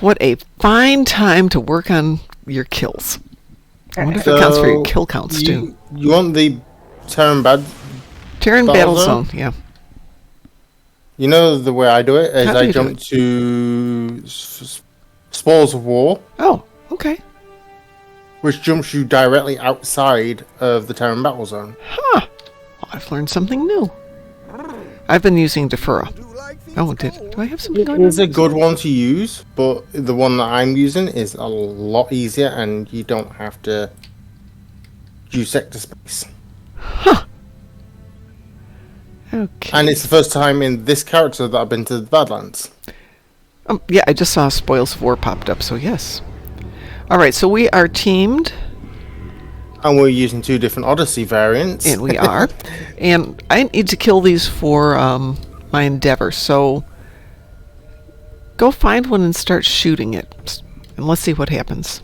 What a fine time to work on your kills. I wonder if it counts for your kill counts too. You want the Terran Battle Zone, yeah. You know the way I do it is How do I you do jump to Spoils of War. Oh, okay. Which jumps you directly outside of the Terran Battle Zone. Huh. Well, I've learned something new. I've been using Deferra. Oh, do I have something going on? It's a good one to use, but the one that I'm using is a lot easier and you don't have to use sector space. Huh. Okay. And it's the first time in this character that I've been to the Badlands. Yeah, I just saw Spoils of War popped up, so yes. Alright, so we are teamed. And we're using 2 different Odyssey variants. And we are. And I need to kill these for my endeavor, so go find one and start shooting it. And let's see what happens.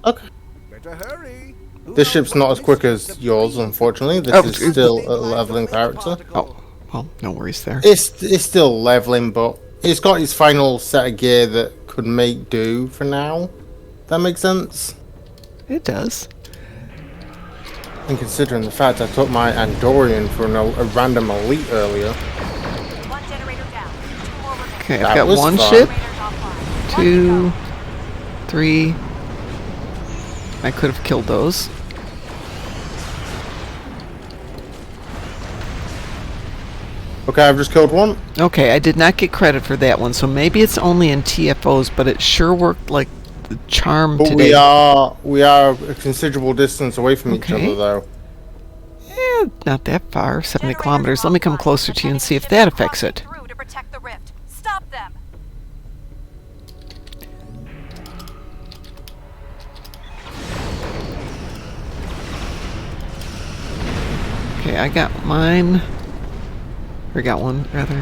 Okay. Better hurry. This ship's not as quick as yours, unfortunately. This is still a leveling character. Oh, well, no worries there. It's still leveling, but it's got its final set of gear that could make do for now. That makes sense? It does. And considering the fact I took my Andorian for a random elite earlier. One generator down. 2 more remaining. Okay, I've That got was one fun. ship, Generators offline. 2, 3. I could have killed those. Okay, I've just killed one. Okay, I did not get credit for that one, so maybe it's only in TFOs, but it sure worked like the charm But today. we are a considerable distance away from each Okay. other, though. Not that far, 70 kilometers. Let me come closer to you and see if that affects it. Through to protect the rift. Stop them. Okay, I got mine. Or got one, rather.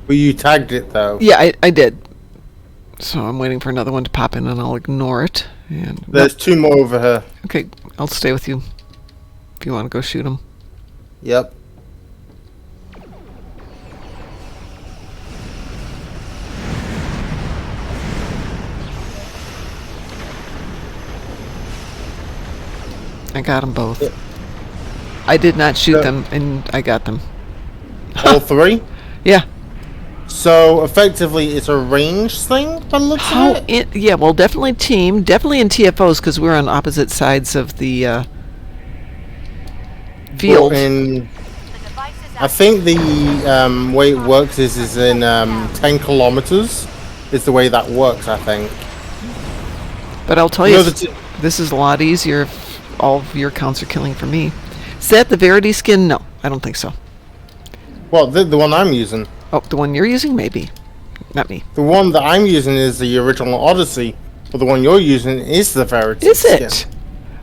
Well, you tagged it, though. Yeah, I did. So I'm waiting for another one to pop in, and I'll ignore it. And There's 2 more over here. okay, I'll stay with you if you want to go shoot them. Yep. I got them both. Yeah. I did not shoot Yeah. them, and I got them. All 3? Yeah. So, effectively, it's a range thing by the looks of it? Yeah, well, definitely team. Definitely in TFOs, because we're on opposite sides of the field. But in, The device is I think the way it works is in 10 kilometers is the way that works, I think. But I'll tell You you, know, the this is a lot easier if all of your counts are killing for me. Is that the Verity skin? No, I don't think so. Well, the one I'm using. Oh, the one you're using? Maybe. Not me. The one that I'm using is the original Odyssey, but the one you're using is the Verity Is skin. it?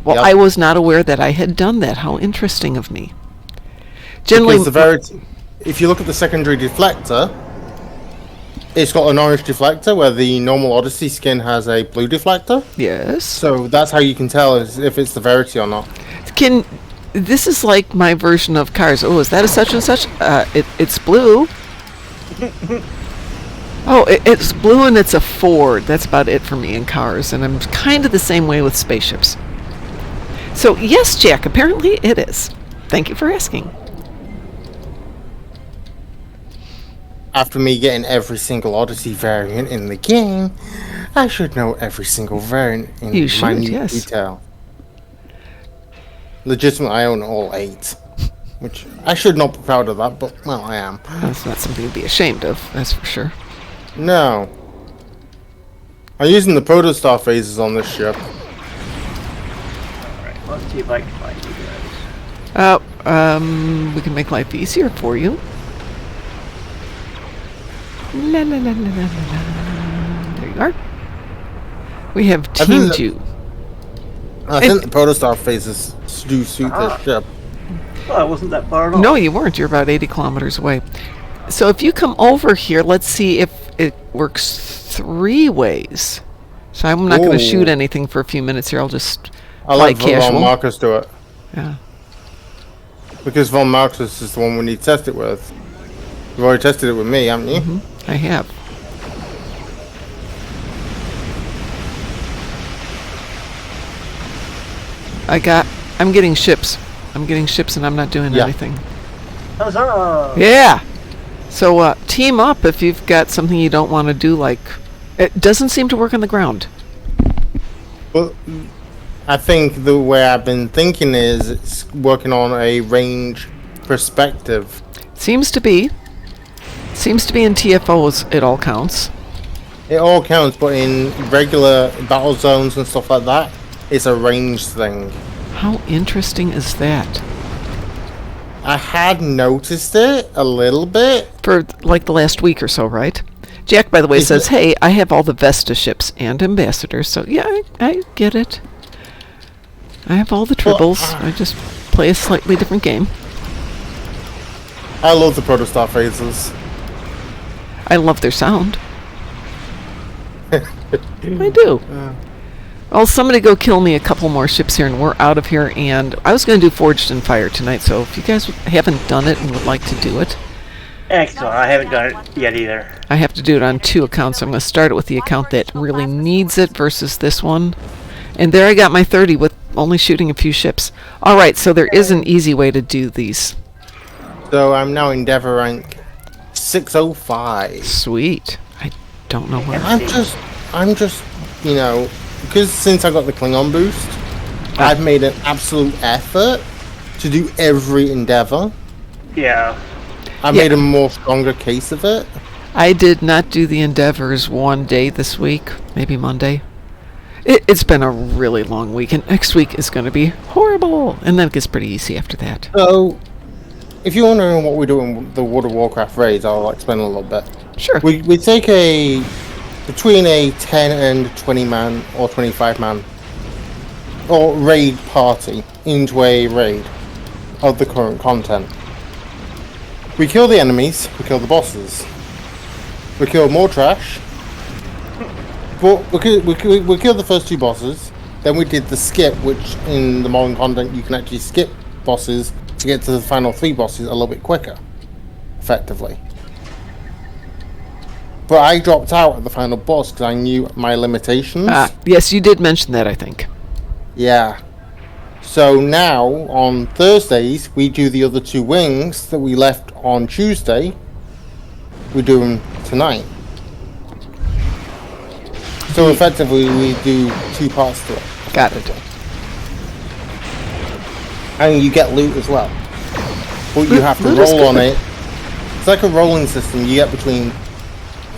Well, Yep. I was not aware that I had done that. How interesting of me. Generally, Because the Verity, if you look at the secondary deflector, it's got an orange deflector where the normal Odyssey skin has a blue deflector. yes. So that's how you can tell if it's the Verity or not. This is like my version of cars. Oh, is that a such and such? It's blue. Oh, it's blue and it's a Ford. That's about it for me in cars, and I'm kind of the same way with spaceships. So yes, Jack. Apparently it is. Thank you for asking. After me getting every single Odyssey variant in the game, I should know every single variant in You should, minute yes. detail. Legitimately, I own all 8, which I should not be proud of that, but, well, I am. That's not something to be ashamed of. That's for sure. No. I'm using the protostar phases on this ship. Alright, let's see if I can find you guys. We can make life easier for you. La la la la la la la. There you are. We have I think teamed that- you. I think the protostar phases do suit Ah. this ship. Well, I wasn't that far at all. No, you weren't. You're about 80 kilometers away. So if you come over here, let's see if it works 3 ways. So I'm not going to shoot Ooh. anything for a few minutes here. I'll just I'll play let Von casual. Marcus do it. Yeah. Because Von Marcus is the one we need to test it with. You've already tested it with me, haven't you? I have. I'm getting ships. I'm getting ships and I'm not doing Yeah. anything. Huzzah! Yeah. So team up if you've got something you don't want to do. Like, it doesn't seem to work on the ground. Well, I think the way I've been thinking is it's working on a range perspective. Seems to be. Seems to be in TFOs. It all counts. It all counts, but in regular battle zones and stuff like that, it's a range thing. How interesting is that? I had noticed it a little bit. For like the last week or so, right? Jack, by the way, Is says, it- "Hey, I have all the Vesta ships and ambassadors, so yeah, I get it. I have all the Well, tribbles. I just play a slightly different game. I love the protostar phases. I love their sound. I do. Well, somebody go kill me a couple more ships here, and we're out of here. And I was going to do Forged in Fire tonight, so if you guys haven't done it and would like to do it, Excellent. I haven't done it yet either. I have to do it on 2 accounts. So I'm going to start it with the account that really needs it versus this one. And there I got my 30 with only shooting a few ships. All right, so there is an easy way to do these. So I'm now Endeavor rank 605. Sweet. I don't know where. I'm just, you know, because since I got the Klingon boost, I've made an absolute effort to do every Endeavor. Yeah. I made a more stronger case of it. I did not do the Endeavors one day this week, maybe Monday. It's been a really long week, and next week is going to be horrible. And then it gets pretty easy after that. So, if you're wondering what we do in the World of Warcraft raids, I'll explain a little bit. Sure. We take between a 10 and 20 man or 25 man or raid party into a raid. of the current content. We kill the enemies, we kill the bosses. We kill more trash. But we killed the first 2 bosses. Then we did the skip, which in the modern content you can actually skip bosses to get to the final 3 bosses a little bit quicker, effectively. But I dropped out at the final boss because I knew my limitations. Yes, you did mention that, I think. Yeah. So now, on Thursdays, we do the other 2 wings that we left on Tuesday. We do them tonight. So effectively, we do 2 parts to it. Got it. And you get loot as well. But you have to roll on it. It's like a rolling system. You get between...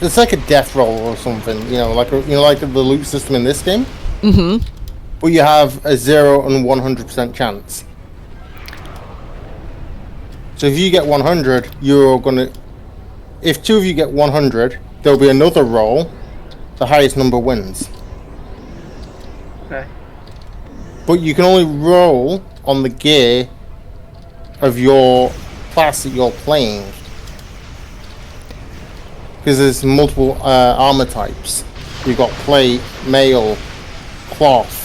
It's like a death roll or something. Like the loot system in this game. Mm-hmm. But you have a 0 and 100% chance. So if you get 100, you're gonna... If 2 of you get 100, there'll be another roll. The highest number wins. Okay. But you can only roll on the gear of your class that you're playing. Because there's multiple armor types. You've got plate, mail, cloth.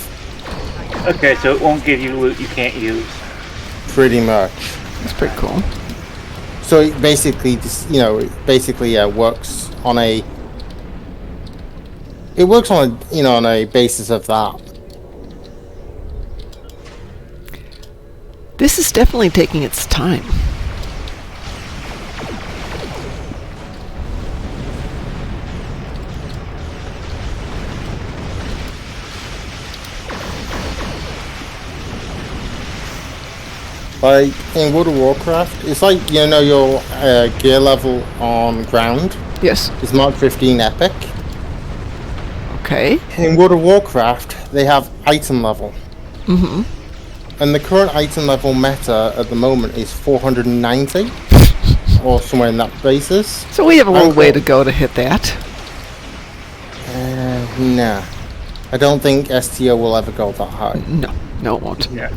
Okay, so it won't give you loot you can't use. Pretty much. That's pretty cool. So it basically just, works on a... It works on a, on a basis of that. This is definitely taking its time. Like in World of Warcraft, it's like your gear level on ground. Yes. It's Mark 15 Epic. Okay. In World of Warcraft, they have item level. Mm-hmm. And the current item level meta at the moment is 490, or somewhere in that basis. So we have a little way to go to hit that. Nah. I don't think STO will ever go that high. No, it won't. Yeah.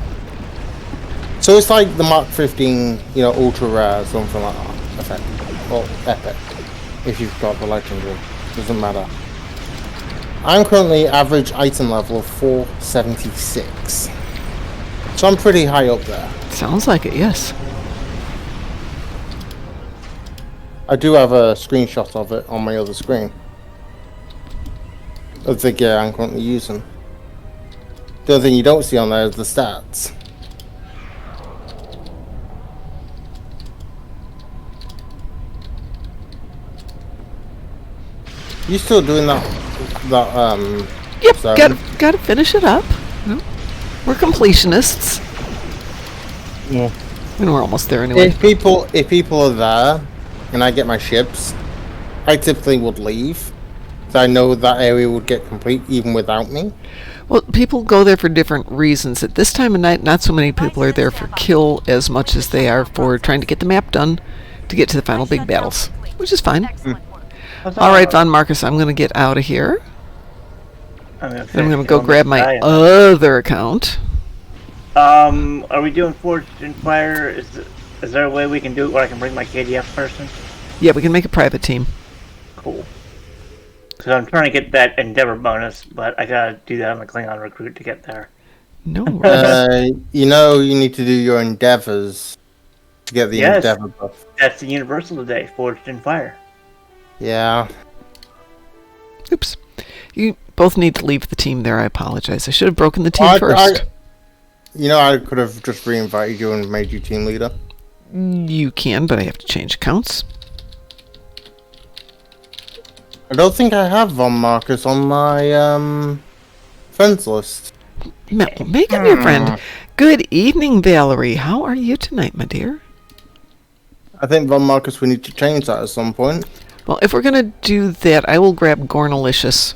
So it's like the Mark 15, ultra rare, something like that, effectively. Or epic, if you've got the legendary. Doesn't matter. I'm currently average item level of 476. So I'm pretty high up there. Sounds like it, yes. I do have a screenshot of it on my other screen. Of the gear I'm currently using. The only thing you don't see on there is the stats. You still doing that Yep, zone? gotta finish it up. No, we're completionists. Yeah. And we're almost there anyway. If people are there and I get my ships, I typically would leave. So I know that area would get complete even without me. Well, people go there for different reasons. At this time of night, not so many people are there for kill as much as they are for trying to get the map done to get to the final big battles, which is fine. All right, Von Marcus, I'm going to get out of here. I'm going to go grab my other account. Are we doing Forged in Fire? Is there a way we can do it where I can bring my KDF person? Yeah, we can make a private team. Cool. Because I'm trying to get that Endeavor bonus, but I gotta do that on the Klingon recruit to get there. No. You need to do your endeavors to get the Endeavor buff. That's the universal today, Forged in Fire. Yeah. Oops. You both need to leave the team there. I apologize. I should have broken the team first. I could have just re-invited you and made you team leader. You can, but I have to change accounts. I don't think I have Von Marcus on my friends list. Make him your friend. Good evening, Valerie. How are you tonight, my dear? I think Von Marcus, we need to change that at some point. Well, if we're going to do that, I will grab Gornalicious.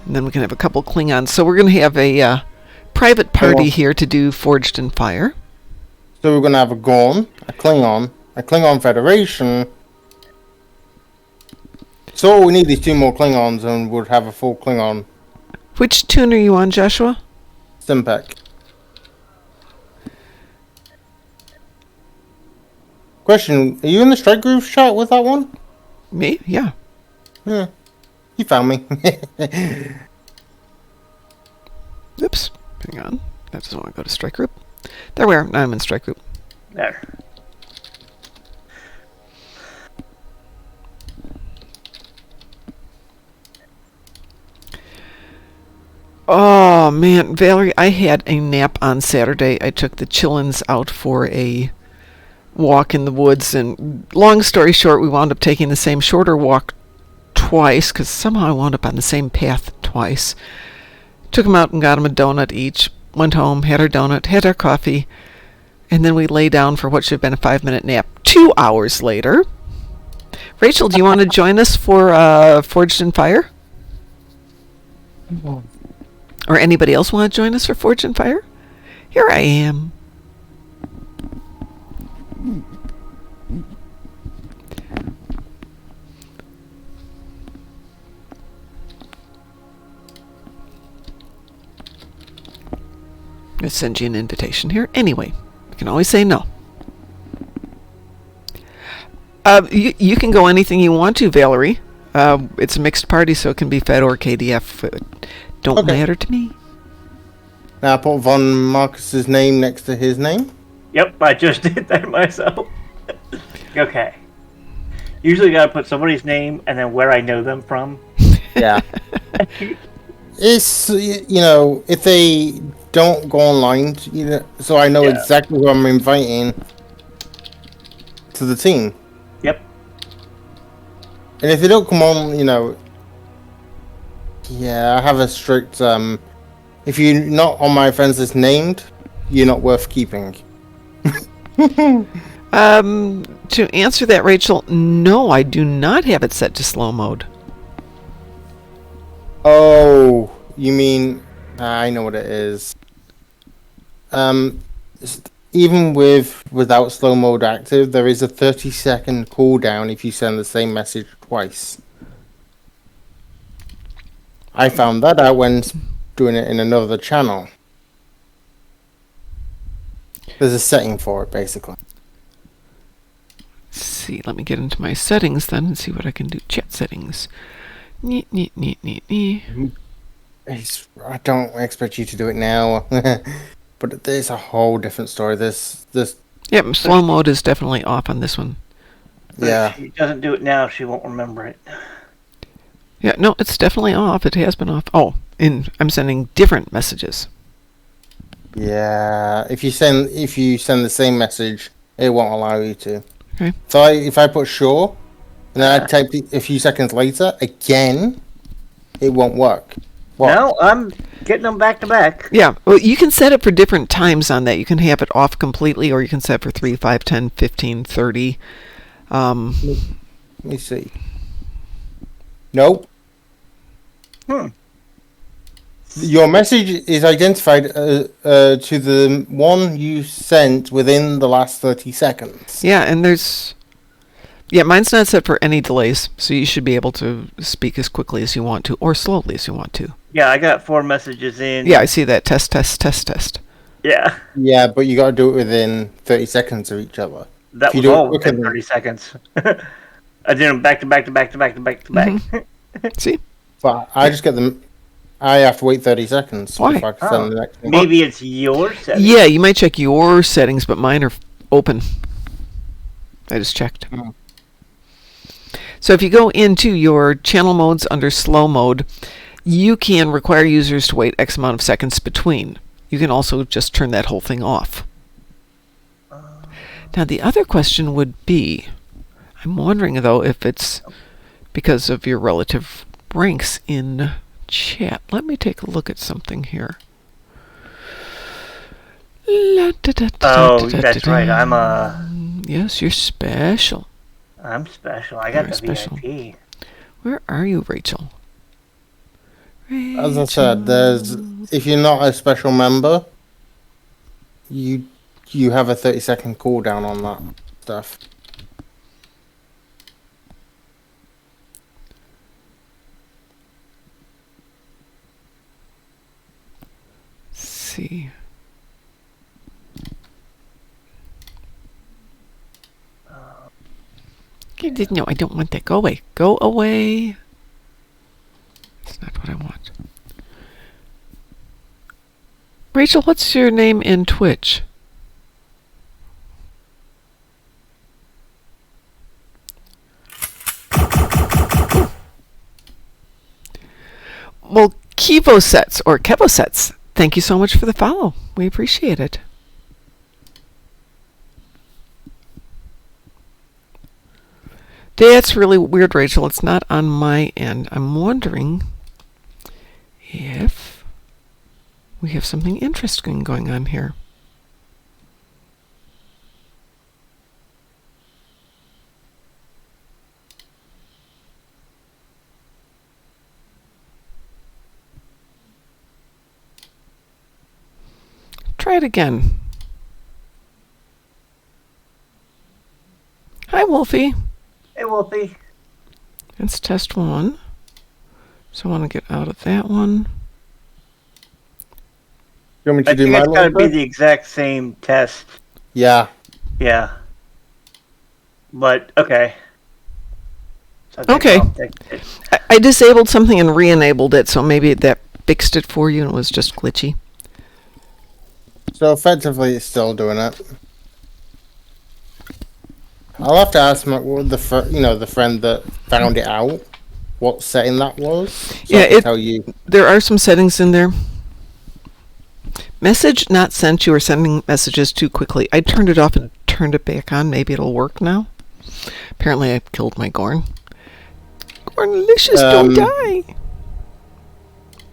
And then we can have a couple Klingons. So we're going to have a private party here to do Forged in Fire. So we're going to have a Gorn, a Klingon Federation. So all we need is 2 more Klingons and we'll have a full Klingon. Which tune are you on, Joshua? Stimpec. Question: are you in the strike group chat with that one? Me? Yeah. Yeah, you found me. Oops. Hang on. That doesn't want to go to strike group. There we are. Now I'm in strike group. There. Oh man, Valerie, I had a nap on Saturday. I took the chillins out for a walk in the woods, and long story short, we wound up taking the same shorter walk twice because somehow I wound up on the same path twice. Took them out and got them a donut each. Went home, had our donut, had our coffee, and then we lay down for what should have been a 5-minute nap. 2 hours later. Rachel, do you want to join us for Forged in Fire? Or anybody else want to join us for Forged in Fire? Here I am. I'm going to send you an invitation here. Anyway, you can always say no. You can go anything you want to, Valerie. It's a mixed party, so it can be Fed or KDF. Don't matter to me. Now put Von Marcus's name next to his name. Yep, I just did that myself. Okay. Usually gotta put somebody's name and then where I know them from. Yeah. It's, you know, if they don't go online, you know, so I know exactly who I'm inviting to the team. Yep. And if they don't come on, you know, I have a strict, if you're not on my friends list named, you're not worth keeping. To answer that, Rachel, no, I do not have it set to slow mode. Oh, you mean, I know what it is. Even without slow mode active, there is a 30-second cooldown if you send the same message twice. I found that out when doing it in another channel. There's a setting for it, basically. Let's see, let me get into my settings then and see what I can do. Chat settings. I don't expect you to do it now, but there's a whole different story. Yep, slow mode is definitely off on this one. Yeah. If she doesn't do it now, she won't remember it. Yeah, no, it's definitely off. It has been off. Oh, and I'm sending different messages. Yeah, if you send the same message, it won't allow you to. Okay. So if I put sure, and then I type it a few seconds later again, it won't work. What? No, I'm getting them back to back. Yeah, well, you can set it for different times on that. You can have it off completely, or you can set for 3, 5, 10, 15, 30. Let me see. Nope. Your message is identified to the one you sent within the last 30 seconds. Yeah, and there's... Yeah, mine's not set for any delays, so you should be able to speak as quickly as you want to, or slowly as you want to. Yeah, I got 4 messages in. Yeah, I see that. Test, test, test, test. Yeah. Yeah, but you got to do it within 30 seconds of each other. That was all within 30 seconds. I did them back to back to back to back to back to back. See? But I just get them... I have to wait 30 seconds. Why? Before I can send the next one. Maybe it's your settings. Yeah, you might check your settings, but mine are open. I just checked. So if you go into your channel modes under slow mode, you can require users to wait X amount of seconds between. You can also just turn that whole thing off. Now the other question would be, I'm wondering though if it's because of your relative ranks in chat. Let me take a look at something here. Oh, that's right. I'm Yes, you're special. I'm special. I got You're the special. VIP. Where are you, Rachel? As I said, if you're not a special member, you have a 30-second cooldown on that stuff. Let's see. No, I don't want that. Go away. Go away. That's not what I want. Rachel, what's your name in Twitch? Well, Kevosets or Kevosets, thank you so much for the follow. We appreciate it. That's really weird, Rachel. It's not on my end. I'm wondering if we have something interesting going on here. Try it again. Hi, Wolfie. Hey, Wolfie. It's test 1. So I want to get out of that one. You want me to I do think my it's got to be logbook? the exact same test. Yeah. Yeah. But, okay. So Okay. I'll take it. I disabled something and re-enabled it, so maybe that fixed it for you and it was just glitchy. So effectively, it's still doing it. I'll have to ask the friend that found it out, what setting that was. So Yeah, I can tell you. There are some settings in there. Message not sent. You are sending messages too quickly. I turned it off and turned it back on. Maybe it'll work now. Apparently, I killed my Gorn. Gornlicious, don't die.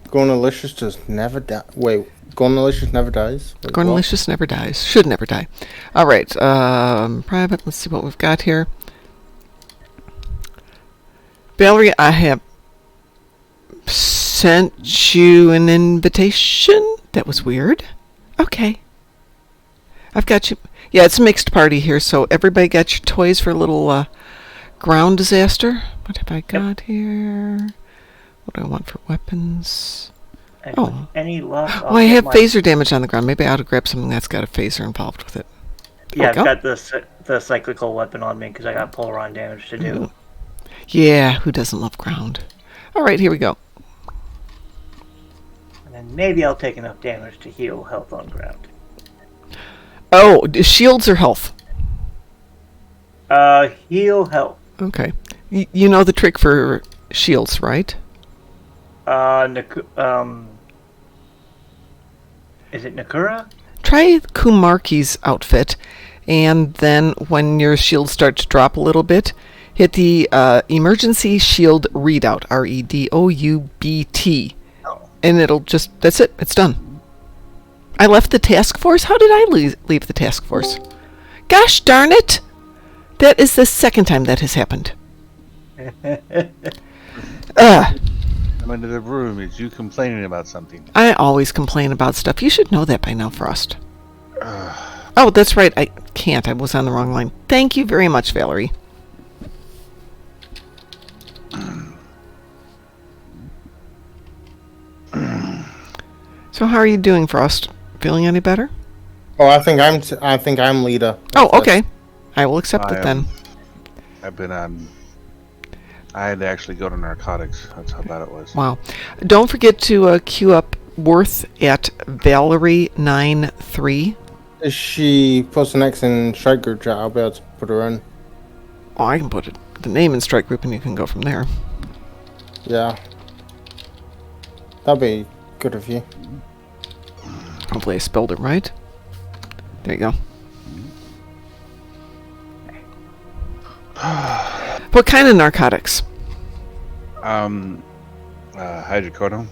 Gornalicious does never die. Wait, Gornalicious never dies? Wait, what? Gornalicious never dies. Should never die. All right. Private. Let's see what we've got here. Valerie, I have sent you an invitation. That was weird. Okay. I've got you. Yeah, it's a mixed party here, so everybody got your toys for a little ground disaster. What have I got here? What do I want for weapons? And Oh. with any luck, Oh, I get have my- phaser damage on the ground. Maybe I ought to grab something that's got a phaser involved with it. Yeah, I've go. got the cyclical weapon on me because I got polaron damage to do. Yeah, who doesn't love ground? All right, here we go. And then maybe I'll take enough damage to heal health on ground. Oh, shields or health? Heal health. Okay. You know the trick for shields, right? Is it Nakura? Try Kumarki's outfit, and then when your shields start to drop a little bit, hit the emergency shield readout, REDOUBT, Oh. and it'll just, that's it, it's done. I left the task force? How did I leave the task force? Gosh darn it! That is the second time that has happened. Come into the room. Is you complaining about something? I always complain about stuff. You should know that by now, Frost. Oh, that's right. I can't. I was on the wrong line. Thank you very much, Valerie. So how are you doing, Frost? Feeling any better? Oh, I think I'm leader. Oh, okay. I will accept it then. I've been on. I had to actually go to narcotics. That's how bad it was. Wow. Don't forget to queue up Worth at Valerie93. Is she post an X in Strike Group chat? I'll be able to put her in. Oh, I can put the name in Strike Group and you can go from there. Yeah. That'd be good of you. Hopefully I spelled it right. There you go. What kind of narcotics? Hydrocodone.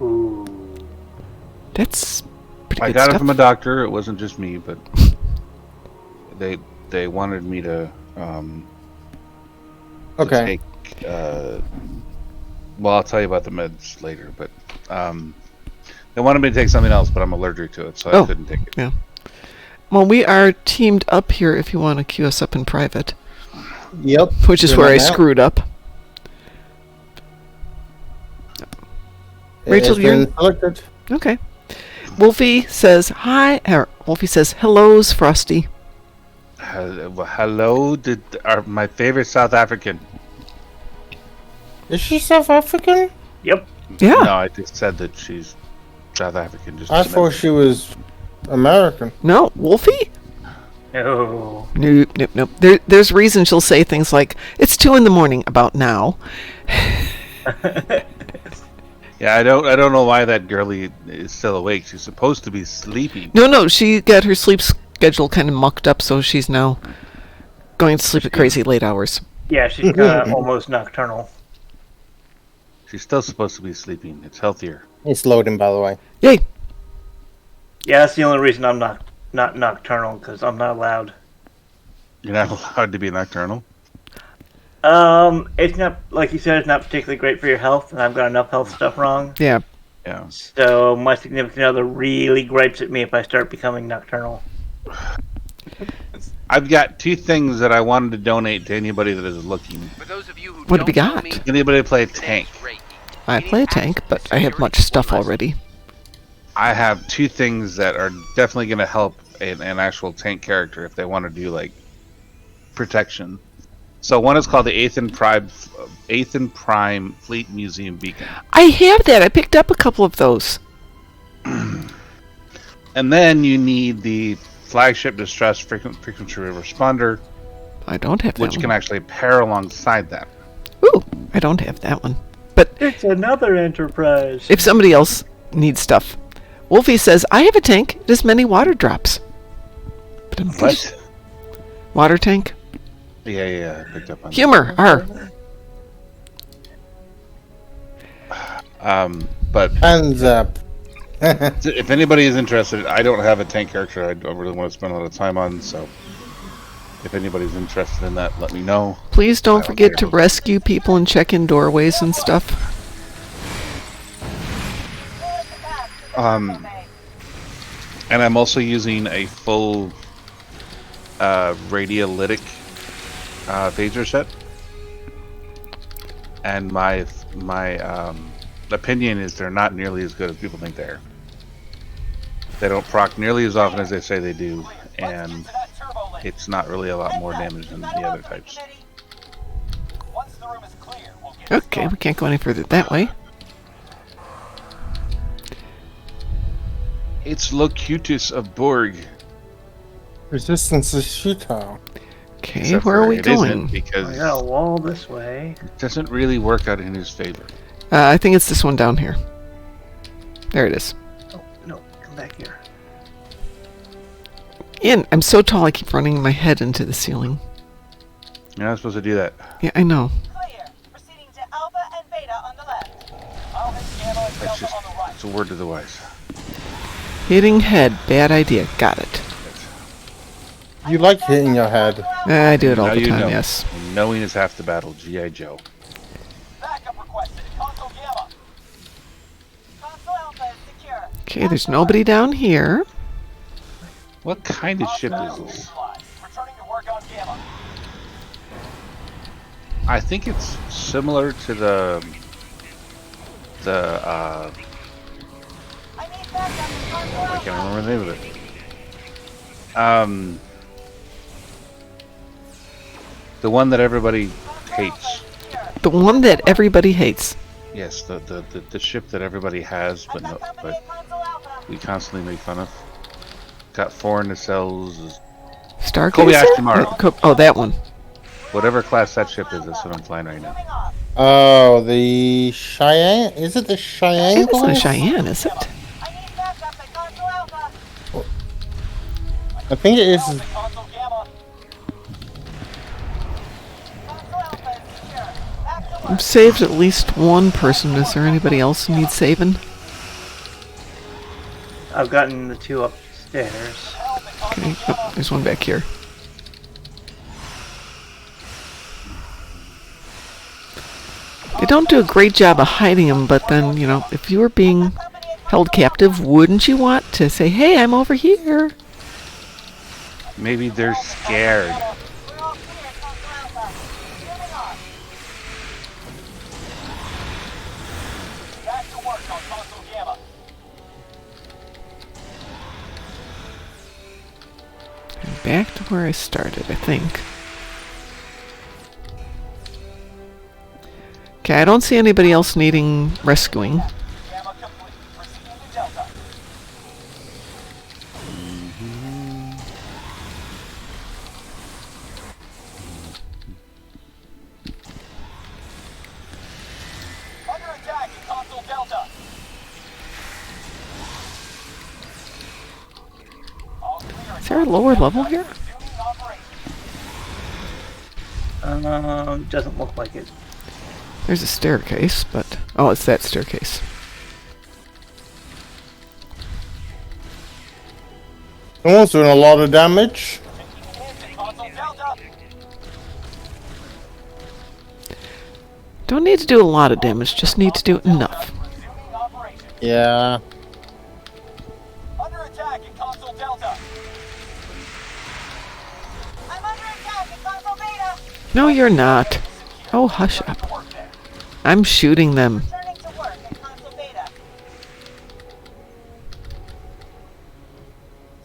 Ooh. That's pretty I good got stuff. it from a doctor. It wasn't just me, but they wanted me to Okay. take. Well, I'll tell you about the meds later, but they wanted me to take something else, but I'm allergic to it, so I couldn't take it. Yeah. Well, we are teamed up here if you want to queue us up in private. Yep. Which is doing where I that now. screwed up. It Rachel, has you're been selected. okay. Wolfie says hi. Wolfie says hello's Frosty. Hello, my favorite South African. Is she South African? Yep. Yeah. No, I just said that she's South African. Just I thought she was American. No, Wolfie? No. Nope. There's reason she'll say things like, "It's 2 a.m. about now." Yeah, I don't know why that girlie is still awake. She's supposed to be sleeping. No, she got her sleep schedule kind of mucked up, so she's now going to sleep at crazy late hours. Yeah, she's kind of almost nocturnal. She's still supposed to be sleeping. It's healthier. It's loading, by the way. Yay! Yeah, that's the only reason I'm not nocturnal, because I'm not allowed. You're not allowed to be nocturnal? It's not, like you said, it's not particularly great for your health, and I've got enough health stuff wrong. Yeah. Yeah. So my significant other really gripes at me if I start becoming nocturnal. I've got 2 things that I wanted to donate to anybody that is looking. For those of you who What have we don't know got? me, Anybody play a tank? I play a tank, but I have much stuff already. I have 2 things that are definitely going to help an actual tank character if they want to do like protection. So one is called the 8th and Prime Fleet Museum Beacon. I have that. I picked up a couple of those. And then you need the Flagship Distress Frequency Responder, I don't have that which one. can actually pair alongside that. Ooh, I don't have that one. But It's another Enterprise. if somebody else needs stuff, Wolfie says, "I have a tank. It has many water drops." What? Water tank? Yeah, I picked up on Humor. R. that. But Hands up. if anybody is interested, I don't have a tank character I don't really want to spend a lot of time on, so if anybody's interested in that, let me know. Please I don't don't forget care. to rescue people and check in doorways and stuff. And I'm also using a full radiolytic phaser set. And my opinion is they're not nearly as good as people think they are. They don't proc nearly as often as they say they do, and it's not really a lot more damage than the other types. Okay, we can't go any further that way. It's Locutus of Borg. Resistance is futile. Okay, Except where are for we it isn't, going? because I got a wall this way. it doesn't really work out in his favor. I think it's this one down here. There it is. Oh, no, come back here. Ian, I'm so tall I keep running my head into the ceiling. You're not supposed to do that. Yeah, I know. Clear. Proceeding to Alpha and Beta on the left. I'll hit Gamma and That's Delta just, on the right. it's a word to the wise. Hitting head, bad idea. Got it. You like hitting your head. I do it all Now the you time, know. yes. And knowing is half the battle, G.I. Joe. Backup requested. Console Gamma. Console Alpha is secure. Okay, there's nobody down here. What kind of ship is this? Returning to work on Gamma. I think it's similar to the I need backup at Console I Alpha. can't remember the name of it. The one that everybody hates. The one that everybody hates. Yes, the ship that everybody has, but no, but Console Alpha. we constantly make fun of. Got 4 nacelles. Stargazer? Kobayashi Oh, that one. Whatever class that ship is, that's what I'm flying right now. Moving off. Oh, the Cheyenne? Is it the Cheyenne? It's not class? Cheyenne, is it? I need backup at Console Alpha. I think it is. Console Gamma. Console Alpha is secure. Back to work. I've saved at least one person. Is there anybody else who needs saving? I've gotten the 2 upstairs. Okay, oh, there's one back here. They don't do a great job of hiding them, but then, you know, if you were being held captive, wouldn't you want to say, "Hey, I'm over here"? Maybe they're scared. We're all clear, Console Alpha. Moving on. Back to work on Console Gamma. back to where I started, I think. Okay, I don't see anybody else needing rescuing. Gamma complete. Proceeding to Delta. Under attack in console Delta. All clear. Is there a lower level here? Resuming operation. Doesn't look like it. There's a staircase, but... Oh, it's that staircase. Someone's doing a lot of damage. Taking hits in console Delta. Don't need to do a lot of damage, just need to do enough. Resuming operation. Yeah. Under attack in console Delta. I'm under attack in console Beta. No, you're not. Oh, hush up. I'm shooting them. Returning to work in console Beta.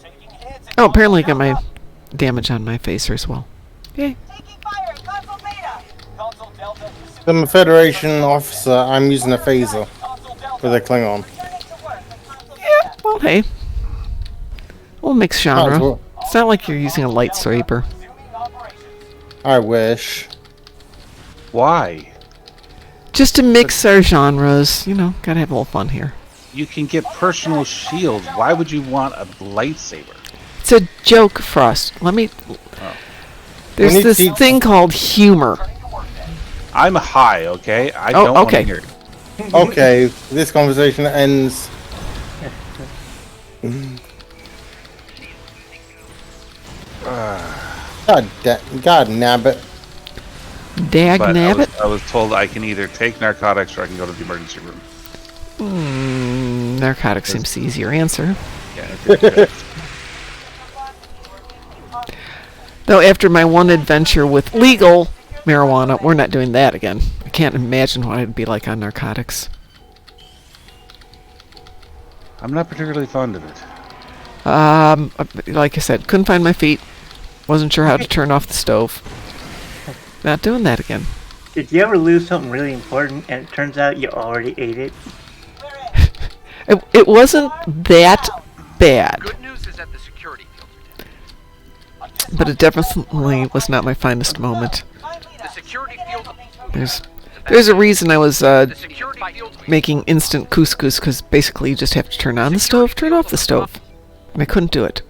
Taking hits in Oh, apparently I got console my Delta. damage on my face as well. Yay. Taking fire in console Beta. Console Delta. I'm a Federation officer. I'm using a phaser Console Delta. for the Klingon. Returning to work in console Yeah, Beta. well, hey. We'll mix Might as genre. well. It's not like you're using a lightsaber. Resuming operations. I wish. Why? Just to mix our genres. You know, gotta have a little fun here. You can get personal shields. Why would you want a lightsaber? It's a joke, Frost. Let me... There's We need this to- thing called humor. I'm high, okay? I Oh, don't want okay. to hear it. Okay, this conversation ends. God nabbit. Dag But nabbit? I was told I can either take narcotics or I can go to the emergency room. Narcotics seems the easier answer. Yeah, it's Though after my one adventure with legal marijuana, we're not doing that again. I can't imagine what it'd be like on narcotics. I'm not particularly fond of it. Like I said, couldn't find my feet. Wasn't sure how to turn off the stove. Not doing that again. Did you ever lose something really important and it turns out you already ate it? It wasn't that bad, Good news is that the security filtered in. but it definitely was not my finest moment. The security field. There's a reason I was The security field. making instant couscous, because basically you just have to turn on the stove, turn off the stove. And I couldn't do it.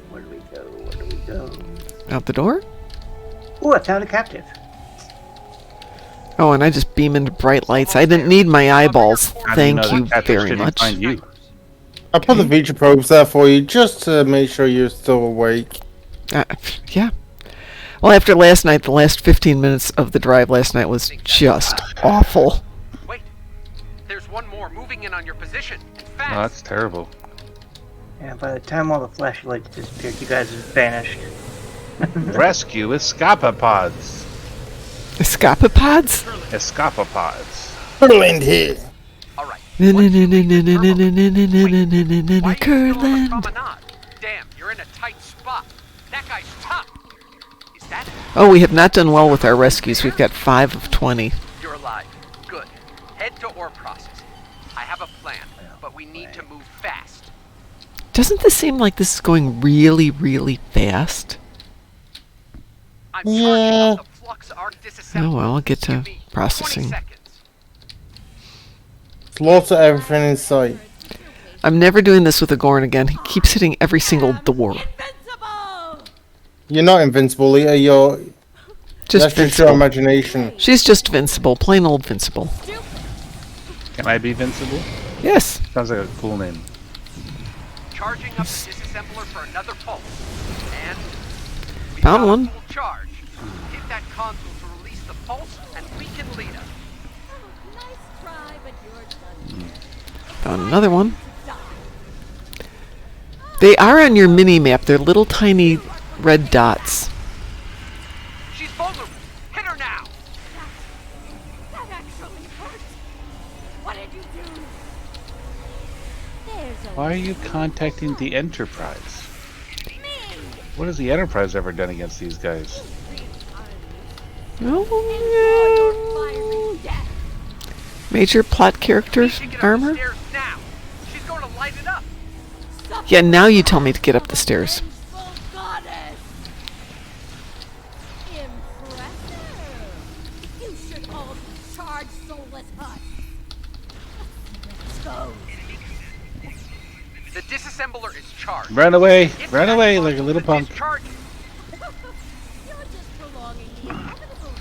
Where do we go? Where do we go? Out the door? Ooh, I found a captive. Oh, and I just beam into bright lights. I didn't need my eyeballs. How do Thank know you the catfish very didn't much. Find you? I put the feature probes there for you just to make sure you're still awake. Yeah. Well, after last night, the last 15 minutes of the drive last night was just awful. Wait. There's one more moving in on your position. Fast. Oh, that's terrible. And by the time all the flashlights disappeared, you guys have vanished. Rescue escapapods. Escapapods? Escapapods. Curland here. All right. Curland. Promenade. Damn, you're in a tight spot. That guy's tough. Is that it? Oh, we have not done well with our rescues. We've got 5 of 20. You're alive. Good. Head to ore processing. I have a plan, but we need to move fast. Doesn't this seem like this is going really, really fast? I'm Yeah. charging up the flux arc disassembly. Oh, well, I'll get to Give me 20 processing. seconds. Slaughter everything in sight. I'm never doing this with a Gorn again. He keeps hitting every single door. You're not invincible, Leah. You're Just that's just your Vincible. imagination. She's just Vincible. Plain old Vincible. Can I be Vincible? Yes. Sounds like a cool name. Charging up the disassembler for another pulse. And we Found got a one. full charge. Hit that console to release the pulse, and we can lead us. Nice try, but you're done. Found another one. They are on your mini-map. They're little tiny red dots. She's vulnerable. Hit her now. That actually hurt. What did you do? There's Why are you contacting the Enterprise? What has the Enterprise ever done against these guys? Oh, yeah. Major plot characters armor? Now. She's going to light it up. Yeah, now you tell me to get up the stairs. Impressive. You should all be charged soulless husks. Let's go. The disassembler is charged. Run away! Get Run to that away console like a little to punk. discharge it. You're just prolonging the inevitable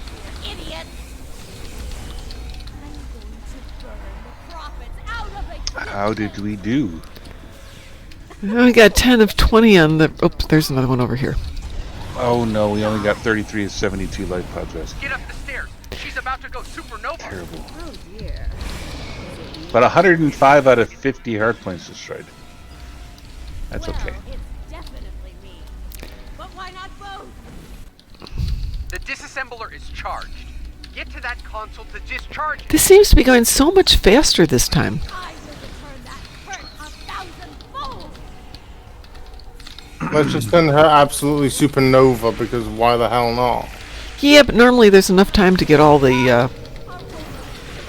here, idiot. I'm going to burn the profits out of existence. How did we do? I got 10 of 20 on the... Oh, there's another one over here. Oh no, we only got 33 of 72 life pods rescued. Get up the stairs. She's about to go supernova. Terrible. Oh dear. But 105 out of 50 hard points destroyed. That's Well, okay. it's definitely me. But why not both? The disassembler is charged. Get to that console to discharge it. This seems to be going so much faster this time. I will return that hurt 1,000-fold. Let's just send her absolutely supernova, because why the hell not? Yeah, but normally there's enough time to get all the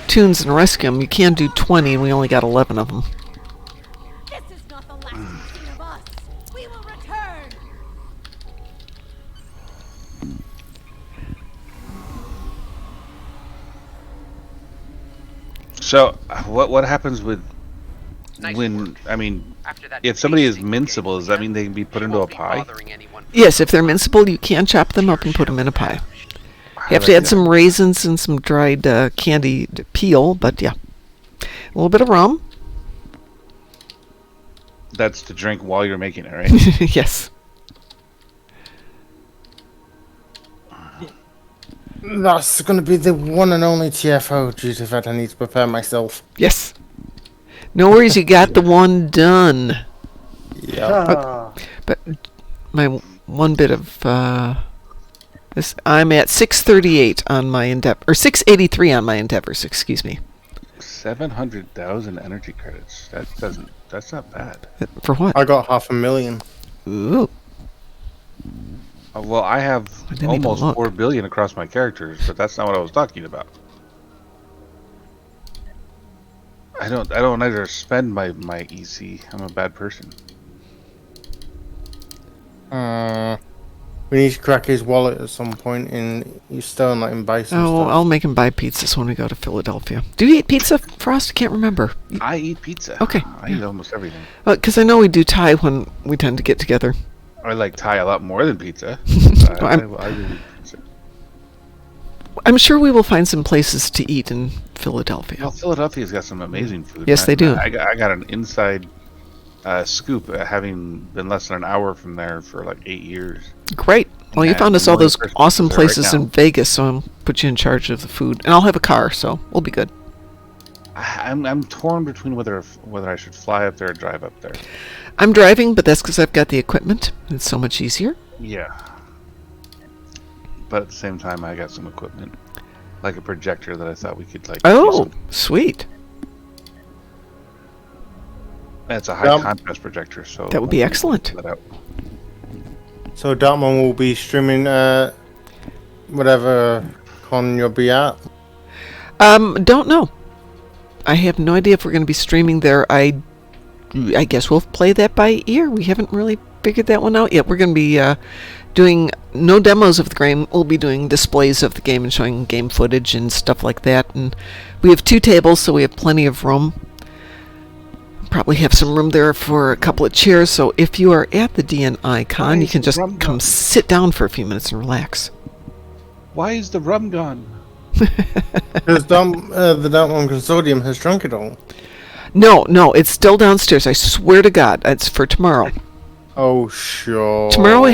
tunes and rescue them. You can do 20, and we only got 11 of them. This is not the last you've seen of us. We will return. So, what happens with Nice when work. I mean, After that if somebody is basic mincible, does that mean they can be put into a won't be pie? bothering anyone for Yes, if they're mincible, you can chop them up and put them in a pie. How You have do to I add do some raisins and some dried candy peel, but yeah. A little bit of rum. that? That's to drink while you're making it, right? Yes. That's going to be the one and only TFO due to that I need to prepare myself. Yes. No worries, you got the one done. Yeah. But my one bit of this, I'm at 638 on my endeavor, or 683 on my endeavors. Excuse me. 700,000 energy credits. That's not bad. For what? I got 500,000. Ooh. Well, I have I didn't even almost look. 4 billion across my characters, but that's not what I was talking about. I don't ever spend my EC. I'm a bad person. We need to crack his wallet at some point and you still let him buy some Oh, stuff. I'll make him buy pizzas when we go to Philadelphia. Do you eat pizza, Frost? I can't remember. I eat pizza. Okay, I eat almost everything. Because I know we do Thai when we tend to get together. I like Thai a lot more than pizza. Well, I really eat pizza. I'm sure we will find some places to eat in Philadelphia. Well, Philadelphia's got some amazing food. Yes, they do. I got an inside scoop, having been less than an hour from there for like 8 years. Great. Well, you Yeah, found us I'm all one of those the first awesome people there right places now. in Vegas, so I'll put you in charge of the food. And I'll have a car, so we'll be good. I'm torn between whether I should fly up there or drive up there. I'm driving, but that's because I've got the equipment. It's so much easier. Yeah. But at the same time, I got some equipment, like a projector that I thought we could like. do Oh, some- sweet. It's a high contrast projector, so That would be excellent. that out. So Darkmom will be streaming whatever con you'll be at. Don't know. I have no idea if we're going to be streaming there. I guess we'll play that by ear. We haven't really figured that one out yet. We're going to be doing no demos of the game. We'll be doing displays of the game and showing game footage and stuff like that. And we have 2 tables, so we have plenty of room. Probably have some room there for a couple of chairs. So if you are at the DNI con, you can just come sit down for a few minutes and relax. Why is the rum gone? Because the Darkmom Consortium has drunk it all. No, it's still downstairs. I swear to God, it's for tomorrow. Oh, sure. Tomorrow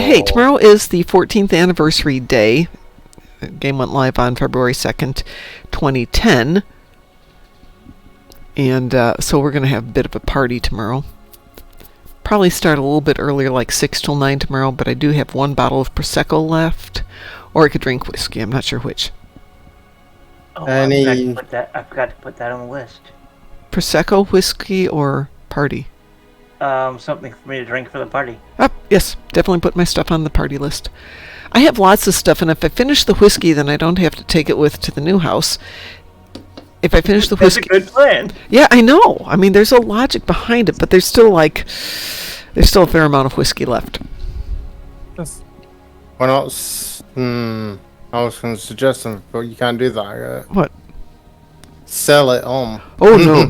is the 14th anniversary day. The game went live on February 2nd, 2010. And so we're going to have a bit of a party tomorrow. Probably start a little bit earlier, like 6 till 9 tomorrow, but I do have 1 bottle of Prosecco left. Or I could drink whiskey. I'm not sure which. Oh, Any- I forgot to put that on the list. Prosecco, whiskey, or party? something for me to drink for the party. Yes, definitely put my stuff on the party list. I have lots of stuff, and if I finish the whiskey, then I don't have to take it with to the new house. If I finish the whiskey... That's a good plan. Yeah, I know. I mean, there's a logic behind it, but there's still a fair amount of whiskey left. Why not? I was going to suggest something, but you can't do that yet. What? Sell it on. Oh, no.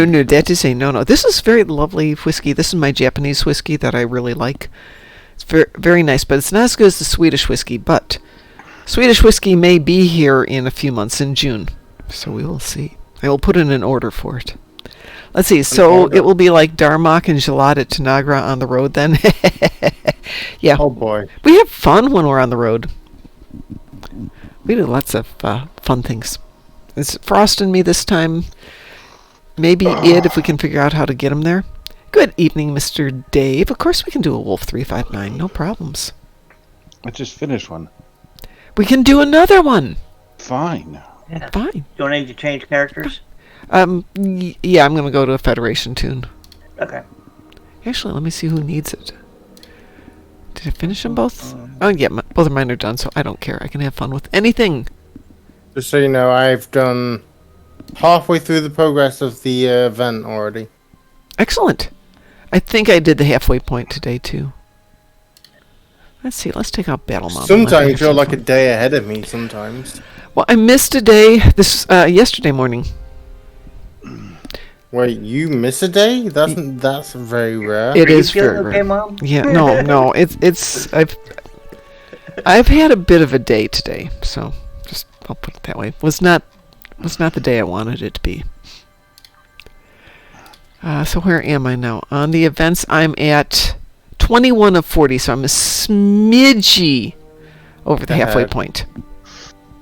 No, that is a no-no. This is very lovely whiskey. This is my Japanese whiskey that I really like. It's very, very nice, but it's not as good as the Swedish whiskey, but Swedish whiskey may be here in a few months, in June. So we will see. I will put in an order for it. Let's see. So it will be like Darmok and Gelad at Tanagra on the road then. Yeah. Oh, boy. We have fun when we're on the road. We do lots of fun things. It's Frost and me this time. Maybe Id, if we can figure out how to get him there. Good evening, Mr. Dave. Of course we can do a Wolf 359. No problems. I just finished one. We can do another one. Fine. Yeah. Fine. Do I need to change characters? Yeah, I'm going to go to a Federation tune. Okay. Actually, let me see who needs it. Did I finish them both? Oh, yeah, both of mine are done, so I don't care. I can have fun with anything. Just so you know, I've done halfway through the progress of the event already. Excellent. I think I did the halfway point today, too. Let's see. Let's take out Battle Mom. Sometimes you're like a day ahead of me, sometimes. Well, I missed a day yesterday morning. Wait, you miss a day? That's very rare. It Are is you very feeling okay, rare. Mom? Yeah, no. I've had a bit of a day today, so just I'll put it that way. Was not the day I wanted it to be. So where am I now? On the events, I'm at 21 of 40, so I'm a smidgy over the halfway point.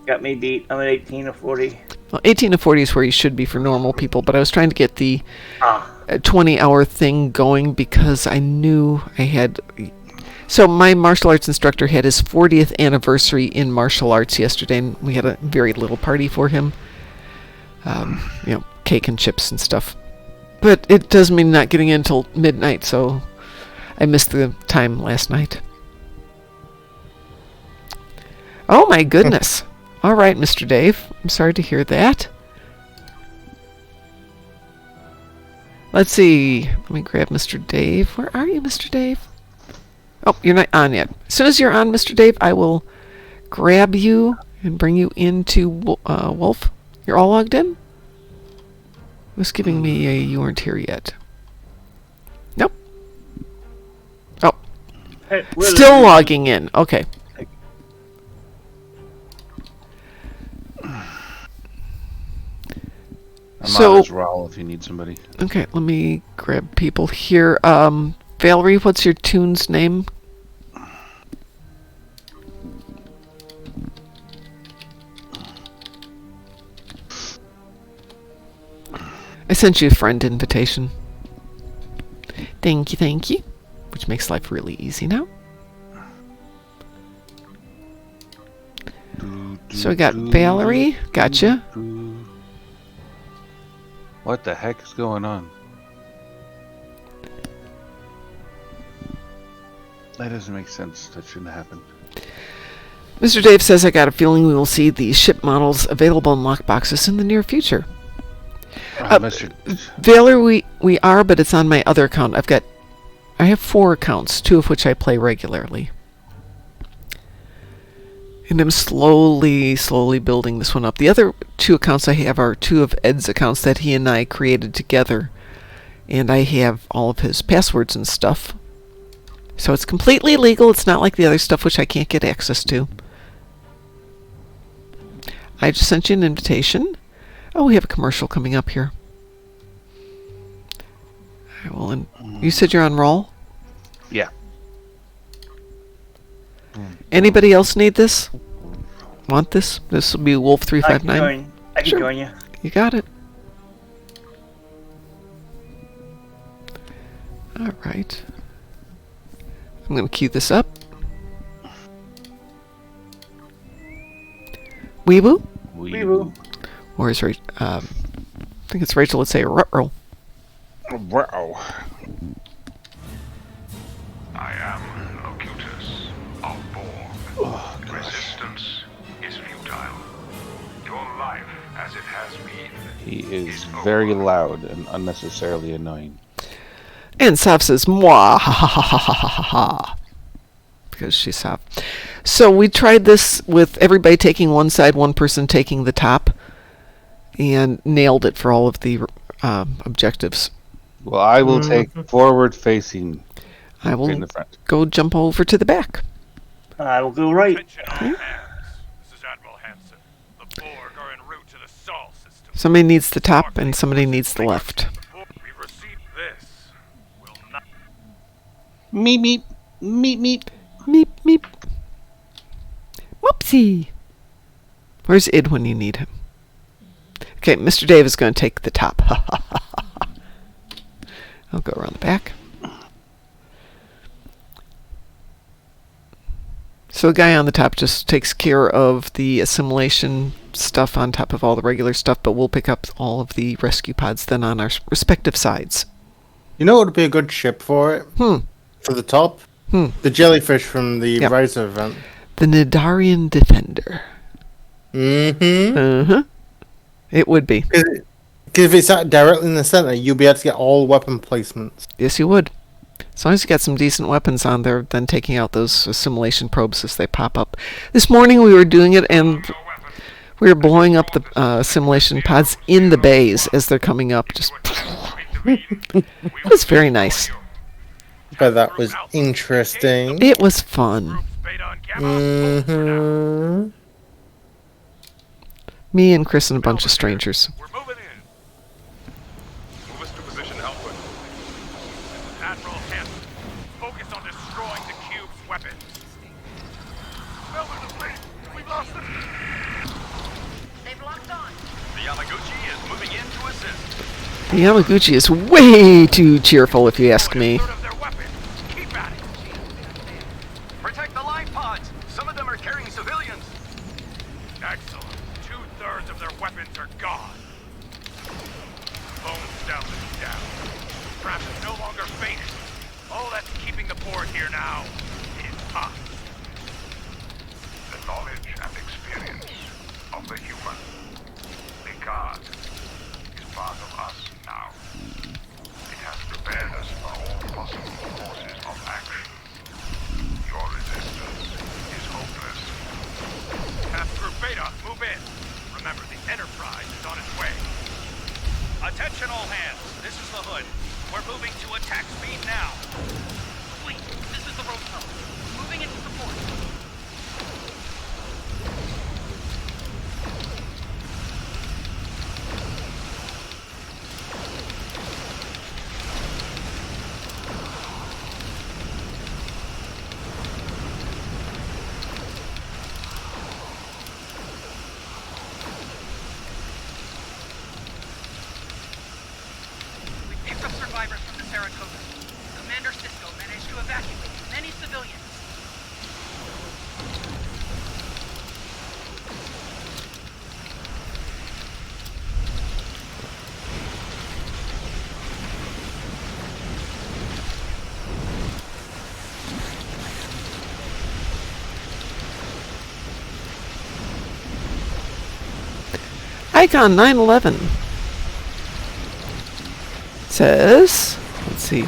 Got me beat. I'm at 18 of 40. Well, 18 of 40 is where you should be for normal people, but I was trying to get the 20-hour thing going because I knew I had... So my martial arts instructor had his 40th anniversary in martial arts yesterday, and we had a very little party for him. Cake and chips and stuff. But it does mean not getting in until midnight, so I missed the time last night. Oh my goodness. All right, Mr. Dave. I'm sorry to hear that. Let's see. Let me grab Mr. Dave. Where are you, Mr. Dave? Oh, you're not on yet. As soon as you're on, Mr. Dave, I will grab you and bring you into Wolf. You're all logged in? It was giving me a you weren't here yet. Nope. Oh. Hey, still logging in. Okay. I'm on as Raul if you need somebody. Okay, let me grab people here. Valerie, what's your tune's name? I sent you a friend invitation. Thank you. Which makes life really easy now. So I got Valerie. Gotcha. What the heck is going on? That doesn't make sense. That shouldn't happen. Mr. Dave says, I got a feeling we will see the ship models available in lockboxes in the near future. Valerie, we are, but it's on my other account. I have 4 accounts, 2 of which I play regularly. And I'm slowly building this one up. The other 2 accounts I have are 2 of Ed's accounts that he and I created together. And I have all of his passwords and stuff. So it's completely legal. It's not like the other stuff which I can't get access to. I just sent you an invitation. Oh, we have a commercial coming up here. You said you're on roll? Yeah. Anybody else need this? Want this? This will be Wolf 359. I can join you. You got it. All right. I'm going to queue this up. Weeboo? Weeboo. Or is Rachel? I think it's Rachel. Let's say ruh-roh. Wow. I am Locutus of Borg. Oh, gosh. Resistance is futile. Your life, as it has been, He is very loud and unnecessarily annoying. And Sav says, "Mwah, ha ha ha ha ha ha ha," because she's Sav. So we tried this with everybody taking one side, one person taking the top, and nailed it for all of the objectives. Well, I will take forward facing I in will the front. go jump over to the back. I will go right. Attention all hands. This is Admiral Hansen. The Borg are en route to the Sol system. Somebody needs the top and somebody needs the left. We've received this. Will not. Meep, meep. Meep, meep. Meep, meep. Whoopsie. Where's Id when you need him? Okay, Mr. Dave is going to take the top. I'll go around the back. So the guy on the top just takes care of the assimilation stuff on top of all the regular stuff, but we'll pick up all of the rescue pods then on our respective sides. You know what would be a good ship for it? For the top? The jellyfish from the Yep. Riser event. The Nidarian Defender. Mm-hmm. It would be. Because if it's sat directly in the center, you'll be able to get all weapon placements. Yes, you would. As long as you got some decent weapons on there, then taking out those assimilation probes as they pop up. This morning we were doing it, and we were blowing up the assimilation pods in the bays as they're coming up. Just it was very nice. But that was interesting. It was fun. Beta and Gamma. Mm-hmm. Me and Chris and a bunch of strangers. We're moving in. Move us to position output. Admiral Hansen, focus on destroying the cube's weapons. Melvin is late. We've lost them. They've locked on. The Yamaguchi is moving in to assist. The Yamaguchi is way too cheerful, if you ask me. Third of their weapons. Keep at it. Protect the life pods. Some of them are carrying civilians. Excellent. 2/3 of their weapons are gone. Bones down is down. Trap is no longer faded. All that's keeping the Borg here now is us. The knowledge and experience of the human, the god, is part of us now. It has prepared us for all possible courses of action. Your resistance is hopeless. Pass through Beta, move in. Remember, the Enterprise is on its way. Attention all hands, this is the Hood. We're moving to attack speed now. Fleet, this is the Rotel. Moving into support. We picked up survivors from the Saratoga. Commander Sisko managed to evacuate many civilians. Icon 911 says, let's see.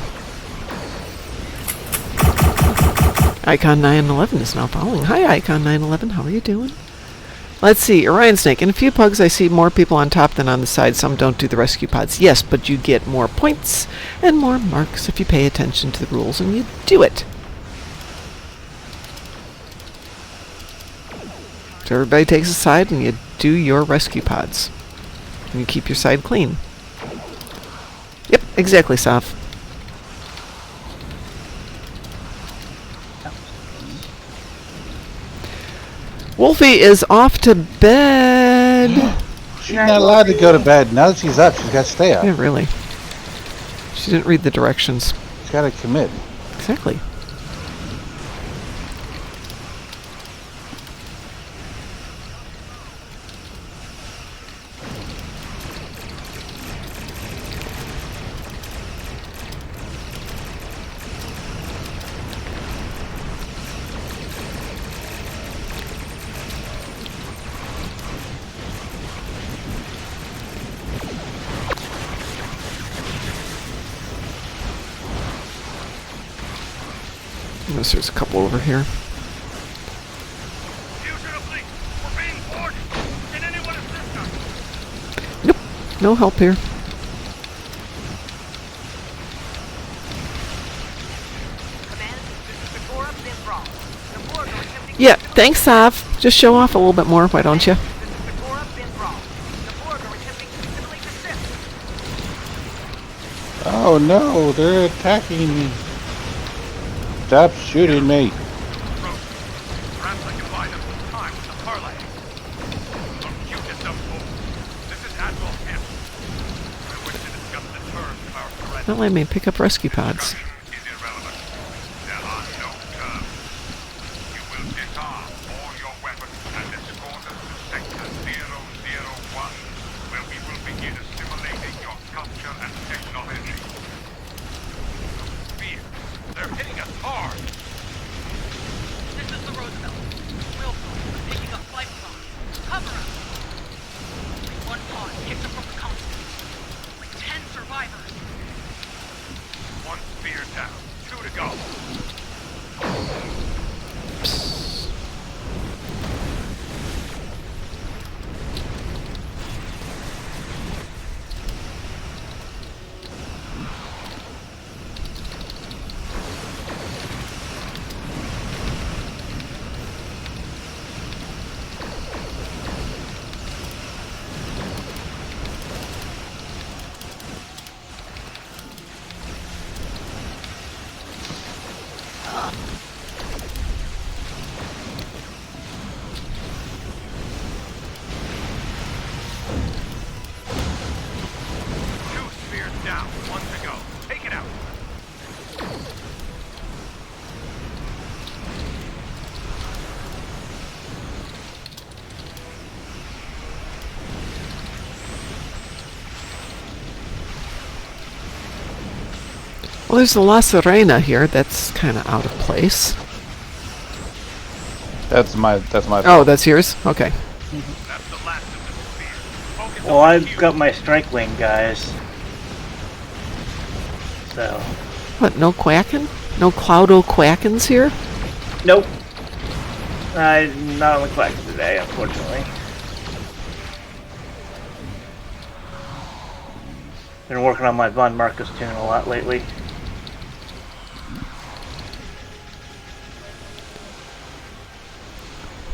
Icon 911 is now following. Hi, Icon 911. How are you doing? Let's see. Orion Snake. In a few pugs, I see more people on top than on the side. Some don't do the rescue pods. Yes, but you get more points and more marks if you pay attention to the rules and you do it. So everybody takes a side and you do your rescue pods. And you keep your side clean. Yep, exactly, Saf. Wolfie is off to bed. She's not allowed to go to bed. Now that she's up, she's got to stay up. Yeah, really. She didn't read the directions. She's got to commit. Exactly. Unless there's a couple over here. Fugitively, we're being boarded. Can anyone assist us? Nope. No help here. Command, this is the core of Limbrawl. The Borg are attempting Yeah, thanks, Sav. Just show off a little bit more, why don't you? This is the core of Limbrawl. The Borg are attempting to assimilate the ship. Oh no, they're attacking me. Stop shooting me. Perhaps I can buy them some time with the parlay. Don't shoot yourself, fool. This is Admiral Kemp. I wish to discuss the terms of our threat. Well, I may pick up rescue pods. Is irrelevant. There are no terms. You will disarm all your weapons and escort us to Sector 001, where we will begin assimilating your culture and technology. Fear. They're hitting us hard. This is the Roosevelt. Wilson, picking up flight pods. Cover us. One pod picked up from the council. Like 10 survivors. One spear down. 2 to go. Two spears down. 1 to go. Take it out. Well, there's the La Serena here. That's kind of out of place. That's my Oh, that's yours? Okay. That's the last of the spears. Focus Well, on the I've got my strike wing guys. So, What, no quacking? No Cloudo quackins here? nope. I'm not on the collector today, unfortunately. Been working on my Von Marcus tune a lot lately.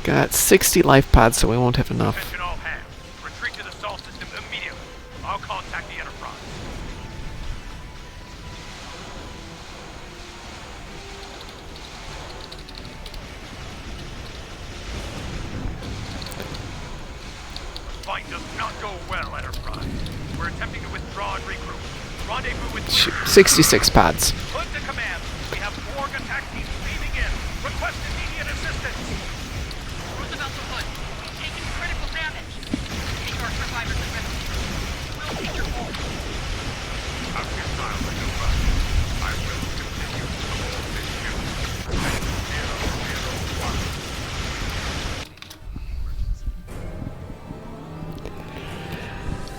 Got 60 life pods, so we won't have enough. Attention all hands. Retreat to the Sol system immediately. I'll contact the Enterprise. Fight does not go well, Enterprise. We're attempting to withdraw and regroup. Rendezvous with 66 pods. Hood to command. We have Borg attack teams beaming in. Request immediate assistance. Roosevelt to Hood. We've taken critical damage. Take our survivors and rescue. We'll take your home. Out your style, maneuver. I will continue to hold this ship. 001.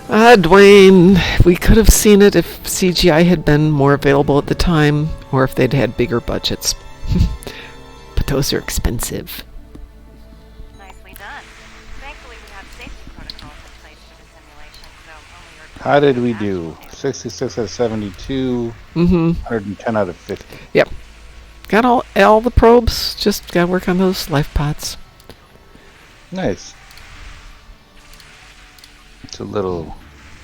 Dwayne, we could have seen it if CGI had been more available at the time, or if they'd had bigger budgets. But those are expensive. Nicely done. Thankfully, we have safety protocols in place for the simulation, so only your How did we do? 66 out of 72, Mm-hmm. 110 out of 50. Yep. Got all the probes. Just gotta work on those life pods. Nice. It's a little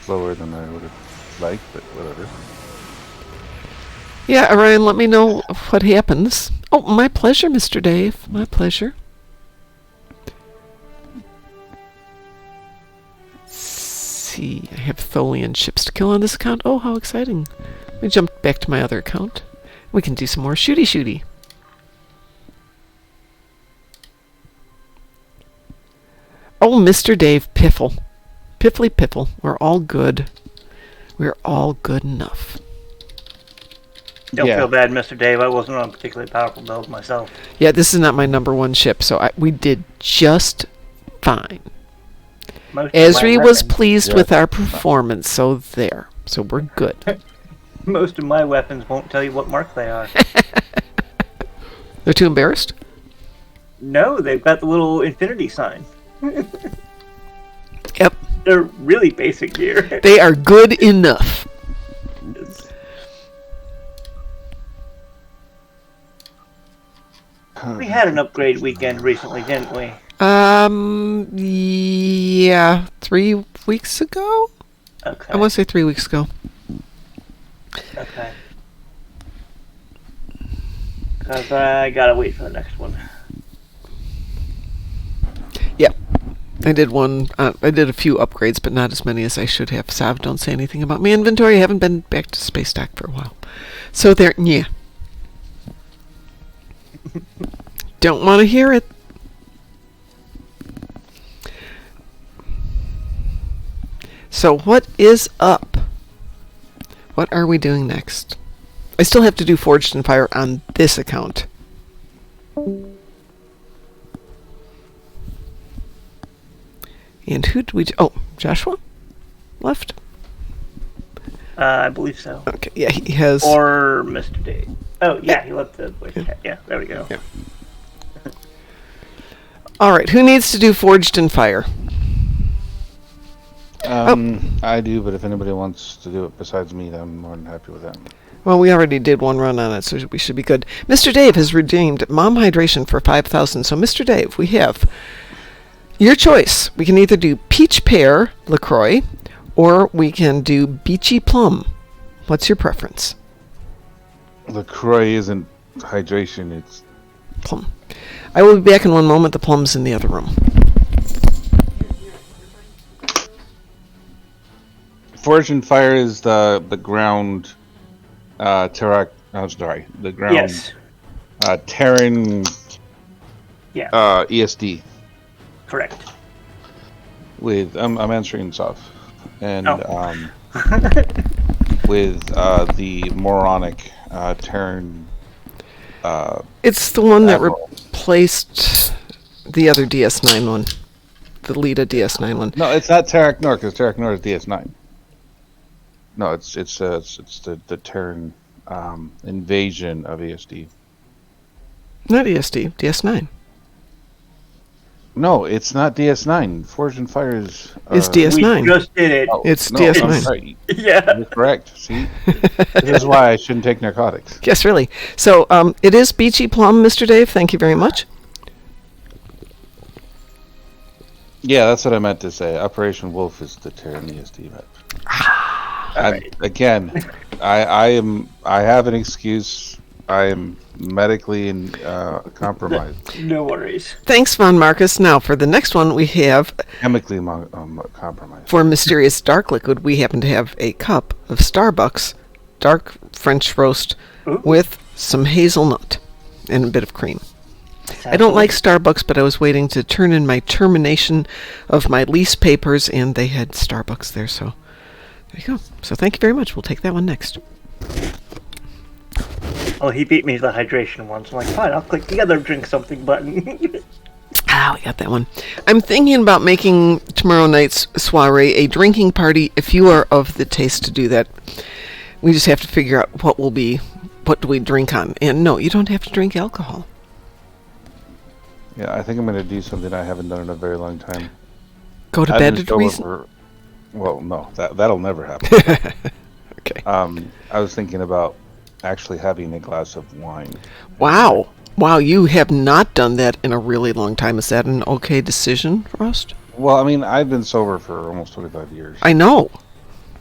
slower than I would have liked, but whatever. Yeah, Orion, let me know what happens. Oh, my pleasure, Mr. Dave. My pleasure. See, I have Tholian ships to kill on this account. Oh, how exciting. Let me jump back to my other account. We can do some more shooty. Oh, Mr. Dave, piffle. Piffly piffle. We're all good. We're all good enough. Don't Yeah. feel bad, Mr. Dave. I wasn't on a particularly powerful build myself. Yeah, this is not my number one ship, so we did just fine. Most of my Esri was weapons- pleased with our performance, so there. So we're good. Most of my weapons won't tell you what mark they are. They're too embarrassed? No, they've got the little infinity sign. Yep. They're really basic gear. They are good enough. We had an upgrade weekend recently, didn't we? Yeah, 3 weeks ago? Okay. I want to say 3 weeks ago. Okay. Because I gotta wait for the next one. Yep. I did one. I did a few upgrades, but not as many as I should have. Sav, don't say anything about my inventory. I haven't been back to Space Stack for a while. So there, yeah. Don't want to hear it. So what is up? What are we doing next? I still have to do Forged in Fire on this account. And who did we... Oh, Joshua? Left? I believe so. Okay, yeah, he has... Or Mr. Dave. Oh, yeah, he left the voice chat. Yeah, there we go. Yeah. Alright, who needs to do Forged in Fire? I do, but if anybody wants to do it besides me, I'm more than happy with that. Well, we already did one run on it, so we should be good. Mr. Dave has redeemed Mom Hydration for 5,000. So, Mr. Dave, we have your choice. We can either do Peach Pear LaCroix, or we can do Beachy Plum. What's your preference? LaCroix isn't hydration, it's... Plum. I will be back in one moment. The plum's in the other room. Forge and Fire is the ground Terran. I'm sorry, the ground. Yes. Terran. Yeah. ESD. Correct. With I'm answering stuff, and Oh. with the moronic Terran. It's the one that Admiral. replaced the other DS9 one. The Lita DS9 one. No, it's not Terrak Nor, because Terrak Nor is DS9. No, it's the Terran invasion of ESD. Not ESD, DS9. No, it's not DS9. Forge and Fire is... It's DS9. We just did it. It's no, DS9. I'm sorry. Yeah. You're correct. See? This is why I shouldn't take narcotics. Yes, really. So, it is Beachy Plum, Mr. Dave. Thank you very much. Yeah, that's what I meant to say. Operation Wolf is the Terran ESD map. Again, I have an excuse. I am medically compromised. No worries. Thanks, Von Marcus. Now, for the next one, we have, Chemically compromised. for Mysterious Dark Liquid, we happen to have a cup of Starbucks dark French roast with some hazelnut and a bit of cream. I don't like Starbucks, but I was waiting to turn in my termination of my lease papers, and they had Starbucks there, so there you go. So thank you very much. We'll take that one next. Oh, he beat me to the hydration one, so I'm like, fine, I'll click the other drink something button. We got that one. I'm thinking about making tomorrow night's soiree a drinking party, if you are of the taste to do that. We just have to figure out what do we drink on. And no, you don't have to drink alcohol. Yeah, I think I'm going to do something I haven't done in a very long time. Go to bed at reason. Well, no, that'll never happen. Okay. I was thinking about actually having a glass of wine. Wow, you have not done that in a really long time. Is that an okay decision, Frost? Well, I mean, I've been sober for almost 25 years. I know.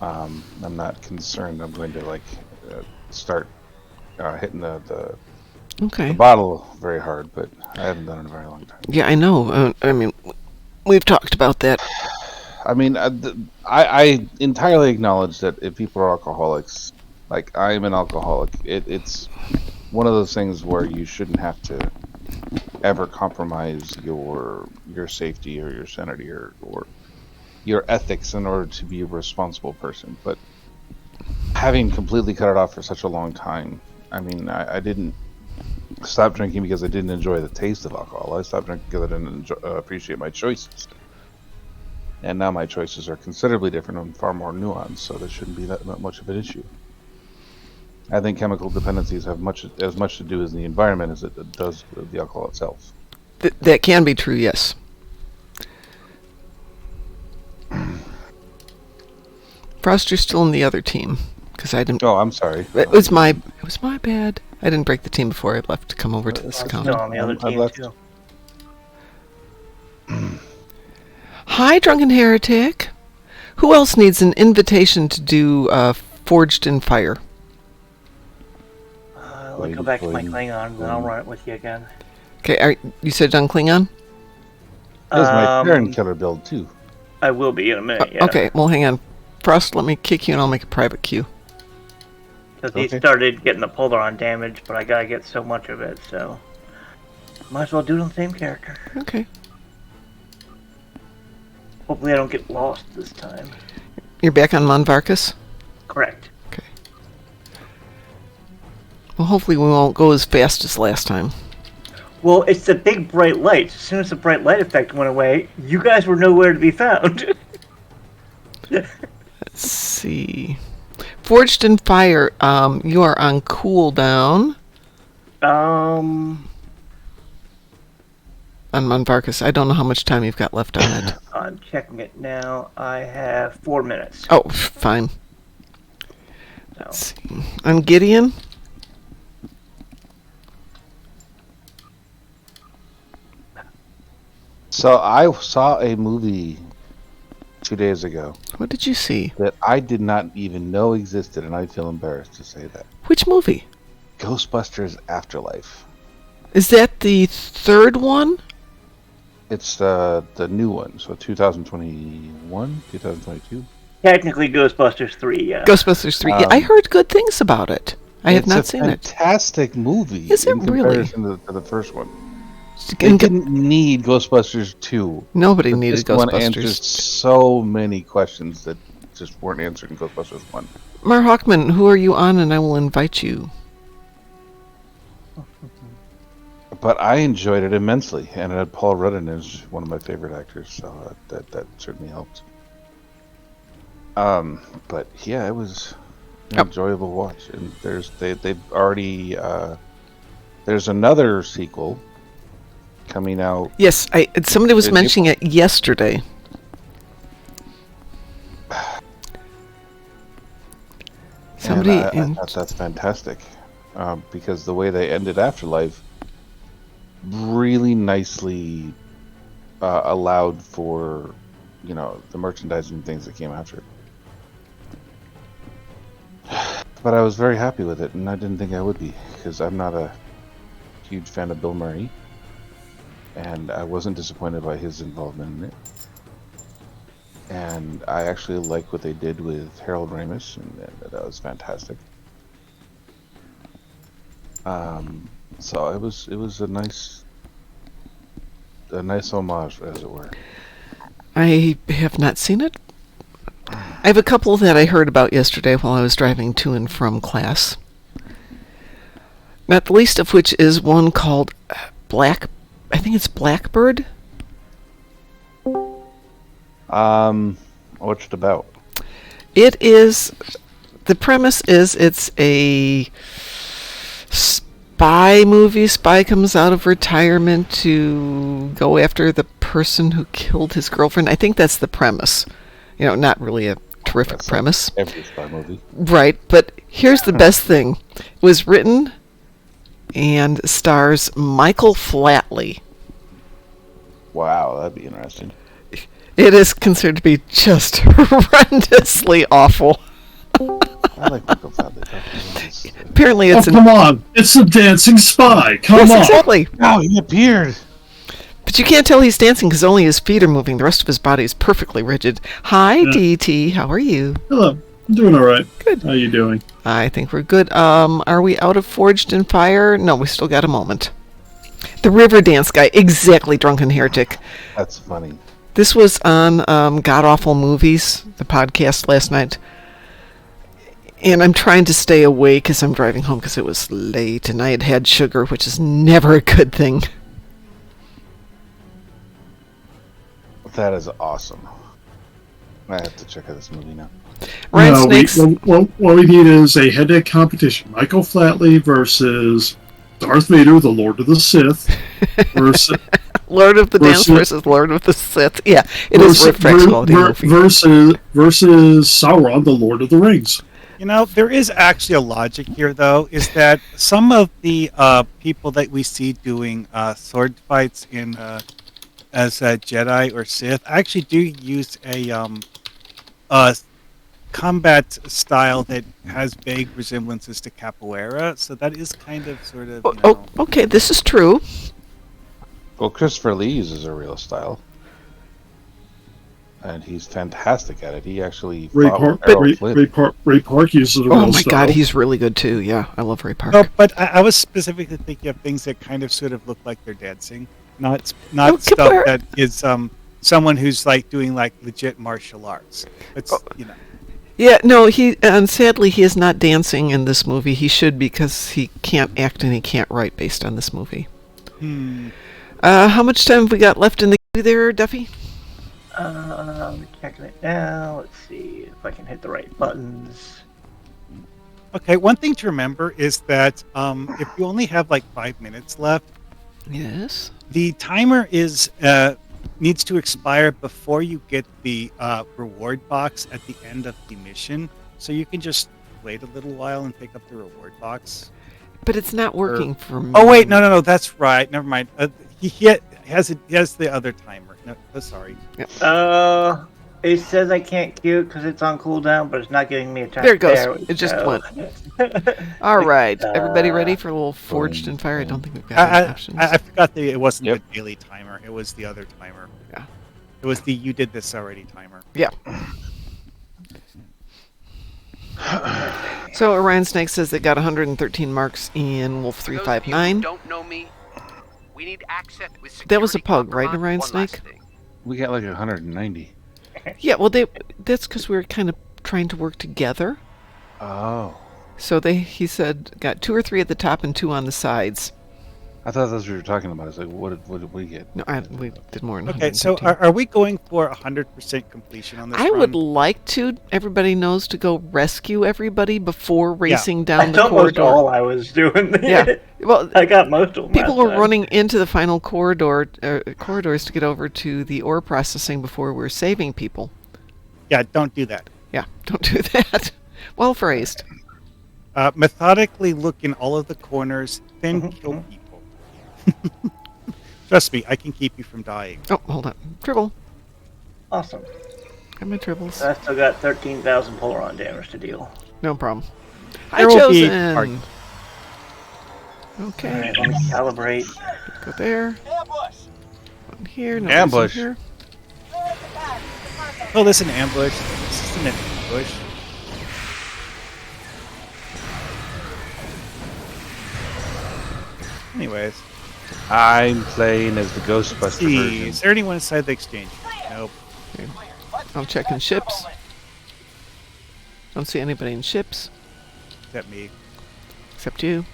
I'm not concerned I'm going to start hitting the bottle very hard, but I haven't done it in a very long time. Yeah, I know. I mean, we've talked about that. I mean, I entirely acknowledge that if people are alcoholics, like I am an alcoholic, it's one of those things where you shouldn't have to ever compromise your safety or your sanity or your ethics in order to be a responsible person. But having completely cut it off for such a long time, I mean, I didn't stop drinking because I didn't enjoy the taste of alcohol. I stopped drinking because I didn't appreciate my choices. And now my choices are considerably different and far more nuanced, so there shouldn't be that much of an issue. I think chemical dependencies have as much to do with the environment as it does with the alcohol itself. That can be true, yes. Frost, you're still in the other team because I didn't. Oh, I'm sorry. It was my bad. I didn't break the team before I left to come over to this I'm account. still on the other team too. Hi, Drunken Heretic. Who else needs an invitation to do Forged in Fire? Let me go back to my Klingon, then I'll run it with you again. Okay, you said on Klingon? That's my Terran killer build too. I will be in a minute. Yeah. Okay, well, hang on. Frost, let me kick you and I'll make a private queue. Because he started getting the polar on damage, but I gotta get so much of it, so might as well do it on the same character. Okay. Hopefully I don't get lost this time. You're back on Monvarkas? Correct. Okay. Well, hopefully we won't go as fast as last time. Well, it's the big bright lights. As soon as the bright light effect went away, you guys were nowhere to be found. Let's see. Forged in Fire, you are on cooldown. On Monvarkas. I don't know how much time you've got left on it. I'm checking it now. I have 4 minutes. Oh, fine. So. Let's see. On Gideon? So I saw a movie 2 days ago. What did you see? That I did not even know existed, and I feel embarrassed to say that. Which movie? Ghostbusters Afterlife. Is that the third one? It's the new one, so 2021, 2022. Technically Ghostbusters 3, yeah. Ghostbusters 3. Yeah, I heard good things about it. I have not seen it. It's a fantastic movie. Is it in really? comparison to the first one. They didn't need Ghostbusters 2. Nobody needed Ghostbusters. This one Ghostbusters. answers so many questions that just weren't answered in Ghostbusters 1. Marhawkman, who are you on? And I will invite you. But I enjoyed it immensely, and Paul Rudd is one of my favorite actors, so that certainly helped. But yeah, it was an enjoyable watch. And they've already there's another sequel coming out. Yes, somebody was mentioning it yesterday. Somebody. I thought that's fantastic, because the way they ended Afterlife really nicely allowed for, the merchandising things that came after it. But I was very happy with it, and I didn't think I would be, because I'm not a huge fan of Bill Murray, and I wasn't disappointed by his involvement in it. And I actually like what they did with Harold Ramis, and that was fantastic. So it was a nice homage, as it were. I have not seen it. I have a couple that I heard about yesterday while I was driving to and from class. Not the least of which is one called I think it's Blackbird. What's it about? It is, the premise is it's a spy movie. Spy comes out of retirement to go after the person who killed his girlfriend. I think that's the premise. Not really a terrific premise. Like every spy movie. Right, but here's the best thing. It was written and stars Michael Flatley. Wow, that'd be interesting. It is considered to be just horrendously awful. I like Michael Flatley. Apparently it's come on. It's a dancing spy. Come on. Exactly. Oh, he appeared. But you can't tell he's dancing because only his feet are moving. The rest of his body is perfectly rigid. Hi, DT. How are you? Hello. I'm doing all right. Good. How are you doing? I think we're good. Are we out of Forged in Fire? No, we still got a moment. The River Dance guy. Exactly, Drunken Heretic. That's funny. This was on God Awful Movies, the podcast last night. And I'm trying to stay awake as I'm driving home because it was late and I had had sugar, which is never a good thing. That is awesome. I have to check out this movie now. Ryan No, Snakes. what we need is a head-to-head competition. Michael Flatley versus Darth Vader, the Lord of the Sith, versus Lord of the Dance versus Lord of the Sith. Yeah, it is a Rex quality movie. versus Sauron, the Lord of the Rings. You know, there is actually a logic here, though, is that some of the people that we see doing sword fights in as Jedi or Sith actually do use a combat style that has vague resemblances to capoeira, so that is kind of sort of. You know, okay, this is true. Well, Christopher Lee uses a real style, and he's fantastic at it. He actually Ray Park uses a real Oh my style. God, he's really good too. Yeah, I love Ray Park. no, but I was specifically thinking of things that kind of sort of look like they're dancing, not stuff capoeira. that is someone who's like doing like legit martial arts. It's you know. Yeah, no, and sadly he is not dancing in this movie. He should, because he can't act and he can't write based on this movie. How much time have we got left in the queue there, Duffy? I'm checking it now. Let's see if I can hit the right buttons. Okay, one thing to remember is that if you only have like 5 minutes left, yes, the timer is needs to expire before you get the reward box at the end of the mission. So you can just wait a little while and pick up the reward box. But it's not working for me. Oh wait, no, that's right. Never mind. He has the other timer. No, sorry. It says I can't queue it because it's on cooldown, but it's not giving me a time. There it goes. It just went. All right, everybody ready for a little Forged in Fire? I don't think we've got any options. I forgot that it wasn't the daily timer. It was the other timer. Yeah. It was the you did this already timer. Yeah. So Orion Snake says they got 113 marks in Wolf 359. Don't know me. We need access with That was a pug, right, Orion Snake? We got like 190. Yeah, well, that's because we were kind of trying to work together. Oh. So he said, got 2 or 3 at the top and 2 on the sides. I thought that's what you were talking about. It's like, what did we get? No, we did more than Okay, so 113. are we going for 100% completion on this I run? would like to. Everybody knows to go rescue everybody before racing down That's the almost corridor. all I was doing. Yeah, well, I got most of them. people last were time. running into the final corridors to get over to the ore processing before we were saving people. Yeah, don't do that. Yeah, don't do that. Well phrased. Methodically look in all of the corners, then kill people. Trust me, I can keep you from dying. Oh, hold on. Tribble. Awesome. Got my tribbles. I still got 13,000 Polaron damage to deal. No problem. Hi, There will be Chosen. Okay. Alright, let me calibrate. Go there. One here. No Ambush. Here. Oh, this is an ambush. This isn't an ambush. Anyways. I'm playing as the Ghostbuster See, version. is there anyone inside the exchange? Nope. Okay. I'm checking ships. Don't see anybody in ships. Except me. Except you.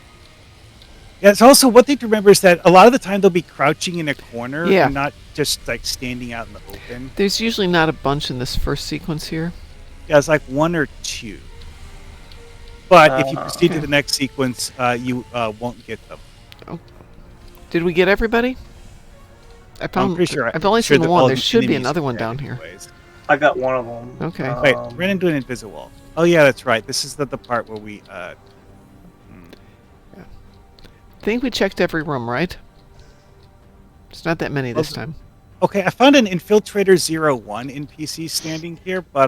Yeah, it's also one thing to remember is that a lot of the time they'll be crouching in a corner Yeah. and not just like standing out in the open. There's usually not a bunch in this first sequence here. Yeah, it's like 1 or 2. But if you proceed to the next sequence, you won't get them. Oh. Did we get everybody? I'm pretty sure. I've only sure seen that one. all There the should be enemies another are one dead down here. anyways. I got one of them. Okay. Wait, ran into an invisible. Oh yeah, that's right. This is the part where we. I think we checked every room, right? It's not that many this time. Okay, I found an Infiltrator 01 NPC standing here, but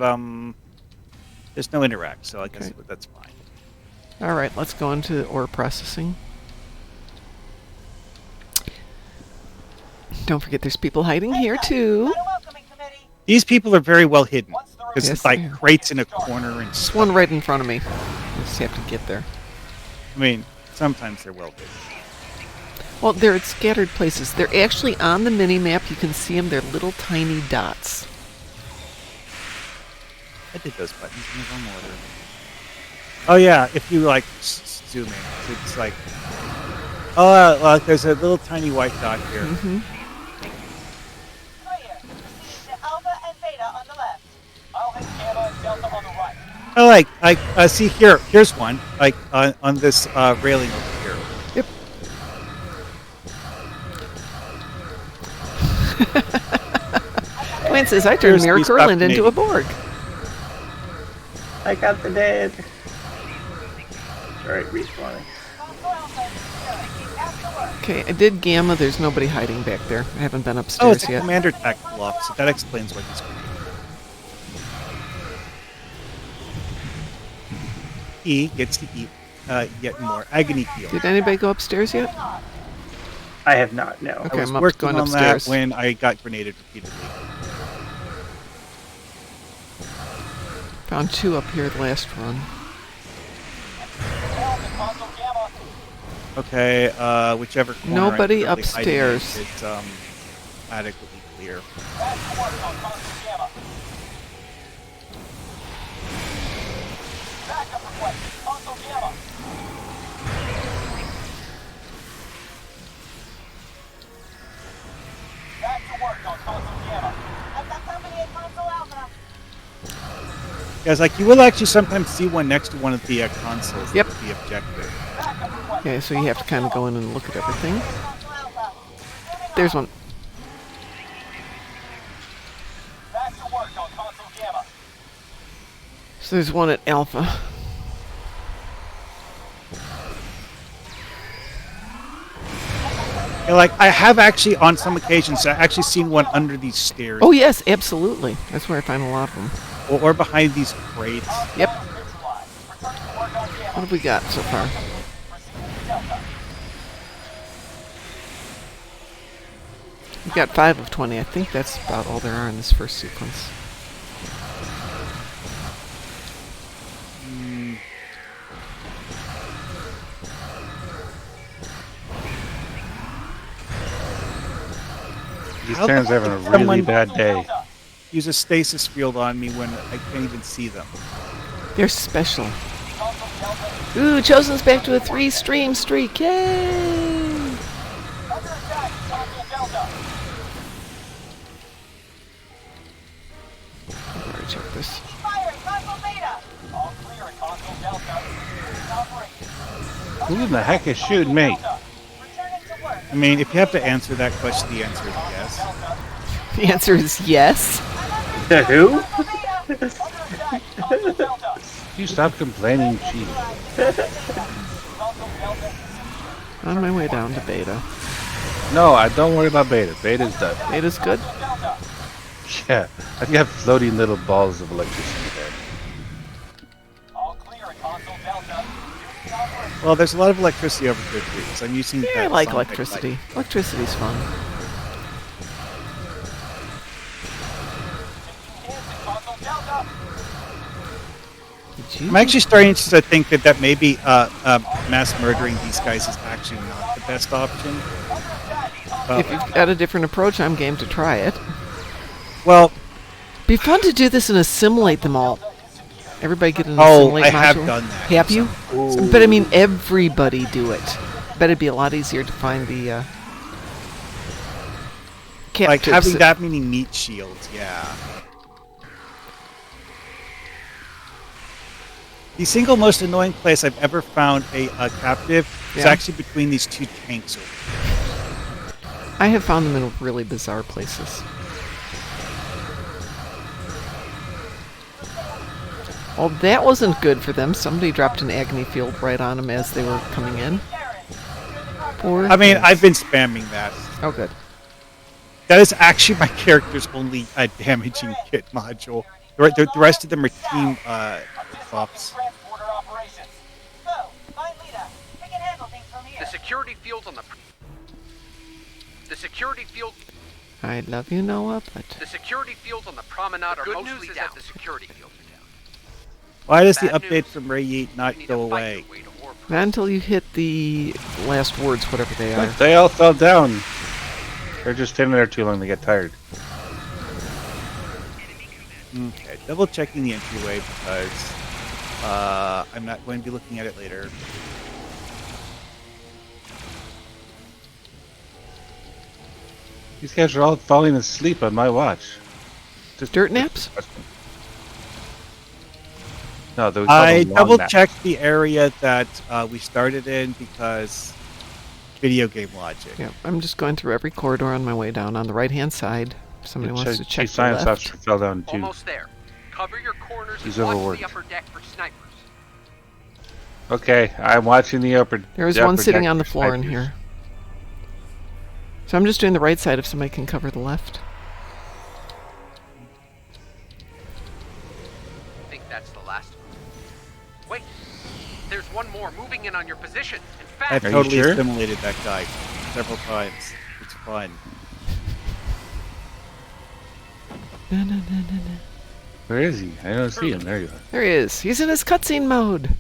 there's no interact, so I guess that's fine. All right, let's go into ore processing. Don't forget there's people hiding here too. These people are very well hidden because Yes, it's like they are. crates in a corner and There's stuff. one right in front of me. I just have to get there. I mean, sometimes they're well hidden. Well, they're at scattered places. They're actually on the mini-map. You can see them. They're little tiny dots. I did those buttons in the wrong order. Oh yeah, if you like zoom in, it's like, oh, there's a little tiny white dot here. Mm-hmm. Clear. Proceed to Alpha and Beta on the left. All Oh, see here. Here's one. Like on this railing over here. Yep. Wayne says, I turned Mirror Curland into a Borg. I got the dead. Alright, respawning. Okay, I did Gamma. There's nobody hiding back there. I haven't been Oh, upstairs it's a yet. commander tactical off, so that explains what he's grenaded. He gets to eat yet more agony field. Did anybody go upstairs yet? I have not, no. Okay, I was I'm working going on upstairs. that when I got grenaded repeatedly. Found 2 up here the last run. Okay, whichever corner Nobody I'm currently hiding in, upstairs. It's adequately clear. Guys, like you will actually sometimes see one next to one of the consoles. Yep. The objective. Okay, so you have to kind of go in and look at everything. There's one. So there's one at Alpha. Yeah, like I have actually on some occasions actually seen one under these stairs. Oh yes, absolutely. That's where I find a lot of them. Or behind these crates. Yep. What have we got so far? We've got 5 of 20. I think that's about all there are in this first sequence. These Terrans are having a really bad day. Use a stasis field on me when I can't even see them. They're special. Ooh, Chosen's back to a 3-stream streak. Yay! I've already checked this. Who in the heck is shooting me? I mean, if you have to answer that question, the answer is yes. The answer is yes. Who? You stop complaining, Chief. On my way down to Beta. No, I don't worry about Beta. Beta's done. Beta's good? Yeah, I think I have floating little balls of electricity there. Well, there's a lot of electricity over here too, because I'm using Yeah, I that like sonic electricity. light. Electricity's fun. I'm actually starting to think that maybe mass murdering these guys is actually not the best option. If you've got a different approach, I'm game to try it. Well, be fun to do this and assimilate them all. Everybody get an Oh, assimilate I have module. done that. Have you? But I mean, everybody do it. Bet it'd be a lot easier to find the like captives. having that many meat shields, yeah. The single most annoying place I've ever found a captive is actually between these 2 tanks over here. I have found them in really bizarre places. Well, that wasn't good for them. Somebody dropped an agony field right on them as they were coming in. Poor I mean, things. I've been spamming that. Oh, good. That is actually my character's only damaging kit module. The rest of them are team buffs. The security field on the... The security field... I love you, Noah, but... The security fields on the promenade are mostly down. The security fields are down. Why does the update from Ray Yeet not go away? Not until you hit the last words, whatever they are. But they all fell down. They're just standing there too long, they get tired. Okay, double checking the entryway because I'm not going to be looking at it later. These guys are all falling asleep on my watch. Dirt naps? No, we call I them long double maps. checked the area that we started in because video game logic. Yeah, I'm just going through every corridor on my way down on the right-hand side. If somebody wants to check the Science left. officer fell down too. Almost there. Cover your corners He's and watch overworked. the upper deck for snipers. Okay, I'm watching the upper. There's the one upper sitting deck on the for floor in snipers. here. So I'm just doing the right side if somebody can cover the left. I think that's the last one. Wait, there's one more moving in on your position. In I've fact, Are you totally sure? assimilated that guy several times. It's fun. Na, na, na, na, na. Where is he? I don't see him. There you are. There he is. He's in his cutscene mode.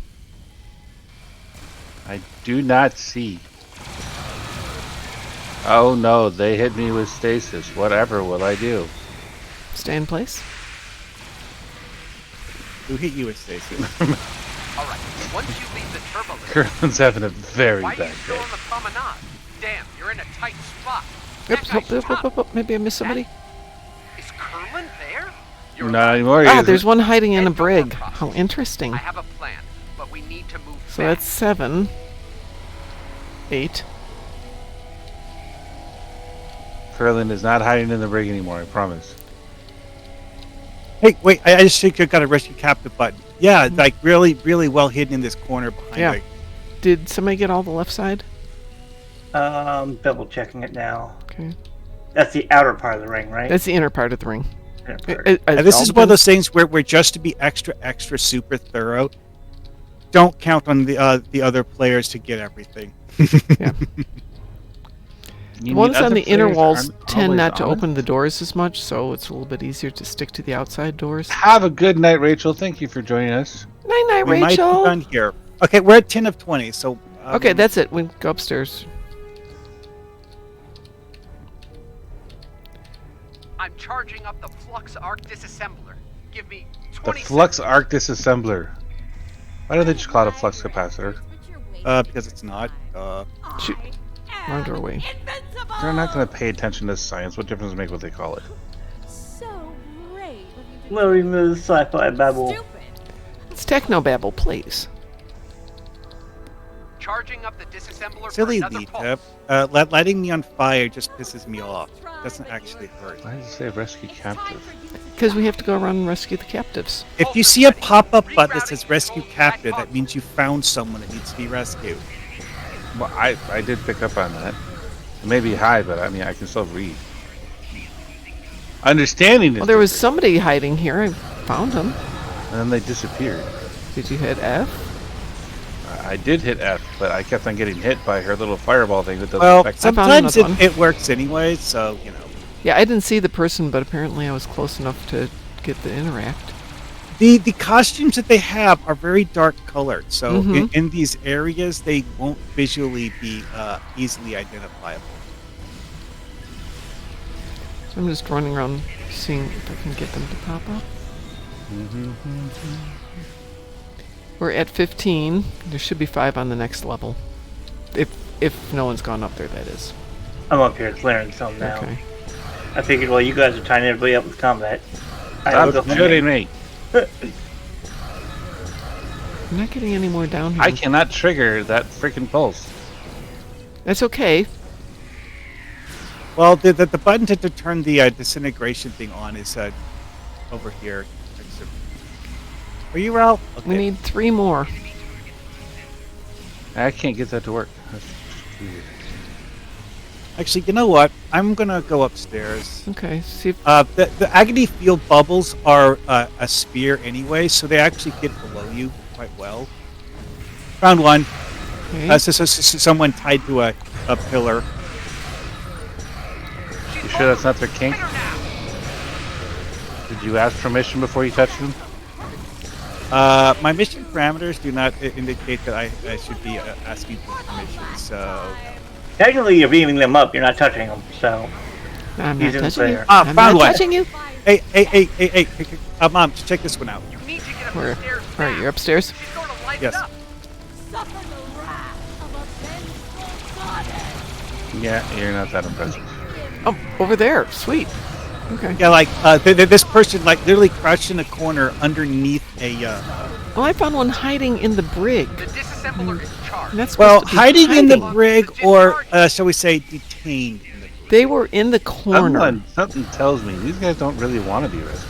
I do not see. Oh no, they hit me with stasis. Whatever will I do? Stay in place. Who hit you with Stacy? all right. Once you leave the turbo lift, Curlin's having a very why are you bad still day. on the promenade? Damn, you're in a tight spot. Oops, That guy's tough. maybe I missed somebody. Is Curlin there? You're Not right. anymore. Ah, he there's isn't. one hiding in a Head to brig. Warcross. How interesting. I have a plan, but we need to move So fast. that's 7. 8. Curlin is not hiding in the brig anymore. I promise. Hey, wait! I just think I got a rescue captive button. Yeah, like really, really well hidden in this corner behind. Yeah. Like, Did somebody get all the left side? Double checking it now. Okay. That's the outer part of the ring, right? That's the inner part of the ring. Inner part. and this is one of those things where just to be extra super thorough, don't count on the other players to get everything. Yeah. You The ones mean on the other inner players walls aren't tend always not to on? open the doors as much, so it's a little bit easier to stick to the outside doors. Have a good night, Rachel. Thank you for joining us. Night night, We might be Rachel. done here. Okay, we're at 10 of 20, so... Okay, that's it. We go upstairs. I'm charging up the Flux Arc disassembler. Give me The 20 Flux seconds. Arc disassembler. Why do they just call it a flux capacitor? Because it's not. Shoot. Wrong doorway. Invincible! They're not going to pay attention to science. What difference does it make what they call it? So brave of you to Literally the sci-fi babble. stupid. It's technobabble, please. Charging up the disassembler Silly for another Lita. pulse. Letting me on fire just pisses me off. Doesn't actually hurt. Why does it say rescue captive? Because we have to go around and rescue the captives. If you see a pop-up button that says rescue captive, that means you found someone that needs to be rescued. Well, I did pick up on that. It may be high, but I mean, I can still read. Understanding is Well, there was different. somebody hiding here. I found him. And then they disappeared. Did you hit F? I did hit F, but I kept on getting hit by her little fireball thing that doesn't Well, affect me. sometimes another one. it works anyway, so, you know. Yeah, I didn't see the person, but apparently I was close enough to get the interact. The costumes that they have are very dark colored, so Mhm. in these areas they won't visually be easily identifiable. So I'm just running around seeing if I can get them to pop up. We're at 15. There should be 5 on the next level. If no one's gone up there, that is. I'm up here clearing some now. Okay. I figured, well, you guys are tying everybody up with combat. Stop shooting me. I'm not getting any more down here. I cannot trigger that freaking pulse. That's okay. Well, the button to turn the disintegration thing on is over here. Are you Ralph? Okay. We need 3 more. I can't get that to work. That's weird. Actually, you know what? I'm gonna go upstairs. Okay. See if The agony field bubbles are a spear anyway, so they actually get below you quite well. Found one. okay. So someone tied to a pillar. You sure that's not their kink? Did you ask permission before you touched them? My mission parameters do not indicate that I should be asking for permission, so... Technically, you're beaming them up. You're not touching them, so I'm not he's in touching you. there. Ah, I'm found not one. touching you. Hey, Mom, just check this one out. You need to get up Where? the stairs All right, now. you're upstairs. She's going to light Yes. it up. Suffer the wrath of a vengeful goddess. Yeah, you're not that impressive. Oh, over there. Sweet. Okay. Yeah, like, this person, like, literally crouched in a corner underneath a Oh, I found one hiding in the brig. The disassembler is charged. And that's Well, supposed to be hiding in the hiding. brig, or shall we say, detained in the brig. They were in the corner. Something tells me these guys don't really want to be rescued.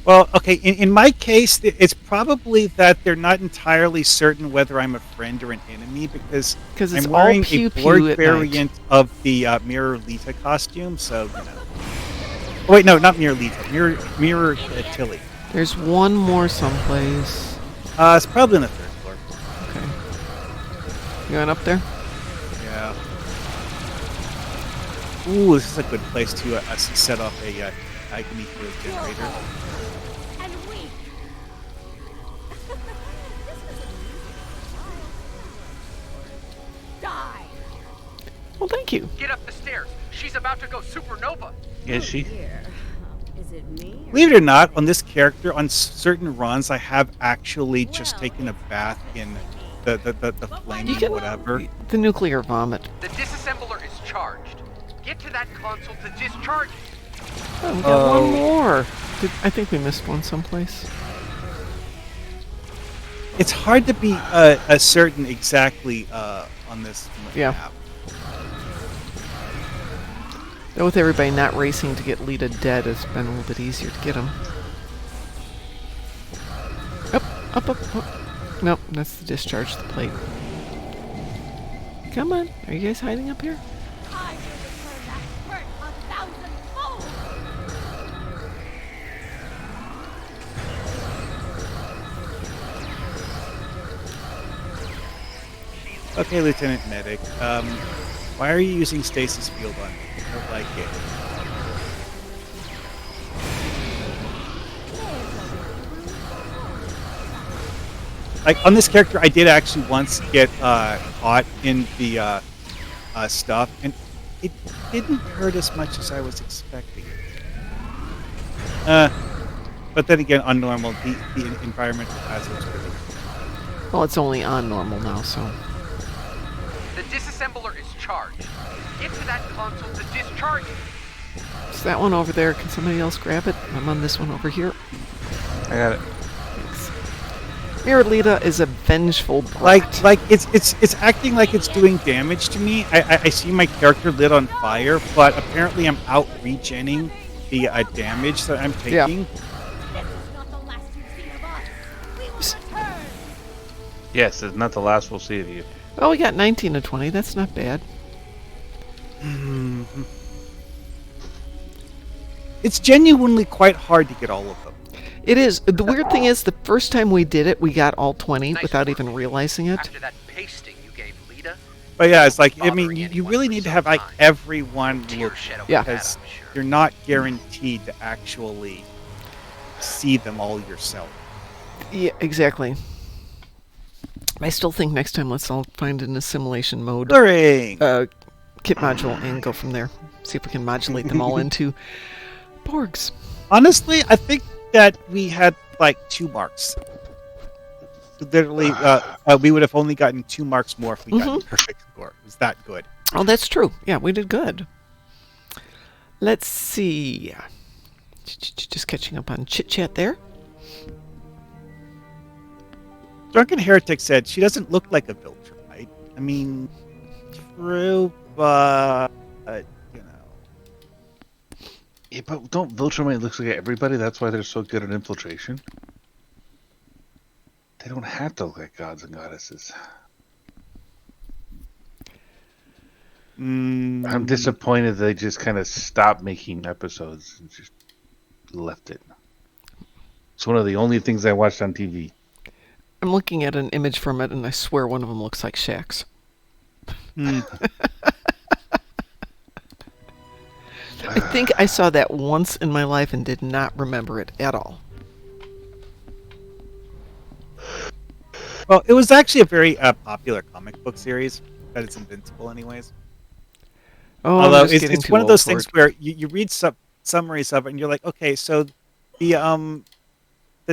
Well, okay, in my case, it's probably that they're not entirely certain whether I'm a friend or an enemy because it's I'm all wearing pew a pew Borg at variant of the Mirror Lita costume, so, you know. Oh, wait, no, not Mirror Lita, Mirror Tilly. There's one more someplace. It's probably on the 3rd floor. Okay. You going up there? Yeah. Ooh, this is a good place to set off a agony field generator. And weak. Die. Well, thank you. Get up the stairs. She's about to go supernova. Is she? Is it me? Believe it or not, on this character, on certain runs, I have actually just taken a bath in the flaming whatever. The nuclear vomit. The disassembler is charged. Get to that console to discharge it. Oh, we got one more. I think we missed one someplace. It's hard to be certain exactly on this map. Though with everybody not racing to get Lita dead, it's been a little bit easier to get them. Up. Nope, that's the discharge the plate. Come on, are you guys hiding up here? I will return that hurt 1,000-fold. Okay, Lieutenant Medic. Why are you using stasis field on me? I don't like it. Like, on this character, I did actually once get caught in the stuff, and it didn't hurt as much as I was expecting it. But then again, on normal, the environmental hazards are really... Well, it's only on normal now, so... The disassembler is charged. Get to that console to discharge it. Is that one over there? Can somebody else grab it? I'm on this one over here. I got it. Thanks. Mirror Lita is a vengeful brat. Like it's acting like it's doing damage to me. I see my character lit on fire, but apparently I'm out regenning the damage that I'm taking. Yeah. This is not the last you've seen of us. We will return. Yes, it's not the last we'll see of you. Well, we got 19 to 20. That's not bad. It's genuinely quite hard to get all of them. It is. The weird thing is, the first time we did it, we got all 20 without even realizing it. After that pasting you gave Lita, But yeah, it's like, I mean, you really need to have like everyone look, Yeah. because you're not guaranteed to actually see them all yourself. Yeah, exactly. I still think next time let's all find an assimilation mode Blurring! kit module and go from there. See if we can modulate them all into Borgs. Honestly, I think that we had like 2 marks. Literally, we would have only gotten 2 marks more if we got a perfect score. It was that good. Oh, that's true. Yeah, we did good. Let's see. Just catching up on chit chat there. Drunken Heretic said she doesn't look like a Viltrumite. I mean, true, but you know. Yeah, but don't Viltrumite looks like everybody? That's why they're so good at infiltration. They don't have to look like gods and goddesses. I'm disappointed they just kind of stopped making episodes and just left it. It's one of the only things I watched on TV. I'm looking at an image from it, and I swear one of them looks like Shax. I think I saw that once in my life and did not remember it at all. Well, it was actually a very popular comic book series. That it's Invincible, anyways. Oh, although I'm just getting it's too one of old those for things it. where you read summaries of it, and you're like, okay, so the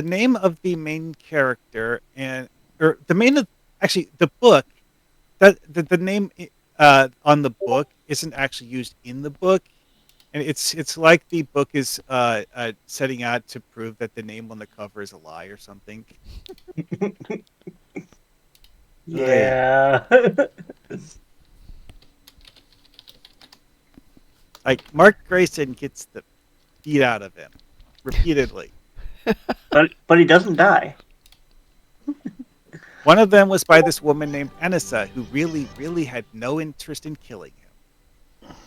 name of the main character or the main of actually the book that the name on the book isn't actually used in the book. And it's like the book is setting out to prove that the name on the cover is a lie or something. Yeah. Like Mark Grayson gets the beat out of him repeatedly. but he doesn't die. One of them was by this woman named Anissa, who really, really had no interest in killing him.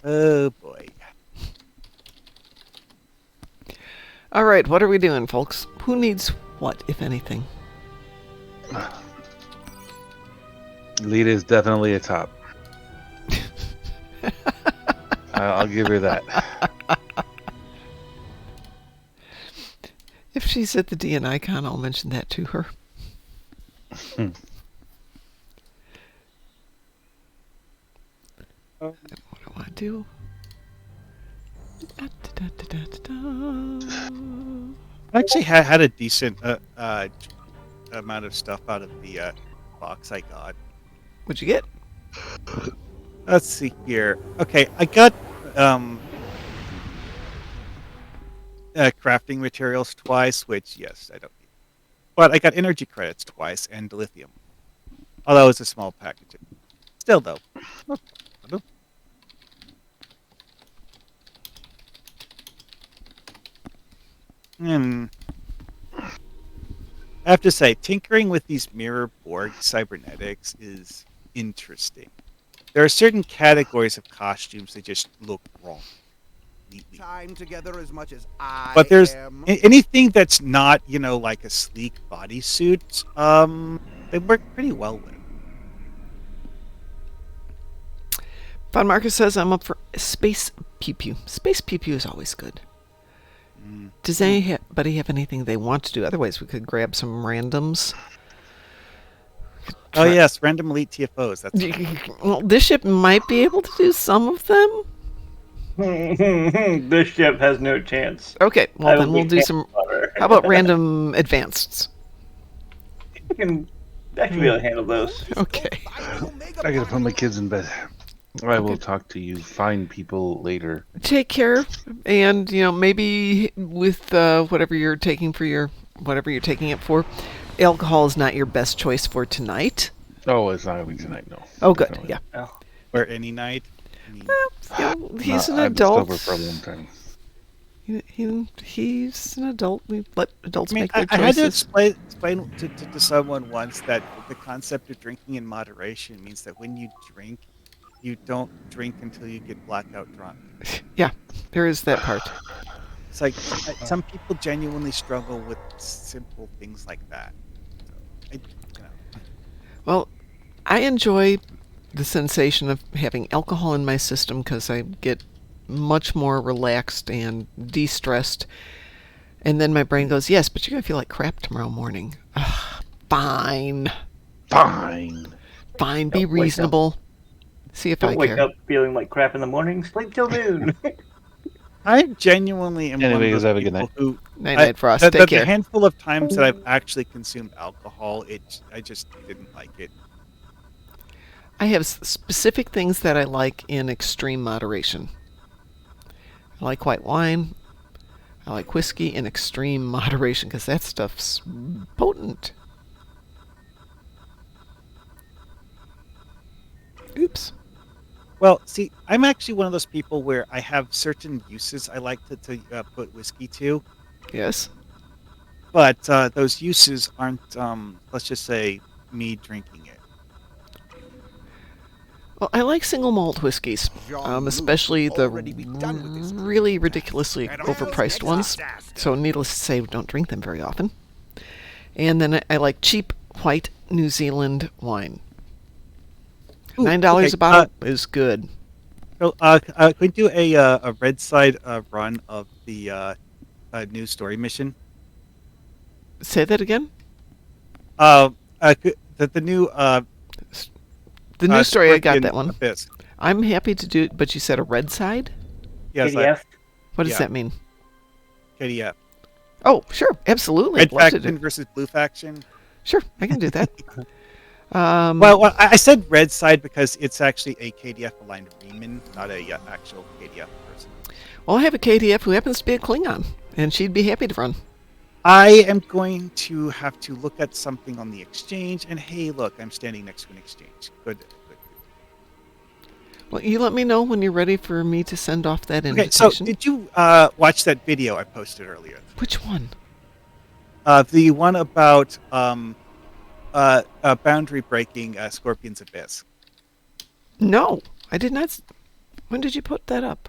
Oh boy. All right, what are we doing, folks? Who needs what, if anything? Lead is definitely a top. I'll give her that. If she's at the DNI con, I'll mention that to her. What do I do? I actually had a decent amount of stuff out of the box I got. What'd you get? Let's see here. Okay, I got crafting materials twice, which, yes, I don't need. But I got energy credits twice and lithium. Although it's a small package. Still, though. I have to say, tinkering with these mirror Borg cybernetics is interesting. There are certain categories of costumes that just look wrong. Time together as much as But there's anything that's not, like a sleek bodysuit, they work pretty well with. Von Marcus says I'm up for Space Pew Pew. Space Pew Pew is always good. Does anybody have anything they want to do? Otherwise, we could grab some randoms. Oh yes, random elite TFOs. That's well, this ship might be able to do some of them. This ship has no chance. Okay, well then we'll do some. How about random advanced? I should be able to handle those. Okay. I gotta put my kids in bed. I will talk to you fine people later. Take care, and maybe with whatever you're taking it for, alcohol is not your best choice for tonight. Oh, it's not gonna be tonight, no. Oh, good, yeah. Or any night. He's an adult. I've been sober for a long time. He's an adult. We let adults make their I choices. had to explain to someone once that the concept of drinking in moderation means that when you drink, you don't drink until you get blackout drunk. Yeah, there is that part. It's like some people genuinely struggle with simple things like that. So, Well, I enjoy the sensation of having alcohol in my system because I get much more relaxed and de-stressed. And then my brain goes, yes, but you're going to feel like crap tomorrow morning. Ugh, fine. Be reasonable. See if I Don't care. wake up feeling like crap in the morning. Sleep till noon. I genuinely am Anyways, one of have a those good people night. who... Night, Frost. Take care. The handful of times that I've actually consumed alcohol, I just didn't like it. I have specific things that I like in extreme moderation. I like white wine. I like whiskey in extreme moderation because that stuff's potent. Oops. Well, see, I'm actually one of those people where I have certain uses I like to put whiskey to. Yes. But those uses aren't, let's just say, me drinking it. Well, I like single malt whiskeys, especially the really ridiculously overpriced ones. So needless to say, we don't drink them very often. And then I like cheap white New Zealand wine. $9 a bottle is good. So, can we do a red side run of the new story mission? Say that again? The new... the new story, I got Scorpion that one. Abyss. I'm happy to do it, but you said a red side? Yes, KDF? What does that mean? KDF. Oh, sure, absolutely. Red I'd love to faction do. versus blue faction. Sure, I can do that. Well, I said red side because it's actually a KDF aligned Reman, not a actual KDF person. Well, I have a KDF who happens to be a Klingon, and she'd be happy to run. I am going to have to look at something on the exchange, and hey, look, I'm standing next to an exchange. Good. Well, you let me know when you're ready for me to send off that Okay, invitation. so did you watch that video I posted earlier? Which one? The one about boundary breaking Scorpion's Abyss. No, I did not. When did you put that up?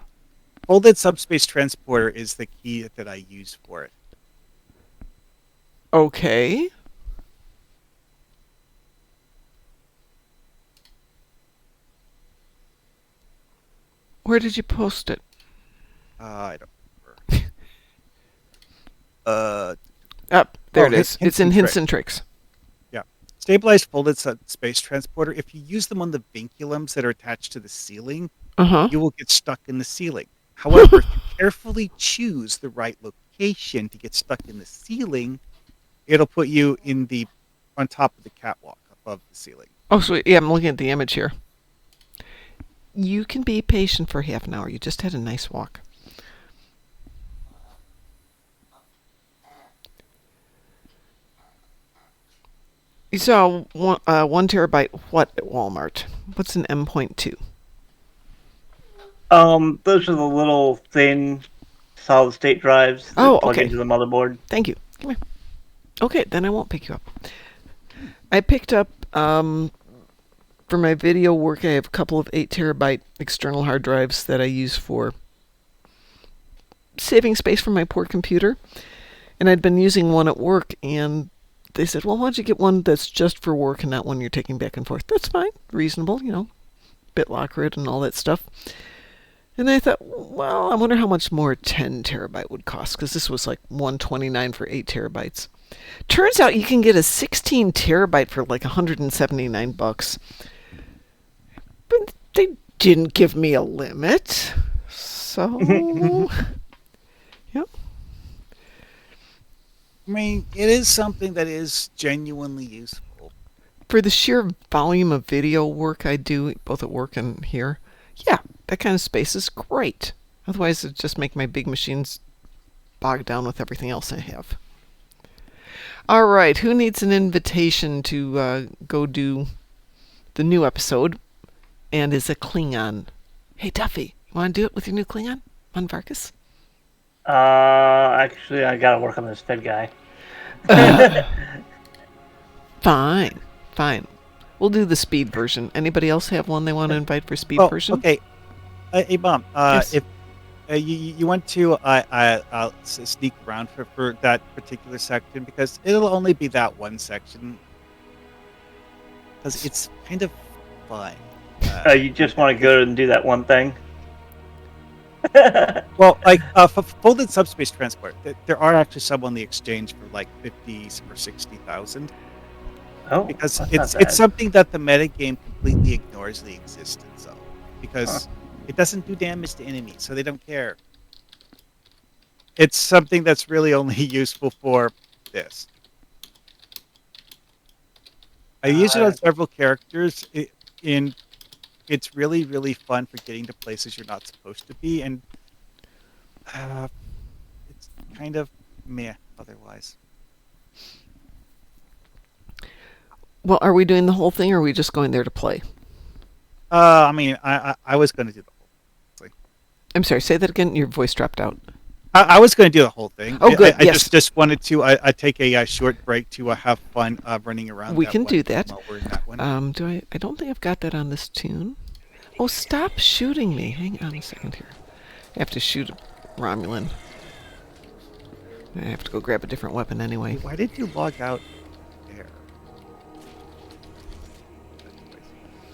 Folded subspace transporter is the key that I use for it. Okay. Where did you post it? I don't remember. There it is. It's in Hints and Tricks. Yeah. Stabilized folded space transporter. If you use them on the vinculums that are attached to the ceiling, you will get stuck in the ceiling. However, if you carefully choose the right location to get stuck in the ceiling, it'll put you on top of the catwalk above the ceiling. Oh, sweet. Yeah, I'm looking at the image here. You can be patient for half an hour. You just had a nice walk. You saw 1 terabyte what at Walmart? What's an M.2? Those are the little thin solid state drives that plug into the motherboard. Thank you. Come here. Okay, then I won't pick you up. I picked up for my video work. I have a couple of 8 terabyte external hard drives that I use for saving space for my poor computer. And I'd been using one at work, and they said, well, why don't you get one that's just for work and not one you're taking back and forth? That's fine. Reasonable, BitLocker and all that stuff. And I thought, well, I wonder how much more 10 terabyte would cost, because this was like $129 for 8 terabytes. Turns out you can get a 16 terabyte for like $179. But they didn't give me a limit. So, yep. I mean, it is something that is genuinely useful. For the sheer volume of video work I do, both at work and here, yeah, that kind of space is great. Otherwise, it'd just make my big machines bogged down with everything else I have. All right, who needs an invitation to go do the new episode and is a Klingon? Hey, Duffy, you want to do it with your new Klingon on Varkas? Actually, I gotta work on this Fed guy. Fine. We'll do the speed version. Anybody else have one they want to invite for speed version? Okay. Hey, Mom. Yes. If you want to sneak around for that particular section, because it'll only be that one section, because it's kind of fun. You just want to go and do that one thing? Well, for folded subspace transport, there are actually some on the exchange for like 50 or 60,000. Oh, because it's something that the metagame completely ignores the existence of, because it doesn't do damage to enemies, so they don't care. It's something that's really only useful for this. I use it on several characters. It's really, really fun for getting to places you're not supposed to be, and it's kind of meh otherwise. Well, are we doing the whole thing, or are we just going there to play? I mean, I was going to do the whole thing. I'm sorry, say that again. Your voice dropped out. I was going to do the whole thing. Oh, good. I Yes. just wanted to I take a short break to have fun running around. We that can one do that. while we're in that one. I don't think I've got that on this tune. Oh, stop shooting me. Hang on a second here. I have to shoot a Romulan. I have to go grab a different weapon anyway. Why did you log out there?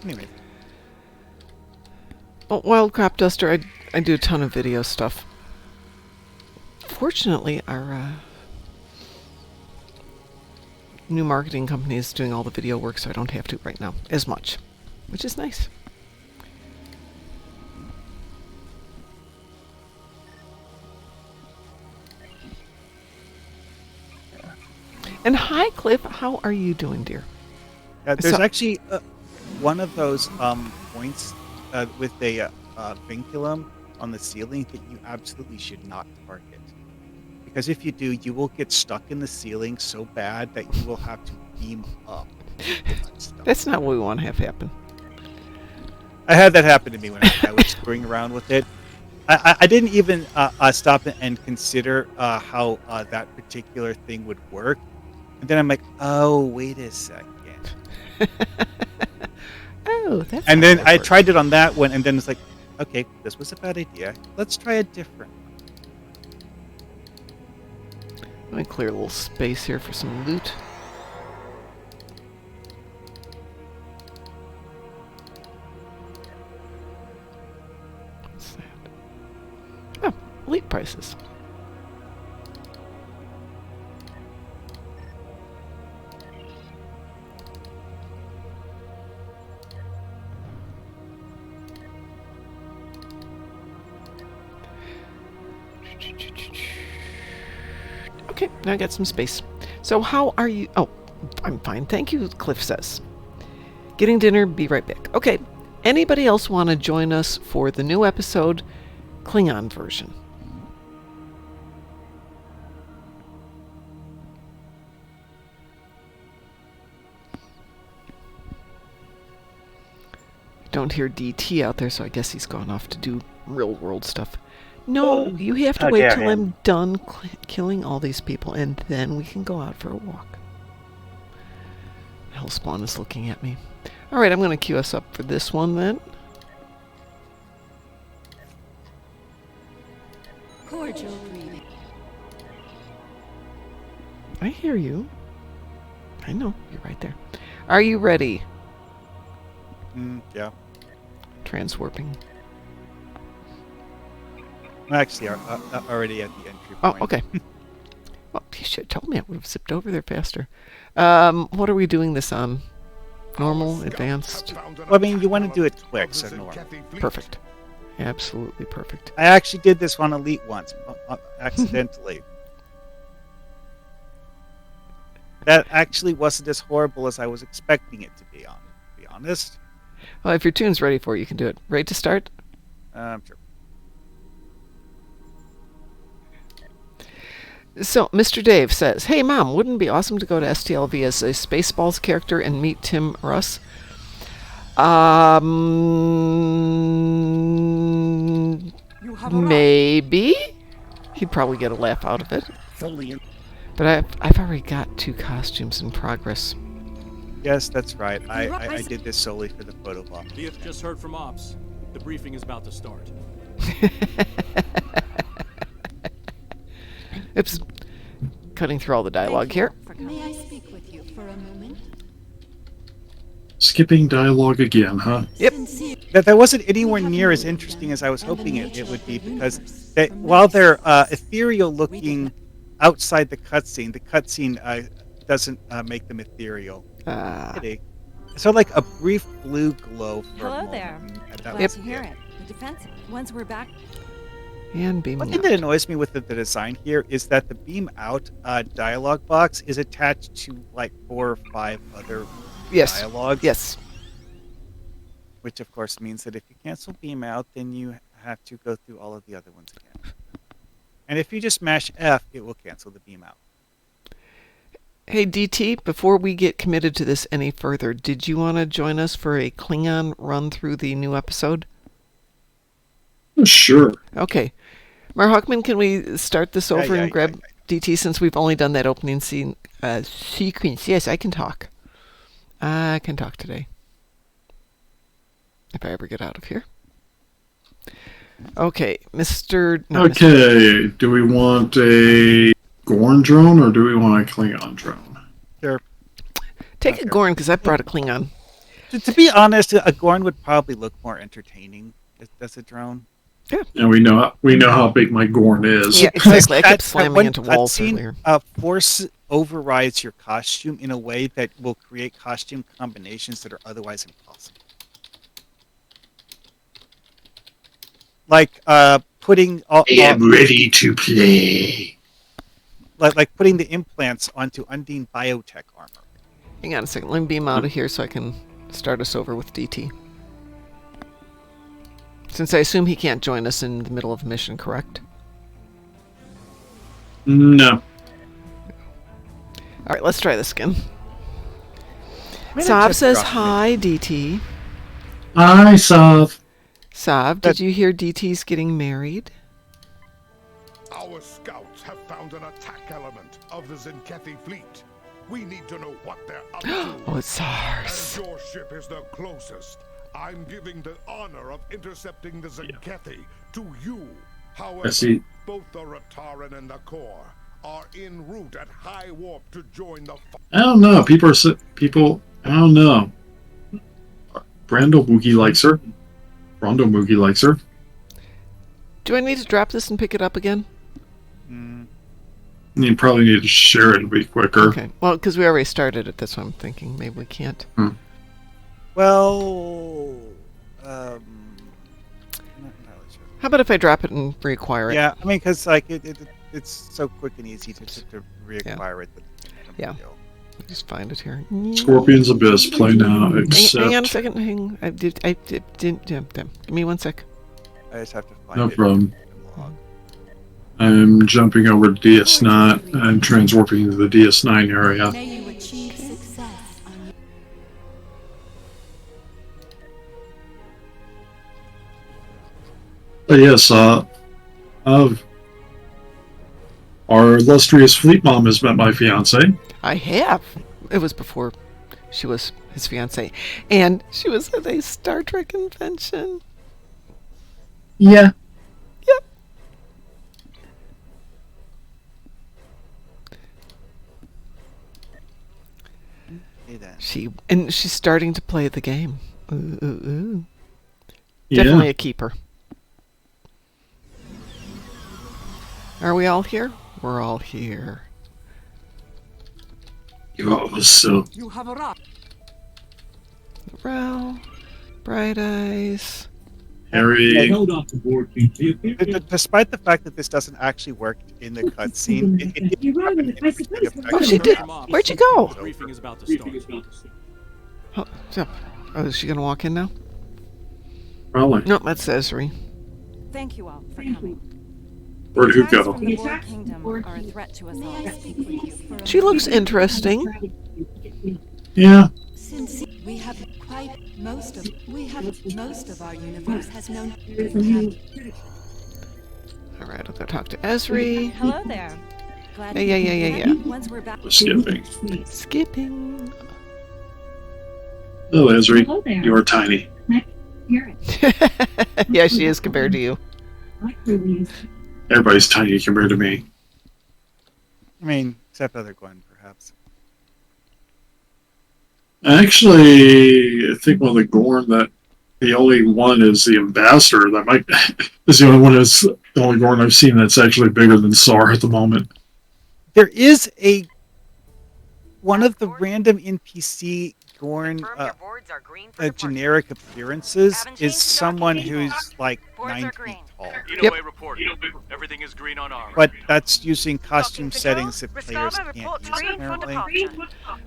Anyway. Oh, Wild Crop Duster, I do a ton of video stuff. Fortunately, our new marketing company is doing all the video work, so I don't have to right now as much, which is nice. And hi, Cliff. How are you doing, dear? There's actually one of those points with a vinculum on the ceiling that you absolutely should not target. Because if you do, you will get stuck in the ceiling so bad that you will have to beam up. That's not what we want to have happen. I had that happen to me when I was screwing around with it. I didn't even stop and consider how that particular thing would work. And then I'm like, oh, wait a second. Oh, that's. And then I tried it on that one, and then it's like, okay, this was a bad idea. Let's try a different one. Let me clear a little space here for some loot. What's that? Oh, elite prices. Okay, now I got some space. So how are you? Oh, I'm fine. Thank you, Cliff says. Getting dinner, be right back. Okay, anybody else want to join us for the new episode, Klingon version? Don't hear DT out there, so I guess he's gone off to do real world stuff. No, you have to wait till I'm done killing all these people, and then we can go out for a walk. Hellspawn is looking at me. Alright, I'm going to queue us up for this one then. Cordial greeting. I hear you. I know, you're right there. Are you ready? Yeah. Transwarping. I'm actually already at the entry Oh, point. okay. Well, you should have told me. I would have zipped over there faster. What are we doing this on? Normal? Advanced? Well, I mean, you want to do it quick, so normal. Perfect. Absolutely perfect. I actually did this on Elite once, accidentally. That actually wasn't as horrible as I was expecting it to be, to be honest. Well, if your tune's ready for it, you can do it. Ready to start? Sure. So, Mr. Dave says, hey, Mom, wouldn't it be awesome to go to STLV as a Spaceballs character and meet Tim Russ? Maybe. He'd probably get a laugh out of it. But I've already got 2 costumes in progress. Yes, that's right. I did this solely for the photo op. Leah just heard from Ops. The briefing is about to start. Oops. Cutting through all the dialogue here. May I speak with you for a moment? Skipping dialogue again, huh? Yep. That wasn't anywhere near as interesting as I was hoping it would be, because while they're ethereal looking outside the cutscene doesn't make them ethereal. So like a brief blue glow for a Hello moment. there. Yep. To hear it. The defense. Once we're back. And beaming One thing that annoys me with the design here is that the beam out dialogue box is attached to like 4 or 5 other dialogues. Yes. Which of course means that if you cancel beam out, then you have to go through all of the other ones again. And if you just mash F, it will cancel the beam out. Hey, DT, before we get committed to this any further, did you want to join us for a Klingon run through the new episode? Sure. Okay. Marhawkman, can we start this over and grab DT since we've only done that opening scene sequence? Yes, I can talk. I can talk today. If I ever get out of here. Okay, Mr. No, Okay, do we want a Gorn drone or do we want a Klingon drone? Sure. Take a Gorn because I brought a Klingon. To be honest, a Gorn would probably look more entertaining as a drone. Yeah. And we know how big my Gorn is. Yeah, exactly. I kept slamming into walls earlier. Force overrides your costume in a way that will create costume combinations that are otherwise impossible. Like putting I am ready to play. Like putting the implants onto Undine biotech armor. Hang on a second. Let me beam out of here so I can start us over with DT. Since I assume he can't join us in the middle of a mission, correct? No. All right, let's try this again. Maybe Sav just says drop me. hi, DT. Hi, Sav. Sav, did you hear DT's getting married? Our scouts have found an attack element of the Zenkethi fleet. We need to know what they're up to. Oh, it's ours. As your ship is the closest, I'm giving the honor of intercepting the Zenkethi to you. However, see. both the Rataran and the Core are en route at high warp to join the I don't know. People. I don't know. Brando Moogie likes her. Rondo Moogie likes her. Do I need to drop this and pick it up again? You probably need to share it to be quicker. Okay. Well, because we already started it, that's what I'm thinking. Maybe we can't. Well, not entirely sure. How about if I drop it and reacquire it? Yeah, I mean, because like it's so quick and easy to reacquire it. Yeah. Just find it here. Scorpion's Abyss, play now, accept. Hang on a second. Give me 1 sec. I just have to find No it. problem. I'm jumping over to DS9. I'm transwarping to the DS9 area. May you achieve success on your But yes, our illustrious fleet mom has met my fiance. I have. It was before she was his fiance, and she was at a Star Trek convention. Yeah. Yep. She's starting to play the game. Ooh, ooh, ooh. Definitely Yeah. a keeper. Are we all here? We're all here. Oh, so. You have a rock. Rel, Bright Eyes. Harry. Despite the fact that this doesn't actually work in the cutscene, Oh, she did. Where'd you go? The briefing is about to start. Oh, is she gonna walk in now? Probably. No, that's Esri. Thank you all for coming. Where'd who Guys go? from the Borg Kingdom are a threat to us all. Speak with you for a She looks interesting. Yeah. Since we have most of our universe has known. All right, I'll go talk to Esri. Hello there. Glad Yeah. Once we're back. Skipping. Skipping. Oh, Esri, you are tiny. Yeah, she is compared to you. Everybody's tiny compared to me. I mean, except other Gwen, perhaps. Actually, I think one of the Gorn that the only one is the ambassador. That might is the only one that's the only Gorn I've seen that's actually bigger than SAR at the moment. There is one of the random NPC Gorn generic appearances is someone who's like 9 feet tall. Enaway report. Everything is green on our. But that's using costume settings that players can't use apparently.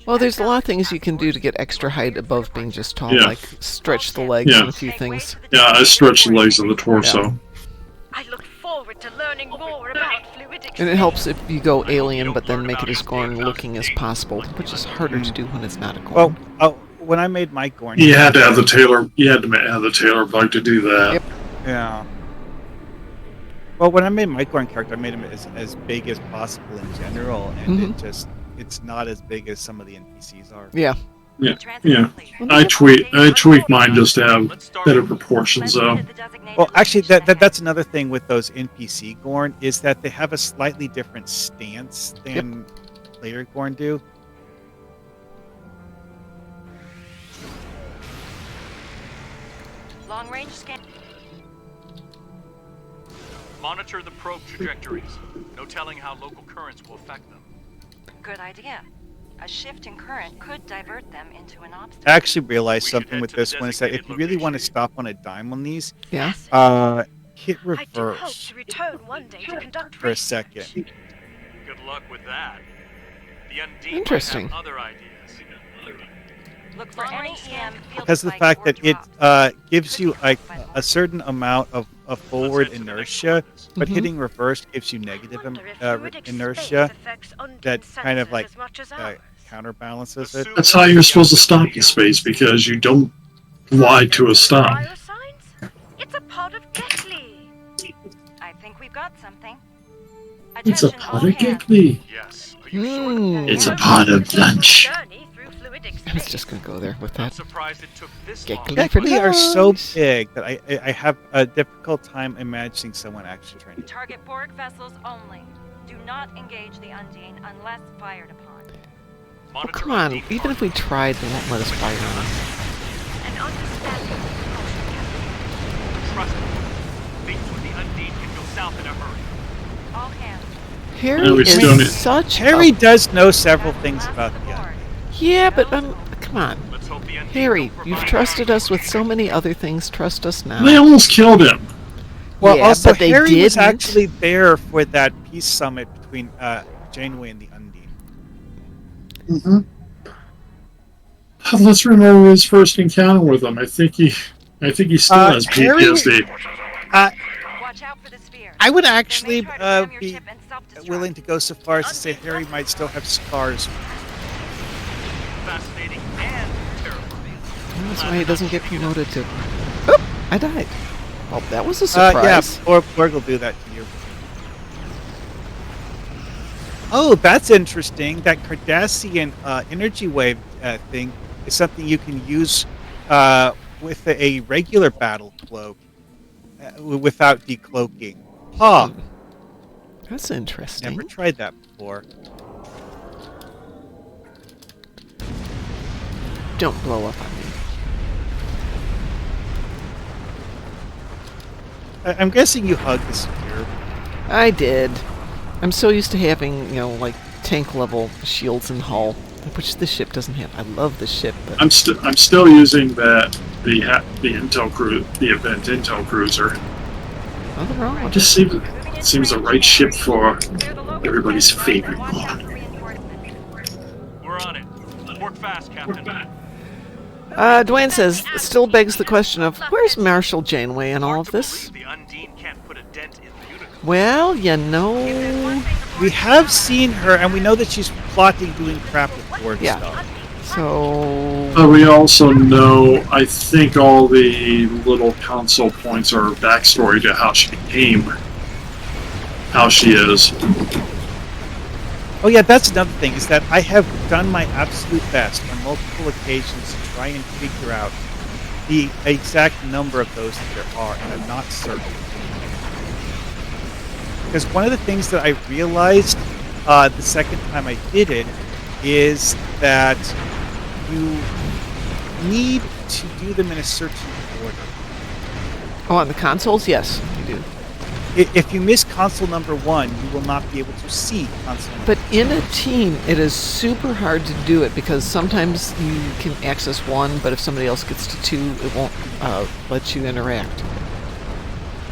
Well, there's a lot of things you can do to get extra height above being just tall, Yeah. like stretch the legs Yeah. and a few things. Yeah, I stretch the legs of the torso. I look forward to learning more about fluid And it helps if you go alien, but then make it as Gorn looking as possible, which is harder to do when it's not a Gorn. Well, when I made my Gorn, You had to have the Taylor. You had to have the Taylor bug to do that. Yep. Yeah. Well, when I made my Gorn character, I made him as big as possible in general, and it's not as big as some of the NPCs are. Yeah. Yeah. I tweak mine just to have better proportions though. Well, actually, that's another thing with those NPC Gorn is that they have a slightly different stance than later Gorn do. Long range scan. Monitor the probe trajectories. No telling how local currents will affect them. Good idea. A shift in current could divert them into an obstacle. I actually realized something with this one is that if you really want to stop on a dime on these, Yeah. hit I do hope reverse to return one day to conduct for a second. Good luck with that. The Undine Interesting. might have other ideas. Look for any EM field because of the fact that it gives you like a certain amount of forward inertia, but hitting reverse gives you negative inertia that kind of like counterbalances it. That's how you're supposed to stop the space, because you don't glide to a stop. It's a pod of Getly. I think we've got something. It's a pot of Giggly. Yes. It's a pot of lunch. I was just going to go there with that. Surprised it took this They are so big that I have a difficult time imagining someone actually trying to. Target Borg vessels only. Do not engage the Undine unless fired upon. Oh, come on. Even if we tried, they won't let us fire on them. And understanding Trust me. Things with the Undine can go south in a hurry. All hands. Harry No, we still need- is such Harry does know several things about the Undine. Yeah, but come on. Harry, you've trusted us with so many other things. Trust us now. They almost killed him. Well, Yeah, also but they Harry was didn't. actually there for that peace summit between Janeway and the Undine. Let's remember his first encounter with them. I think he still has Harry- PTSD. Watch out for the sphere. I would actually be willing to go so far as to say Harry might still have scars. Fascinating and terrifying. That's why he doesn't get promoted to... Oop! I died. Well, that was a surprise. Yeah, Borg will do that to you. Oh, that's interesting. That Cardassian energy wave thing is something you can use with a regular battle cloak without decloaking. Huh. That's interesting. Never tried that before. Don't blow up on me. I'm guessing you hugged the sphere. I did. I'm so used to having, like tank level shields in hull, which this ship doesn't have. I love this ship, but I'm still using the event Intel cruiser. nothing wrong It with just seems the right ship for everybody's favorite mod. We're on it. Work fast, Captain. Dwayne says, still begs the question of, where's Marshal Janeway in all of this? The Undine can't put a dent in the unicorn. Well, we have seen her, and we know that she's plotting doing crap with Borg stuff. So... But we also know, I think all the little console points are backstory to how she became how she is. Oh yeah, that's another thing, is that I have done my absolute best on multiple occasions to try and figure out the exact number of those that there are, and I'm not certain. Because one of the things that I realized the second time I did it is that you need to do them in a certain order. Oh, on the consoles? Yes, you do. If you miss console number 1, you will not be able to see console number 2. But in a team, it is super hard to do it because sometimes you can access 1, but if somebody else gets to 2, it won't let you interact.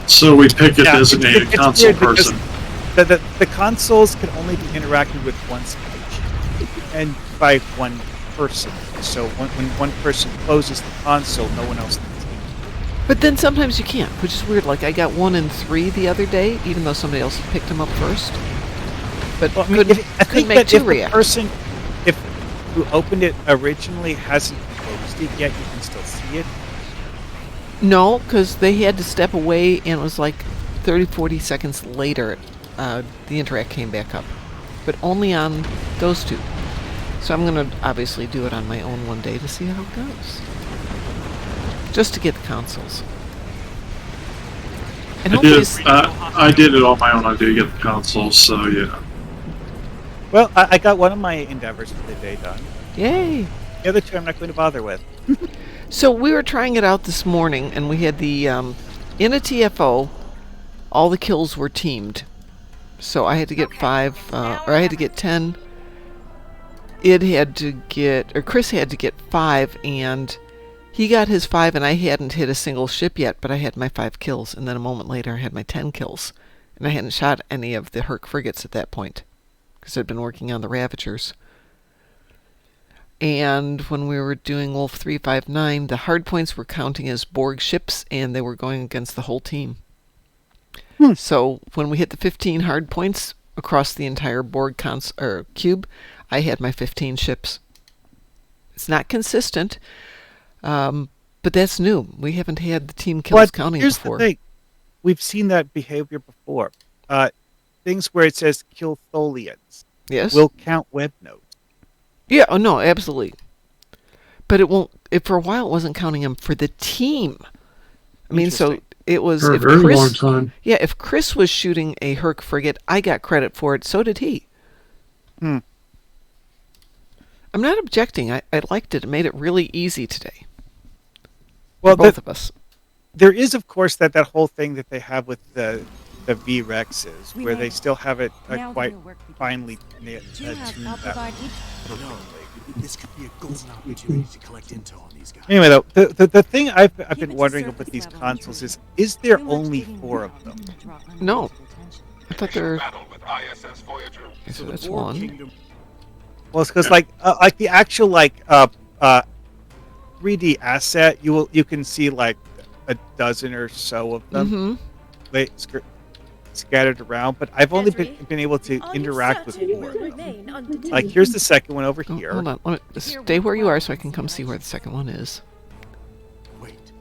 So we pick a designated console person. The consoles can only be interacted with once each, and by one person. So when one person closes the console, no one else can see. But then sometimes you can't, which is weird. Like I got 1 and 3 the other day, even though somebody else had picked them up first. But Well, I mean, I couldn't think make that 2 if the react. person, who opened it originally hasn't closed it yet, you can still see it. No, because they had to step away, and it was like 30, 40 seconds later, the interact came back up. But only on those 2. So I'm going to obviously do it on my own one day to see how it goes. Just to get the consoles. And I did it on my own. I did get the consoles, so yeah. Well, I got one of my endeavors for the day done. Yay! The other 2 I'm not going to bother with. So we were trying it out this morning, and we had the, in a TFO, all the kills were teamed. So I had to get 5, or I had to get 10. It had to get, or Chris had to get 5, and he got his 5, and I hadn't hit a single ship yet, but I had my 5 kills, and then a moment later I had my 10 kills. And I hadn't shot any of the Herc frigates at that point, because I'd been working on the Ravagers. And when we were doing Wolf 359, the hard points were counting as Borg ships, and they were going against the whole team. So when we hit the 15 hard points across the entire Borg cube, I had my 15 ships. It's not consistent, but that's new. We haven't had the team kills counting here's before. The thing. We've seen that behavior before. Things where it says kill Tholians will count web nodes. Yeah, oh no, absolutely. But it won't. For a while, it wasn't counting them for the team. I mean, so it was for a very long time. Yeah, if Chris was shooting a Herc frigate, I got credit for it. So did he. I'm not objecting. I liked it. It made it really easy today. Well, for both of us. There is, of course, that whole thing that they have with the V-Rexes, where they still have it quite finely tuned that. This could be a golden opportunity to collect intel on these guys. Anyway, though, the thing I've been wondering with these consoles is there only 4 of them? No. I thought there were... So that's one. Well, it's because like the actual 3D asset, you can see like a dozen or so of them. Scattered around, but I've only been able to interact with 4. Like, here's the second one over here. Hold on, let me stay where you are so I can come see where the second one is. Wait,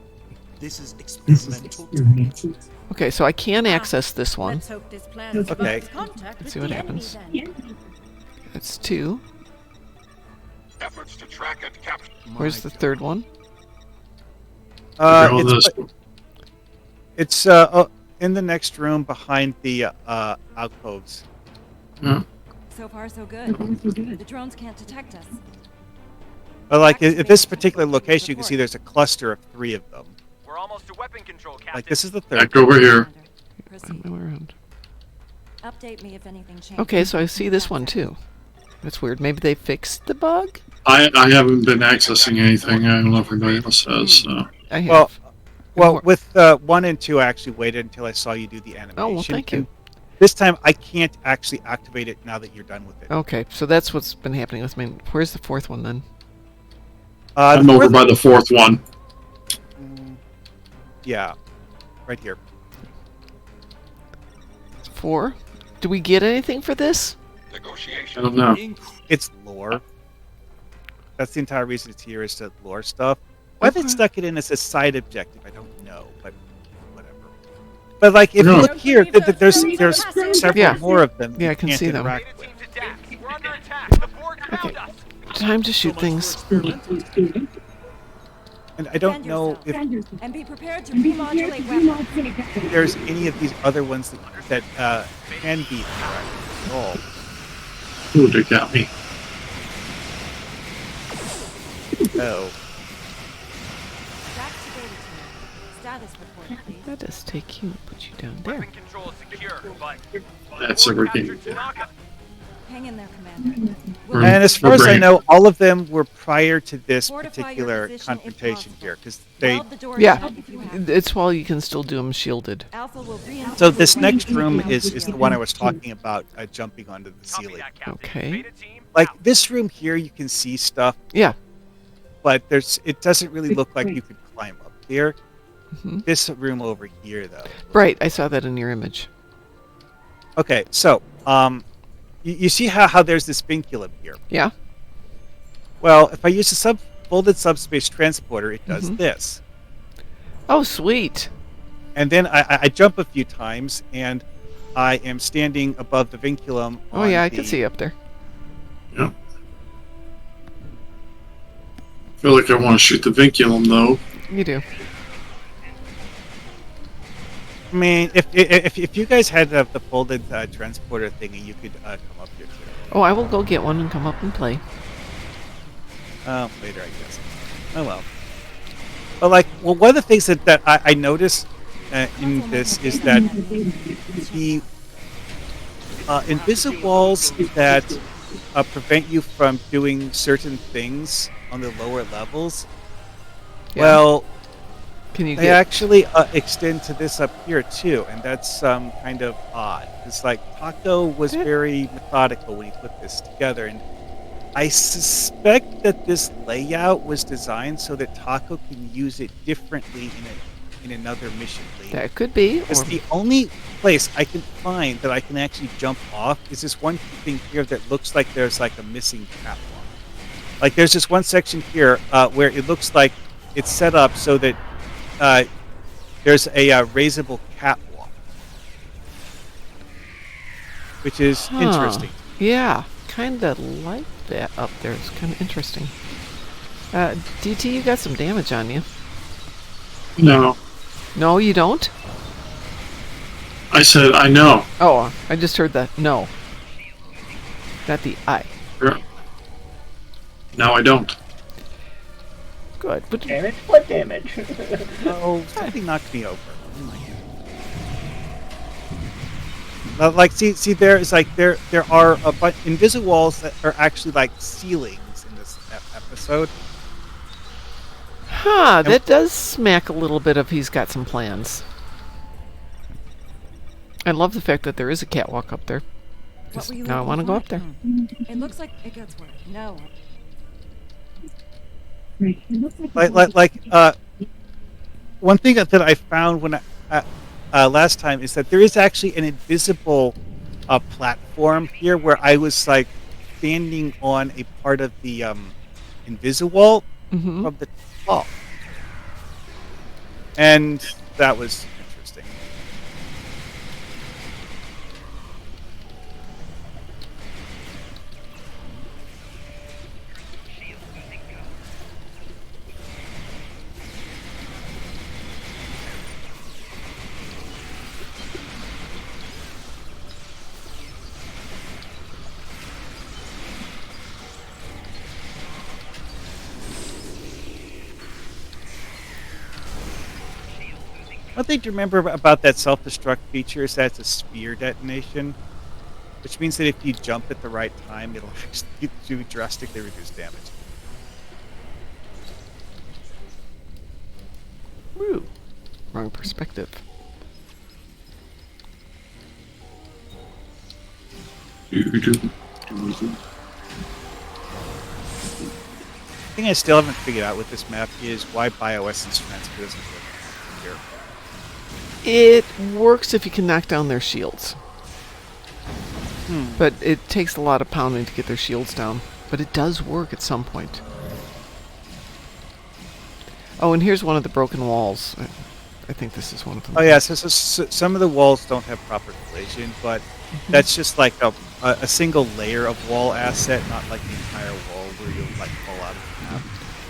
this is experimental. Okay, so I can access this one. Okay. Let's see what happens. That's 2. Efforts to track and capture. Where's the third one? It's in the next room behind the alcoves. So far, so good. The drones can't detect us. But like at this particular location, you can see there's a cluster of 3 of them. We're almost to weapon control, Captain. Like this is the third. Back over here. Around. Update me if anything changes. Okay, so I see this one too. That's weird. Maybe they fixed the bug? I haven't been accessing anything. I don't know if anybody else has. So. I have. Well, with 1 and 2, I actually waited until I saw you do the animation. Oh, well, thank you. And this time, I can't actually activate it now that you're done with it. Okay, so that's what's been happening with me. Where's the 4th one then? I'm over by the 4th one. Yeah, right here. 4. Do we get anything for this? I don't know. It's lore. That's the entire reason it's here, is to lore stuff. Why they stuck it in as a side objective, I don't know, but whatever. But like, if you look here, there's several more of them. Yeah, I can see them. Okay, time to shoot things. And I don't know if and be prepared to remodulate weapons. there's any of these other ones that can be interacted at all. Ooh, they got me. Oh. Status report, please. That does take you, put you down there. That's everything. Hang in there, Commander. And as far as I know, all of them were prior to this particular confrontation here, because they. Yeah, it's while you can still do them shielded. So this next room is the one I was talking about, jumping onto the ceiling. Okay. Like this room here, you can see stuff. Yeah. But it doesn't really look like you could climb up there. This room over here, though. Right, I saw that in your image. Okay, so you see how there's this vinculum here. Yeah. Well, if I use a folded subspace transporter, it does this. Oh, sweet. And then I jump a few times, and I am standing above the vinculum. Oh yeah, I can see you up there. Yeah. I feel like I want to shoot the vinculum, though. You do. I mean, if you guys had the folded transporter thingy, you could come up here too. Oh, I will go get one and come up and play. Later, I guess. Oh well. But like, one of the things that I noticed in this is that the invisible walls that prevent you from doing certain things on the lower levels, well, they actually extend to this up here too, and that's kind of odd. It's like Taco was very methodical when he put this together, and I suspect that this layout was designed so that Taco can use it differently in another mission later. That could be. Because the only place I can find that I can actually jump off is this one thing here that looks like there's like a missing catwalk. Like there's this one section here where it looks like it's set up so that there's a raisable catwalk, which is interesting. Yeah, kind of like that up there. It's kind of interesting. DT, you got some damage on you. No. No, you don't? I said I know. Oh, I just heard the no. Not the I. Yeah. No, I don't. Good. But Damage? What damage? Oh, something knocked me over. Oh my god. Like, see, there is like there are a bunch invisible walls that are actually like ceilings in this episode. Huh, that does smack a little bit of he's got some plans. I love the fact that there is a catwalk up there. Now I want to go up there. It looks like it gets worse. No. One thing that I found when last time is that there is actually an invisible platform here where I was like standing on a part of the invisible wall from the top, and that was interesting. One thing to remember about that self-destruct feature is that it's a spear detonation, which means that if you jump at the right time, it'll actually do drastically reduce damage. Woo. Wrong perspective. The thing I still haven't figured out with this map is why bioessence transfer doesn't work here. It works if you can knock down their shields. But it takes a lot of pounding to get their shields down. But it does work at some point. Oh, and here's one of the broken walls. I think this is one of them. Oh yeah, so some of the walls don't have proper collision, but that's just like a single layer of wall asset, not like the entire wall where you'll like fall out of the map.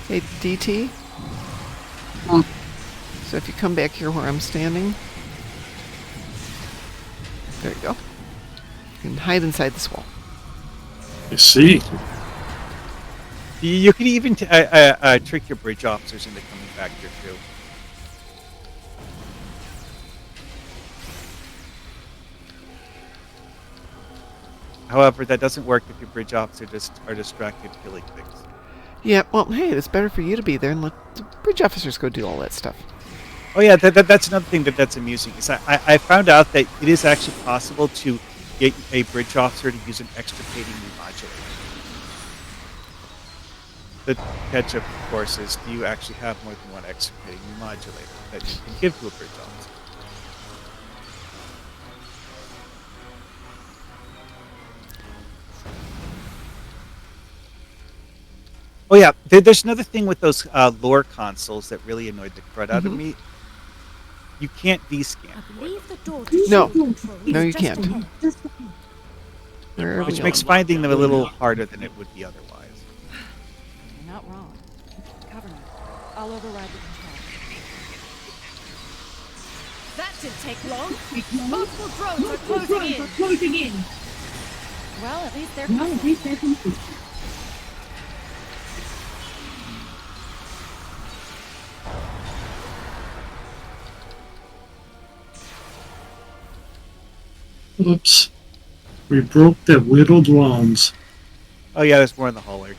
Hey, DT? So if you come back here where I'm standing, there you go. You can hide inside this wall. I see. You can even trick your bridge officers into coming back here too. However, that doesn't work if your bridge officers are distracted killing things. Yeah, well, hey, it's better for you to be there and let the bridge officers go do all that stuff. Oh yeah, that's another thing that's amusing. Is I found out that it is actually possible to get a bridge officer to use an extricating remodulator. The catch up, of course, is do you actually have more than one extricating remodulator that you can give to a bridge officer? Oh yeah, there's another thing with those lore consoles that really annoyed the crud out of me. You can't descan. No, no, you can't. Which makes finding them a little harder than it would be otherwise. You're not wrong. Cover me. I'll override the control. That didn't take long. Multiple drones are closing in. Well, at least they're complete. Oops. We broke the whittled wounds. Oh yeah, there's more in the hallway.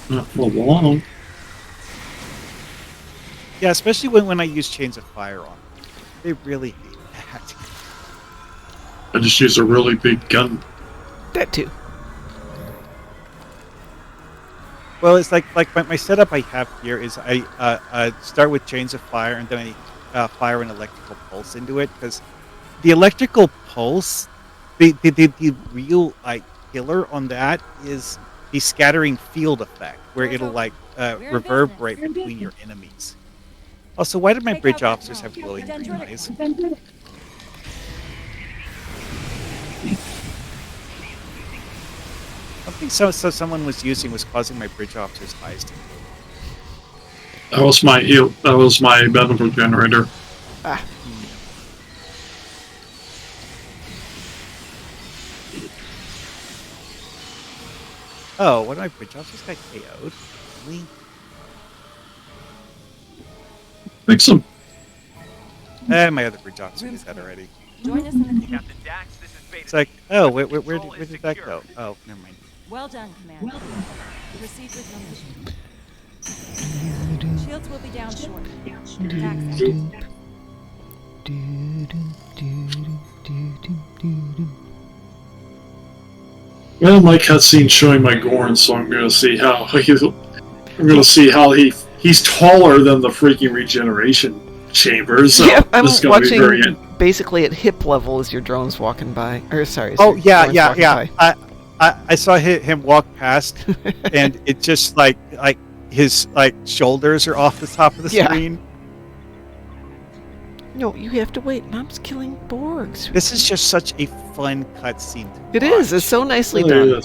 Not for long. Yeah, especially when I use chains of fire on them. They really hate that. I just use a really big gun. That too. Well, it's like my setup I have here is I start with chains of fire and then I fire an electrical pulse into it because the electrical pulse, the real killer on that is the scattering field effect where it'll reverberate between your enemies. Also, why did my bridge officers have glowing green eyes? Something someone was using was causing my bridge officer's eyes to glow. That was my medical generator. Ah. Oh, one of my bridge officers got KO'd. Really? Fix them. And my other bridge officer did that already. Join us in the Captain Dax, this is Beta. It's like, oh, where did that go? Oh, never mind. Well done, Commander. Proceed with your mission. Shields will be down shortly. Dax out. Well, my cutscene's showing my Gorn, so I'm gonna see how he's taller than the freaking regeneration chambers. So yeah, I'm this is gonna be very watching basically at hip level as your drone's walking by. Or sorry. Oh Gorn's yeah. walking by. I saw him walk past, and it just like his shoulders are off the top of the screen. No, you have to wait. Mom's killing Borgs. This is just such a fun cutscene. It is. It's so nicely done.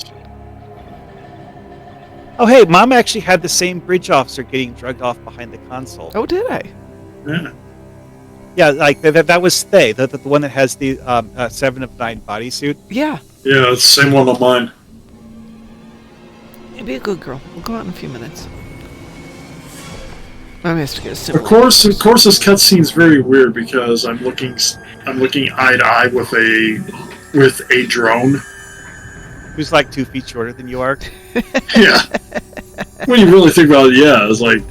Oh, hey, Mom actually had the same bridge officer getting drugged off behind the console. Oh, did I? Yeah. Yeah, like that was Thay, the one that has the 7 of 9 bodysuit. Yeah. Yeah, it's the same one on mine. You be a good girl. We'll go out in a few minutes. I missed to get a simple. Of course, this cutscene's very weird because I'm looking eye to eye with a drone who's like 2 feet shorter than you are. Yeah. When you really think about it, yeah, it's like.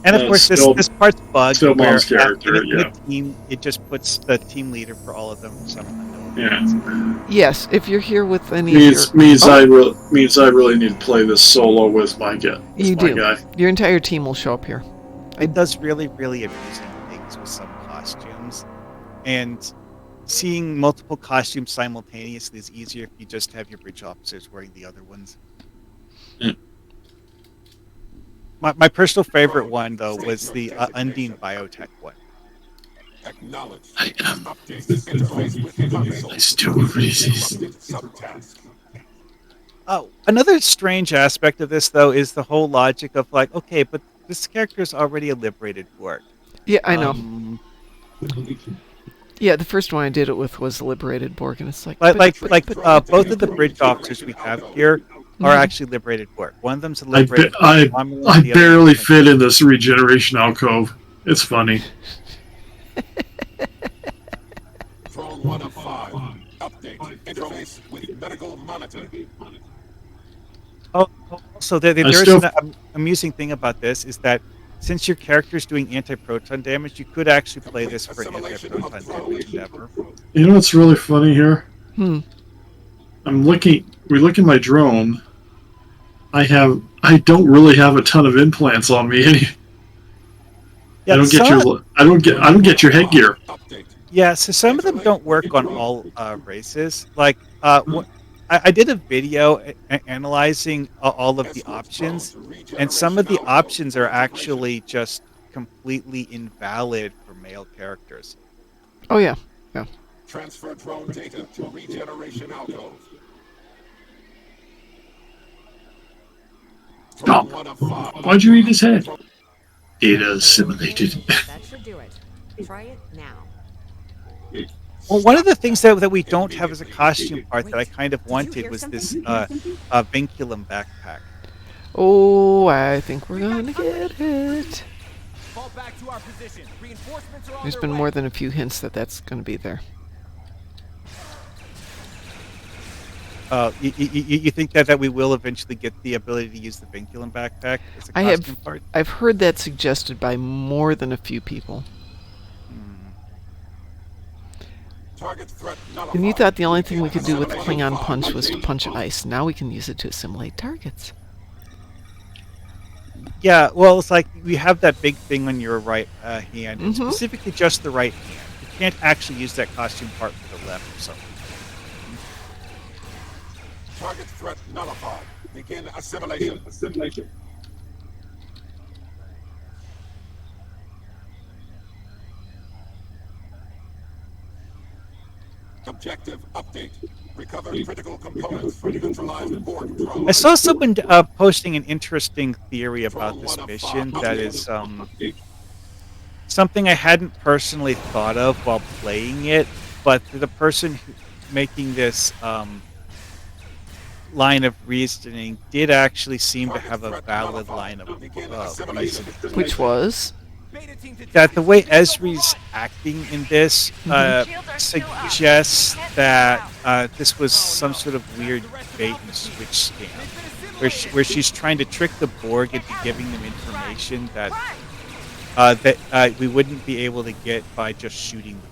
And of course, this part's bugged. Still where Mom's character, in a team, it just puts the team leader for all of them for some unknown reason. Yes, if you're here with any means I really need to play this solo with my guy. You do. Your entire team will show up here. It does really, really amusing things with some costumes, and seeing multiple costumes simultaneously is easier if you just have your bridge officers wearing the other ones. Yeah. My personal favorite one, though, was the Undine Biotech one. I still resist. Oh, another strange aspect of this, though, is the whole logic of like, okay, but this character is already a liberated Borg. Yeah, I know. Yeah, the first one I did it with was the liberated Borg, and it's like, both of the bridge officers we have here are actually liberated Borg. One of them's a liberated. I barely fit in this regeneration alcove. It's funny. Control 1 of 5. Update. Interface with medical monitor. Oh, so there's an amusing thing about this is that since your character is doing anti-proton damage, you could actually play this for an anti-proton damage endeavor. You know what's really funny here? We look at my drone. I don't really have a ton of implants on me. Yeah, I don't get your headgear. Yeah, so some of them don't work on all races. Like, I did a video analyzing all of the options, and some of the options are actually just completely invalid for male characters. Oh yeah. Transfer drone data to regeneration alcove. Oh, why'd you eat his head? Data assimilated. That should do it. Try it now. Well, one of the things that we don't have as a costume part that I kind of wanted was this vinculum backpack. Oh, I think we're gonna get it. Fall back to our position. Reinforcements are on There's their been way. more than a few hints that that's gonna be there. You think that we will eventually get the ability to use the vinculum backpack as a costume part? I've heard that suggested by more than a few people. Target threat nullified. And you thought the only thing we could do with Klingon Punch was to punch ice. Now we can use it to assimilate targets. Yeah, well, it's like we have that big thing on your right hand, and specifically just the right hand. You can't actually use that costume part for the left or something. Target threat nullified. Begin assimilation. Objective update. Recover critical components from neutralized Borg drones. I saw someone posting an interesting theory about this mission that is something I hadn't personally thought of while playing it, but the person making this line of reasoning did actually seem to have a valid line of reasoning. Which was? That the way Ezri's acting in this suggests that this was some sort of weird bait and switch scam, where she's trying to trick the Borg into giving them information that we wouldn't be able to get by just shooting them.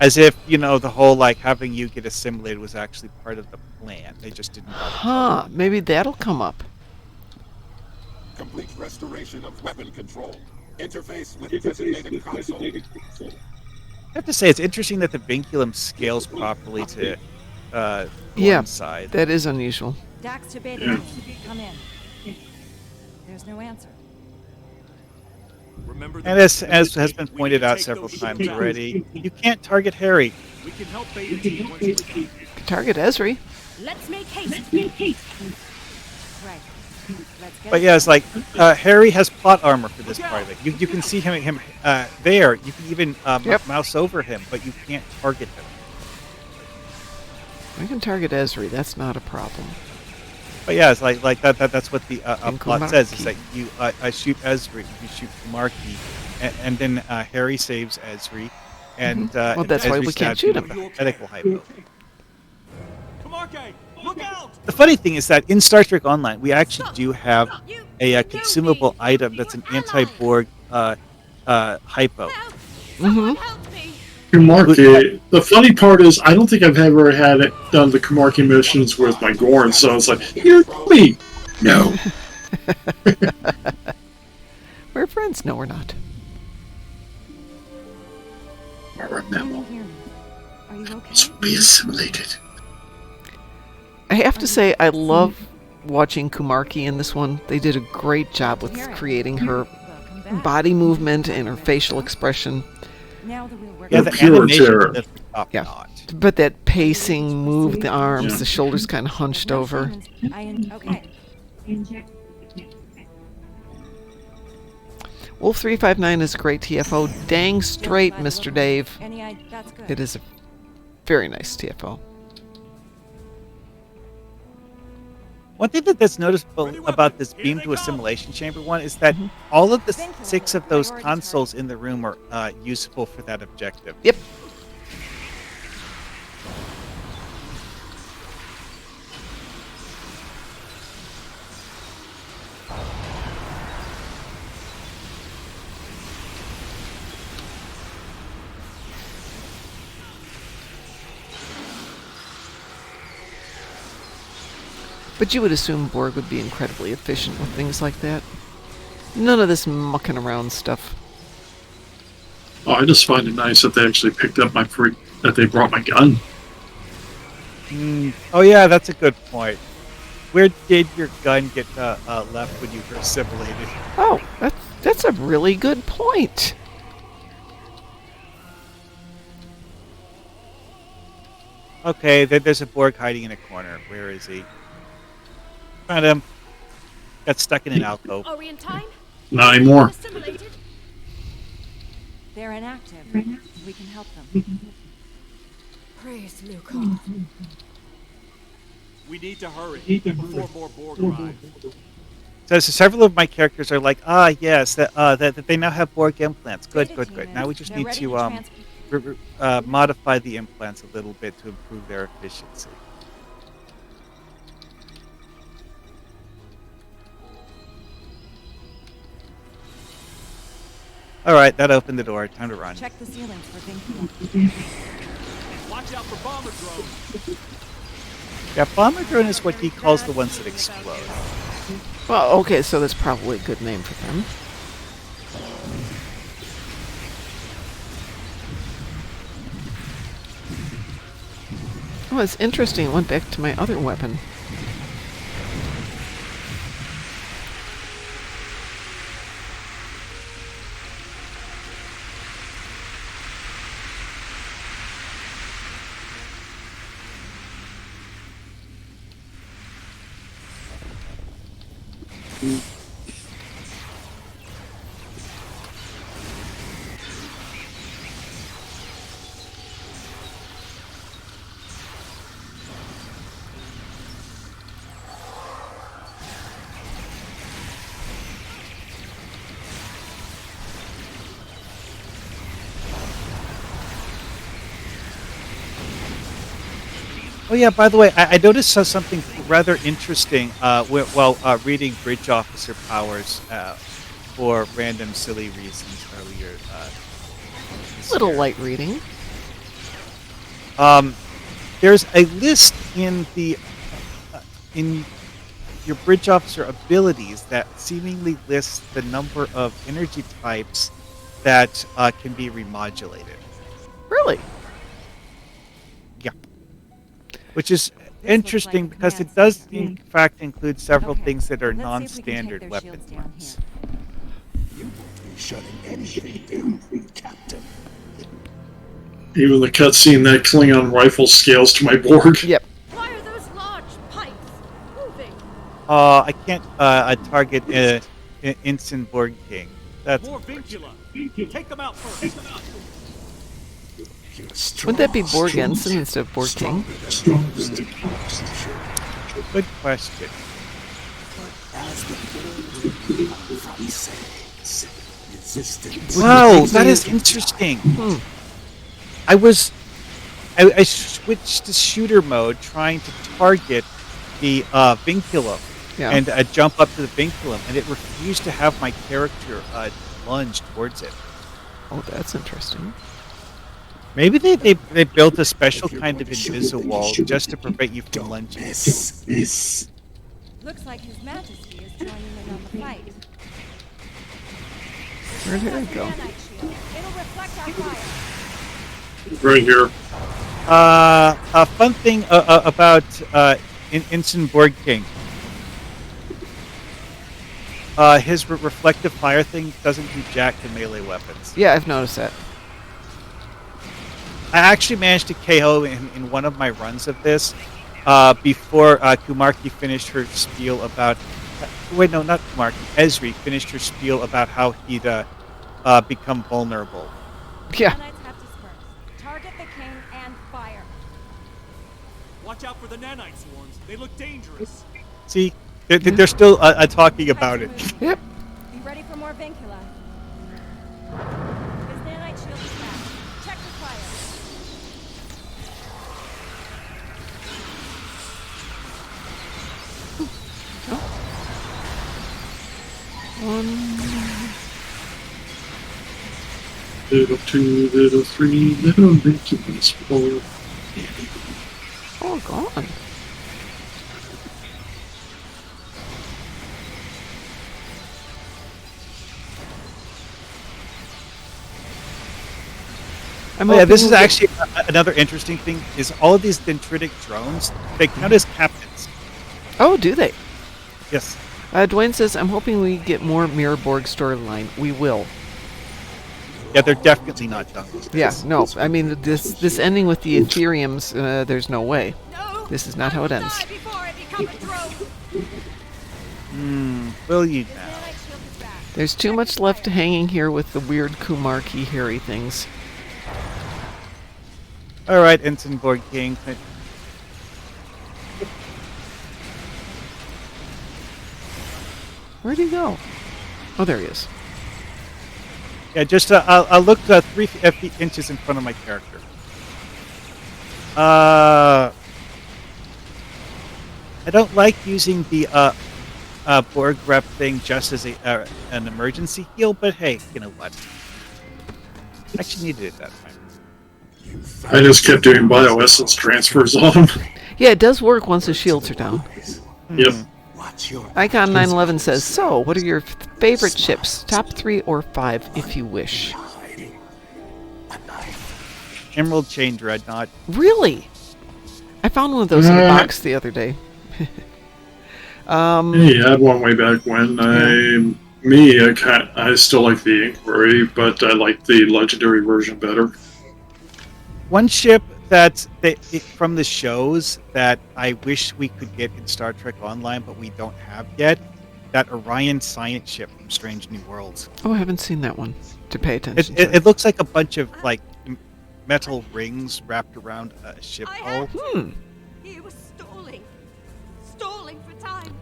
As if, the whole, having you get assimilated was actually part of the plan. They just didn't bother. Maybe that'll come up. Complete restoration of weapon control. Interface with designated console. I have to say, it's interesting that the vinculum scales properly to one side. That is unusual. Dax to Beta, come in. There's no answer. And as has been pointed out several times already, you can't target Harry. We can help Beta Team once we're done. Target Ezri. Let's make haste. Right. Let's get But yeah, it's like Harry has plot armor for this part of it. You can see him there. You can even mouse over him, but you can't target him. I can target Ezri. That's not a problem. But yeah, it's like that. That's what the plot says. It's like I shoot Ezri, you shoot Kumarki, and then Harry saves Ezri, and well, that's why we can't shoot him. Medical hypo. Kumarki, look out! The funny thing is that in Star Trek Online, we actually do have a consumable item that's an anti-Borg hypo. Kumarki. The funny part is, I don't think I've ever had it done the Kumarki missions with my Gorn, so it's like, here, me. No. We're friends. No, we're not. Memo. Let's be assimilated. I have to say, I love watching Kumarki in this one. They did a great job with creating her body movement and her facial expression. Now the real work. Yeah, the animation is top notch. But that pacing, move the arms, the shoulders kind of hunched over. Okay. Wolf 359 is a great TFO. Dang straight, Mr. Dave. That's good. It is a very nice TFO. One thing that's noticeable about this beam to assimilation chamber one is that all of the 6 of those consoles in the room are useful for that objective. Yep. But you would assume Borg would be incredibly efficient with things like that. None of this mucking around stuff. Oh, I just find it nice that they actually picked up that they brought my gun. Oh yeah, that's a good point. Where did your gun get left when you were assimilated? Oh, that's a really good point. Okay, there's a Borg hiding in a corner. Where is he? Found him. Got stuck in an alcove. Are we in time? Not anymore. Assimilated? They're inactive. We can help them. Praise Luca. We need to hurry before more Borg arrive. So several of my characters are like, yes, that they now have Borg implants. Good. Now we just need to modify the implants a little bit to improve their efficiency. All right, that opened the door. Time to run. Check the ceilings for Vincula. Watch out for bomber drones. Yeah, bomber drone is what he calls the ones that explode. Well, okay, so that's probably a good name for them. Oh, it's interesting. It went back to my other weapon. Oh yeah, by the way, I noticed something rather interesting while reading Bridge Officer Powers for random silly reasons earlier. Little light reading. There's a list in the in your Bridge Officer abilities that seemingly lists the number of energy types that can be remodulated. Really? Yeah. Which is interesting because it does, in fact, include several things that are non-standard weapon types. You won't be shutting anything down, Captain. Even the cutscene, that Klingon rifle scales to my Borg. Yep. Why are those large pipes moving? I can't target Ensign Borg King. That's More Vincula. Take them out first. Wouldn't that be Borg Ensign instead of Borg King? Good question. Wow, that is interesting. I switched to shooter mode trying to target the vinculum and jump up to the vinculum, and it refused to have my character lunge towards it. Oh, that's interesting. Maybe they built a special kind of invisible wall just to prevent you from lunging. Looks like His Majesty is joining in on the fight. Where'd it go? It'll reflect our fire. Right here. A fun thing about Ensign Borg King. His reflective fire thing doesn't do jack to melee weapons. Yeah, I've noticed that. I actually managed to KO in one of my runs of this before Kumarki finished her spiel about... wait, no, not Kumarki. Esri finished her spiel about how he'd become vulnerable. Yeah. Target the king and fire. Watch out for the nanite swarms. They look dangerous. See, they're still talking about it. Yep. Be ready for more Vincula. His nanite shield is back. Check the fire. Little 2, little 3, little Vinculums 4. Oh, gone. Yeah, this is actually another interesting thing, is all of these dendritic drones, they count as captains. Oh, do they? Yes. Dwayne says, I'm hoping we get more Mirror Borg storyline. We will. Yeah, they're definitely not done with this. Yeah, no. I mean, this ending with the Ethereums, there's no way. This is not how it ends. Will you now? There's too much left hanging here with the weird Kumarki hairy things. Alright, Ensign Borg King. Where'd he go? Oh, there he is. Yeah, just I'll look 3 inches in front of my character. I don't like using the Borg rep thing just as an emergency heal, but hey, you know what? Actually needed it that time. I just kept doing bioessence transfers on him. Yeah, it does work once the shields are down. Yep. Icon 911 says, so, what are your favorite ships? Top 3 or 5, if you wish. Emerald Chain Dreadnought. Really? I found one of those in a box the other day. He had one way back when. I still like the Inquiry, but I like the Legendary version better. One ship that's from the shows that I wish we could get in Star Trek Online, but we don't have yet, that Orion science ship from Strange New Worlds. Oh, I haven't seen that one to pay attention to. It looks like a bunch of like metal rings wrapped around a ship hull. He was stalling for time.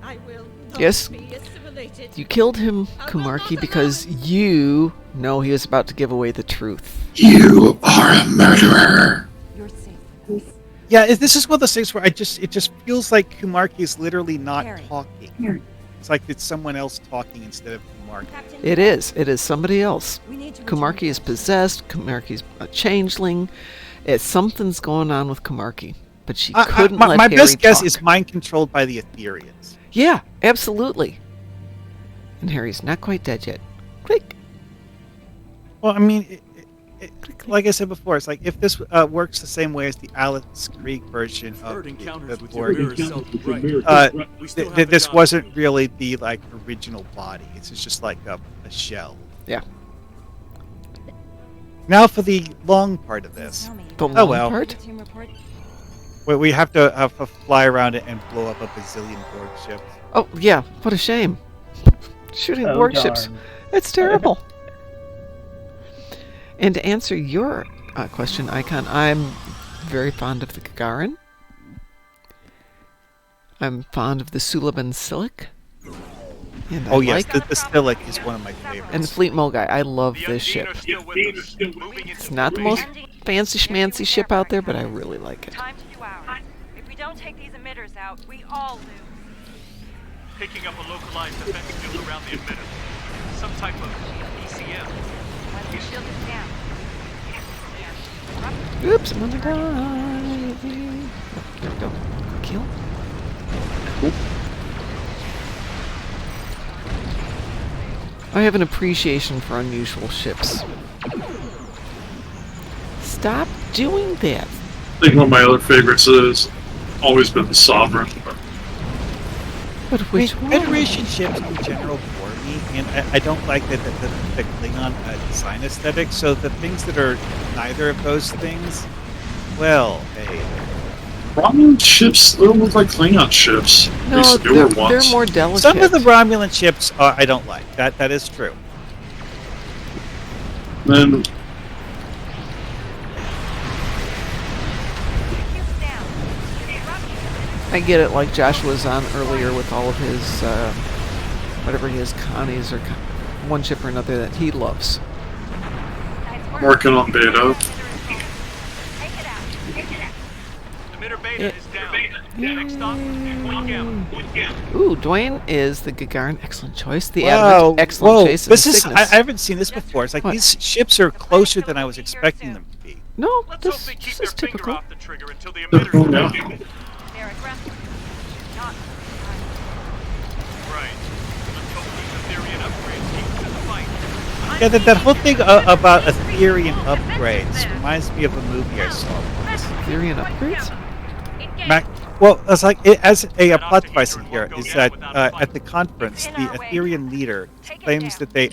I will not Yes, be assimilated. you killed him, Kumarki, because you know he was about to give away the truth. You are a murderer. You're safe. Yeah, this is one of those things where it just feels like Kumarki is literally not talking. It's like it's someone else talking instead of Kumarki. It is. It is somebody else. Kumarki is possessed. Kumarki's a changeling. Something's going on with Kumarki, but she couldn't let my Harry best guess talk. is mind controlled by the Etherians. Yeah, absolutely. And Harry's not quite dead yet. Click. Well, I mean, like I said before, it's like if this works the same way as the Alice Creek version of the Borg, this wasn't really the like original body. It's just like a shell. Yeah. Now for the long part of this. The long part? Well, we have to fly around it and blow up a bazillion Borg ships. Oh, yeah. What a shame. Shooting Borg ships. It's terrible. And to answer your question, Icon, I'm very fond of the Gagarin. I'm fond of the Suliban Silic. And Oh yes, the Silic is one of my favorites. And the Fleet Mogai. I love this ship. It's not the most fancy schmancy ship out there, but I really like it. Time to do ours. If we don't take these emitters out, we all lose. Picking up a localized defense field around the emitter. Some type of ECM. Once the shield is down. Oops, I'm gonna die. There we go. Kill. I have an appreciation for unusual ships. Stop doing that. I think one of my other favorites has always been the Sovereign. But which one? Federation ships in general bore me, and I don't like the Klingon design aesthetic, so the things that are neither of those things, well, hey. Romulan ships, they don't look like Klingon ships. No, At least the newer ones. they're more delicate. Some of the Romulan ships I don't like. That is true. Then I get it, like Josh was on earlier with all of his, whatever he has, Connie's or one ship or another that he loves. I'm working on beta. Emitter beta is down. Next stop, Point Gamma. Ooh, Dwayne is the Gagarin. Excellent choice. The Wow, Advent. Excellent whoa, choice. this and is Cygnus. I haven't seen this before. It's like these ships are closer than I was expecting them to be. No, this is typical. Off the trigger until the emitter is down. They're aggressive. Not Right. Let's hope these Etherean upgrades keep us in the fight. Yeah, that whole thing about Etherean upgrades reminds me of a movie I saw once. Etherean upgrades? Well, it's like as a plot device in here is that at the conference, the Etherean leader claims that they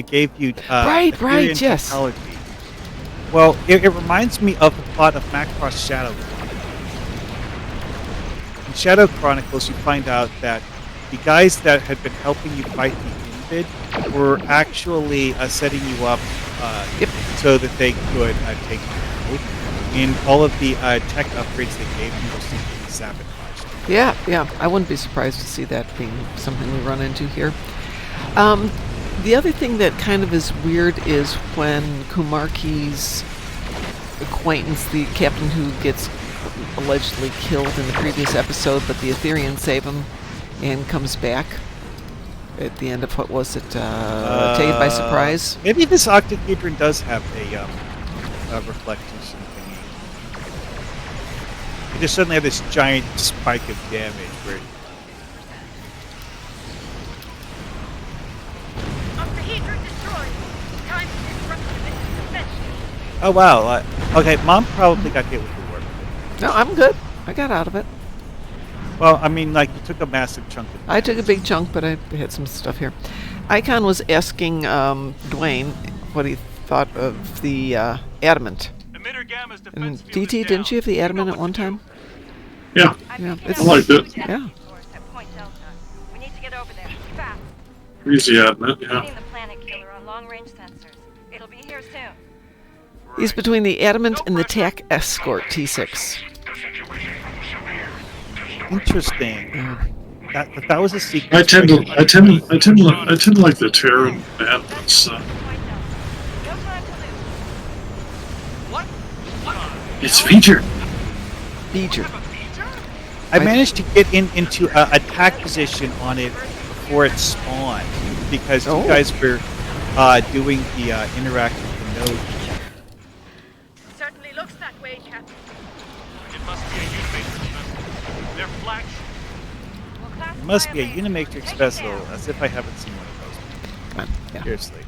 gave you Etherean yes. technology. Well, it reminds me of the plot of Macross Shadow Chronicles. In Shadow Chronicles, you find out that the guys that had been helping you fight the Invid were actually setting you up so that they could take you out. And all of the tech upgrades they gave you were simply sabotaged. Yeah, I wouldn't be surprised to see that being something we run into here. The other thing that kind of is weird is when Kumarki's acquaintance, the captain who gets allegedly killed in the previous episode, but the Etherians save him and comes back. at the end of what was it? Taken by Surprise. Maybe this octahedron does have a reflection thingy. It just suddenly have this giant spike of damage. Where Octahedron destroyed. Time to disrupt the mission's defense. oh wow! Okay, Mom probably got hit with the warp. No, I'm good. I got out of it. Well, I mean, like you took a massive chunk of. I took a big chunk, but I had some stuff here. Icon was asking Dwayne what he thought of the adamant. And DT, didn't you have the adamant at one time? Yeah. Yeah, I liked it. Yeah. We need to get over there. Fast. Easy admit, yeah. Getting the planet killer on long-range sensors. It'll be here soon. He's between the adamant and the TAC escort T6. Interesting. That was a secret. I tend to like the Terran admins. It's featured. Featured. I managed to get into attack position on it before it spawned because you guys were doing the interaction with the node. Certainly looks that way, Captain. It must be a Unimatrix vessel. They're flagship. It must be a Unimatrix vessel, as if I haven't seen one of those. Come on, yeah. Seriously.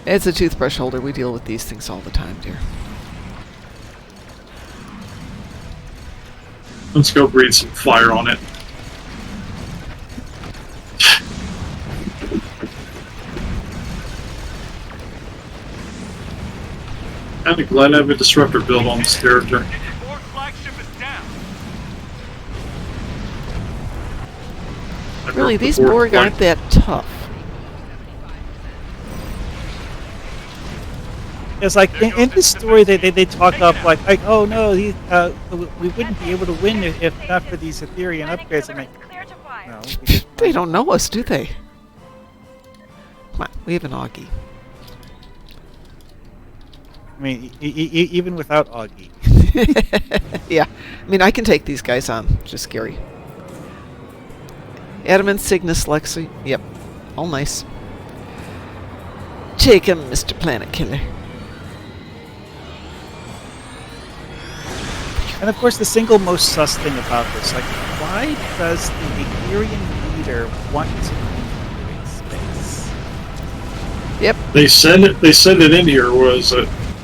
It's a toothbrush holder. We deal with these things all the time, dear. Let's go breathe some fire on it. Kinda glad I have a disruptor built on this character. Borg flagship is down. Really, these Borg aren't that tough. It's like in this story, they talk up like oh no, we wouldn't be able to win if not for these Etherean upgrades. I'm like, no, they don't know us, do they? Come on, we have an Augie. I mean, even without Augie. Yeah, I mean, I can take these guys on. Just scary. Adamant, Cygnus, Lexi. Yep, all nice. Take him, Mr. Planet Killer. And of course, the single most sus thing about this, like, why does the Etherean leader want to be in space? Yep. They said it in here was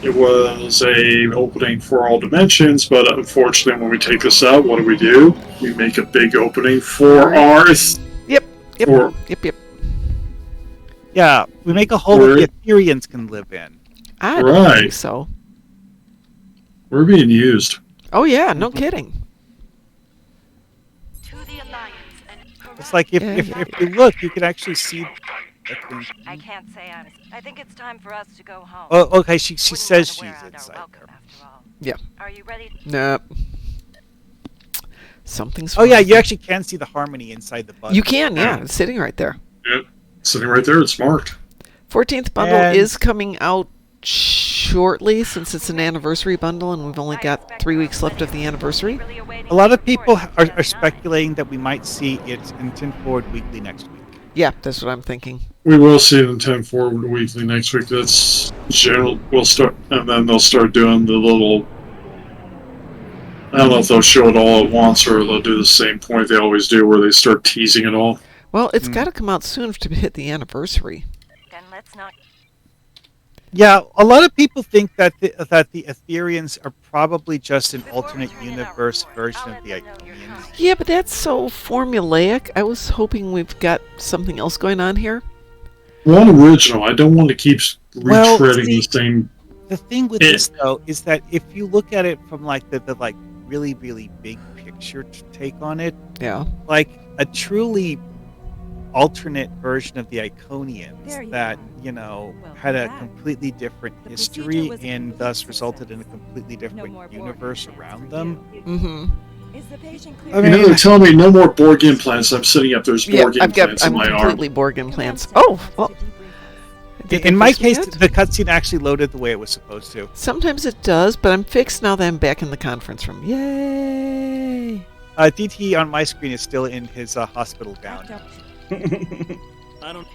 it was a opening for all dimensions, but unfortunately, when we take this out, what do? We make a big opening for ours. Yep. Yep. Yep. Yeah, we make a hole that the Ethereans can live in. I don't think so. We're being used. Oh yeah, no kidding. It's like if you look, you can actually see. I can't say honest. I think it's time for us to go home. Oh, okay. She says she's inside there. Yeah. Are you ready? Nope. Something's. Oh yeah, you actually can see the harmony inside the button. You can, yeah. It's sitting right there. Yeah, sitting right there. It's marked. 14th bundle is coming out shortly, since it's an anniversary bundle, and we've only got 3 weeks left of the anniversary. A lot of people are speculating that we might see it in 10 Forward Weekly next week. Yeah, that's what I'm thinking. We will see it in 10 Forward Weekly next week. That's general. We'll start, and then they'll start doing the little. I don't know if they'll show it all at once or they'll do the same point they always do, where they start teasing it all. Well, it's got to come out soon to hit the anniversary. Then let's not. Yeah, a lot of people think that the Ethereans are probably just an alternate universe version of the Iconians. Yeah, but that's so formulaic. I was hoping we've got something else going on here. One original. I don't want to keep retreading the same. The thing with this though is that if you look at it from like the like really big picture take on it, yeah, like a truly alternate version of the Iconians that had a completely different history and thus resulted in a completely different universe around them. Mm-hmm. Is the patient clear? I mean, they're telling me no more Borg implants. I'm sitting up. There's Borg implants in I'm my arm. completely Borg implants. Oh, well. In my case, the cutscene actually loaded the way it was supposed to. Sometimes it does, but I'm fixed now that I'm back in the conference room. Yay! DT on my screen is still in his hospital gown. I don't.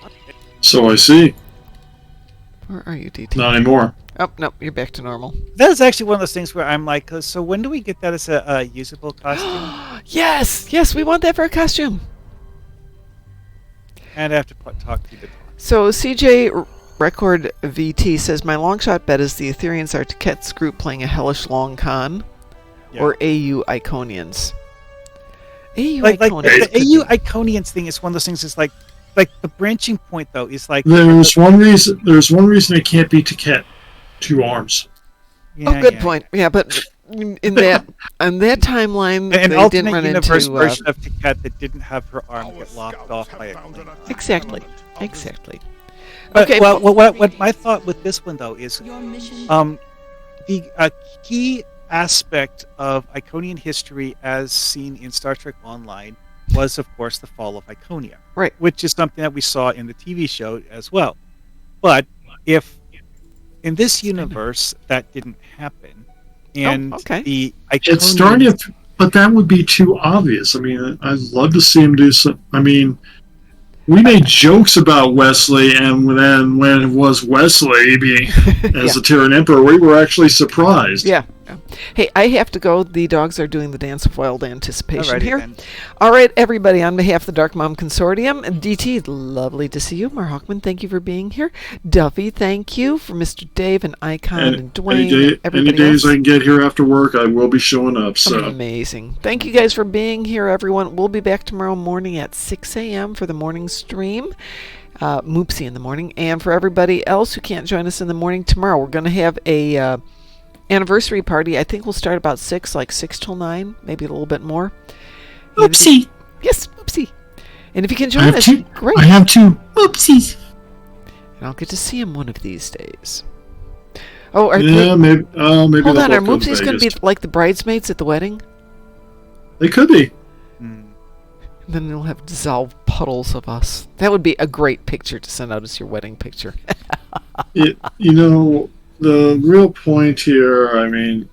So I see. Where are you, DT? Not anymore. Oh, no, you're back to normal. That is actually one of those things where I'm like, so when do we get that as a usable costume? Yes, we want that for a costume. And I have to talk to you. So CJ Record VT says, my long shot bet is the Ethereans are Taket's group playing a hellish long con, or AU Iconians. AU Iconians. The AU Iconians thing is one of those things. Is like the branching point though is like There's one reason. There's one reason it can't be Taket. 2 arms. Yeah, good point. Yeah, but in that timeline, an they alternate didn't run universe into version of Taket that didn't have her arm get lopped off by a plane. Exactly. But, Okay. Well, what my thought with this one though is, the key aspect of Iconian history, as seen in Star Trek Online, was of course the fall of Iconia, right? Which is something that we saw in the TV show as well. But if in this universe that didn't happen, and the Iconians... It's starting to, but that would be too obvious. I mean, I'd love to see him do some. I mean, we made jokes about Wesley, and then when it was Wesley being as the Terran Emperor, we were actually surprised. Yeah. Hey, I have to go. The dogs are doing the dance of wild anticipation Alrighty here. then. All right, everybody, on behalf of the Darkmom Consortium, DT, lovely to see you. Marhawkman, thank you for being here. Duffy, thank you. For Mr. Dave and Icon and Dwayne and everybody any days else. I can get here after work, I will be showing up. So Amazing. Thank you guys for being here, everyone. We'll be back tomorrow morning at 6 a.m. for the morning stream. Moopsy in the morning. And for everybody else who can't join us in the morning tomorrow, we're going to have a anniversary party. I think we'll start about 6, like 6 till 9, maybe a little bit more. Oopsie. Yes, oopsie. And if you can join us, great. I have 2 oopsies. And I'll get to see him one of these days. Oh, maybe. Hold on, they'll are both go to Moopsies going to be Vegas. like the bridesmaids at the wedding? They could be. And then they'll have dissolved puddles of us. That would be a great picture to send out as your wedding picture. The real point here, I mean,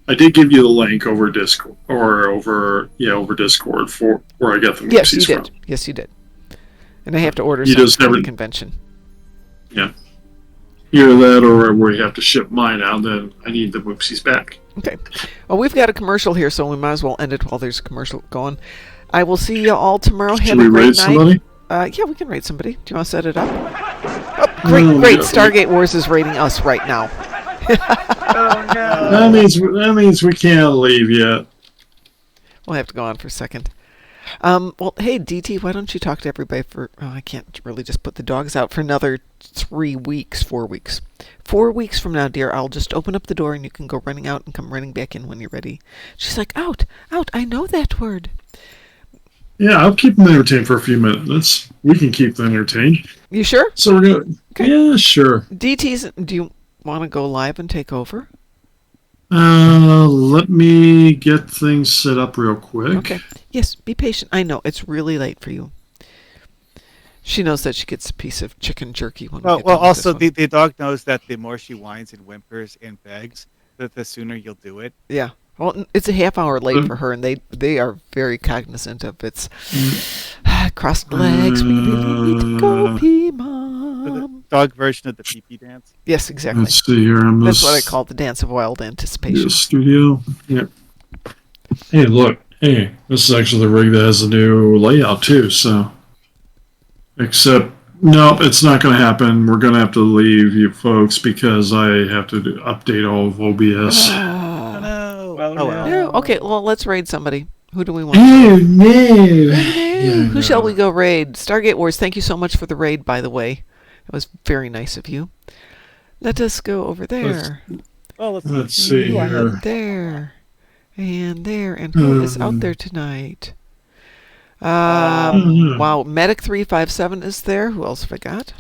I did give you the link over Discord over Discord for where I got the Yes, you Moopsies did. from. Yes, you did. And I have to order You some just for the never- convention. Yeah. Either that or where you have to ship mine out, then I need the Moopsies back. Okay. Well, we've got a commercial here, so we might as well end it while there's a commercial going. I will see you all tomorrow. Should Have we a great raid night. somebody? Yeah, we can raid somebody. Do you want to set it up? Oh, great. Stargate Wars is raiding us right now. Oh no. That means we can't leave yet. We'll have to go on for a second. Well, hey, DT, why don't you talk to everybody for... Oh, I can't really just put the dogs out for another 4 weeks. 4 weeks from now, dear, I'll just open up the door and you can go running out and come running back in when you're ready. She's like, out, I know that word. Yeah, I'll keep them entertained for a few minutes. We can keep them entertained. You sure? So we're gonna... Okay. Yeah, sure. DT's... Do you want to go live and take over? Let me get things set up real quick. Okay. Yes, be patient. I know, it's really late for you. She knows that she gets a piece of chicken jerky when we get done with also this one. the dog knows that the more she whines and whimpers and begs, that the sooner you'll do it. Yeah. Well, it's a half hour late for her, and they are very cognizant of its crossed legs. We need to go pee, Mom. The dog version of the pee-pee dance. Yes, exactly. Let's see here. That's what I call the dance of wild anticipation. Studio. Yeah. Hey, look. Hey, this is actually the rig that has the new layout too. So, except nope, it's not going to happen. We're going to have to leave you folks because I have to update all of OBS. No. Okay, well, let's raid somebody. Who do we want? No. Who shall we go raid? Stargate Wars, thank you so much for the raid, by the way. It was very nice of you. Let us go over there. Let's see here. There. And there. And who is out there tonight? Wow, Medic 357 is there. Who else have I got?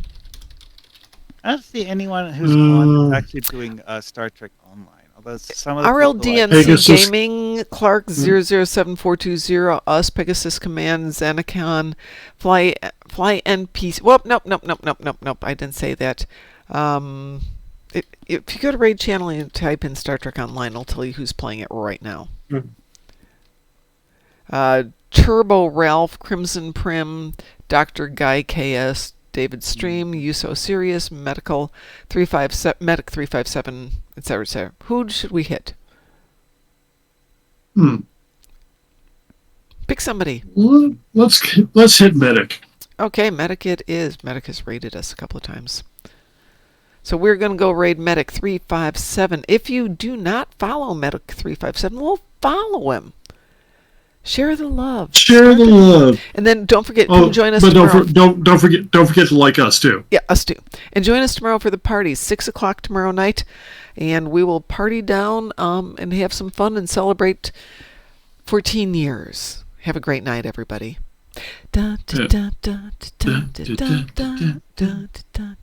I don't see anyone who's on actually doing Star Trek Online. Although some of the RLDNC Gaming, Clark 007420, us, Pegasus Command, Xenacon, Fly NPC. Well, nope. I didn't say that. If you go to Raid Channel and type in Star Trek Online, it'll tell you who's playing it right now. Turbo Ralph, Crimson Prim, Dr. Guy KS, David Stream, Uso Sirius, Medical 357, Medic 357, etc., etc. Who should we hit? Pick somebody. Let's hit Medic. Okay, Medic it is. Medic has raided us a couple of times. So we're going to go raid Medic 357. If you do not follow Medic 357, well, follow him. Share the love. Share the love. And then don't forget, come join us tomorrow. Don't forget to like us too. Yeah, us too. And join us tomorrow for the party, 6 o'clock tomorrow night, and we will party down and have some fun and celebrate 14 years. Have a great night, everybody. Da, da, da, da, da, da, da, da, da, da, da.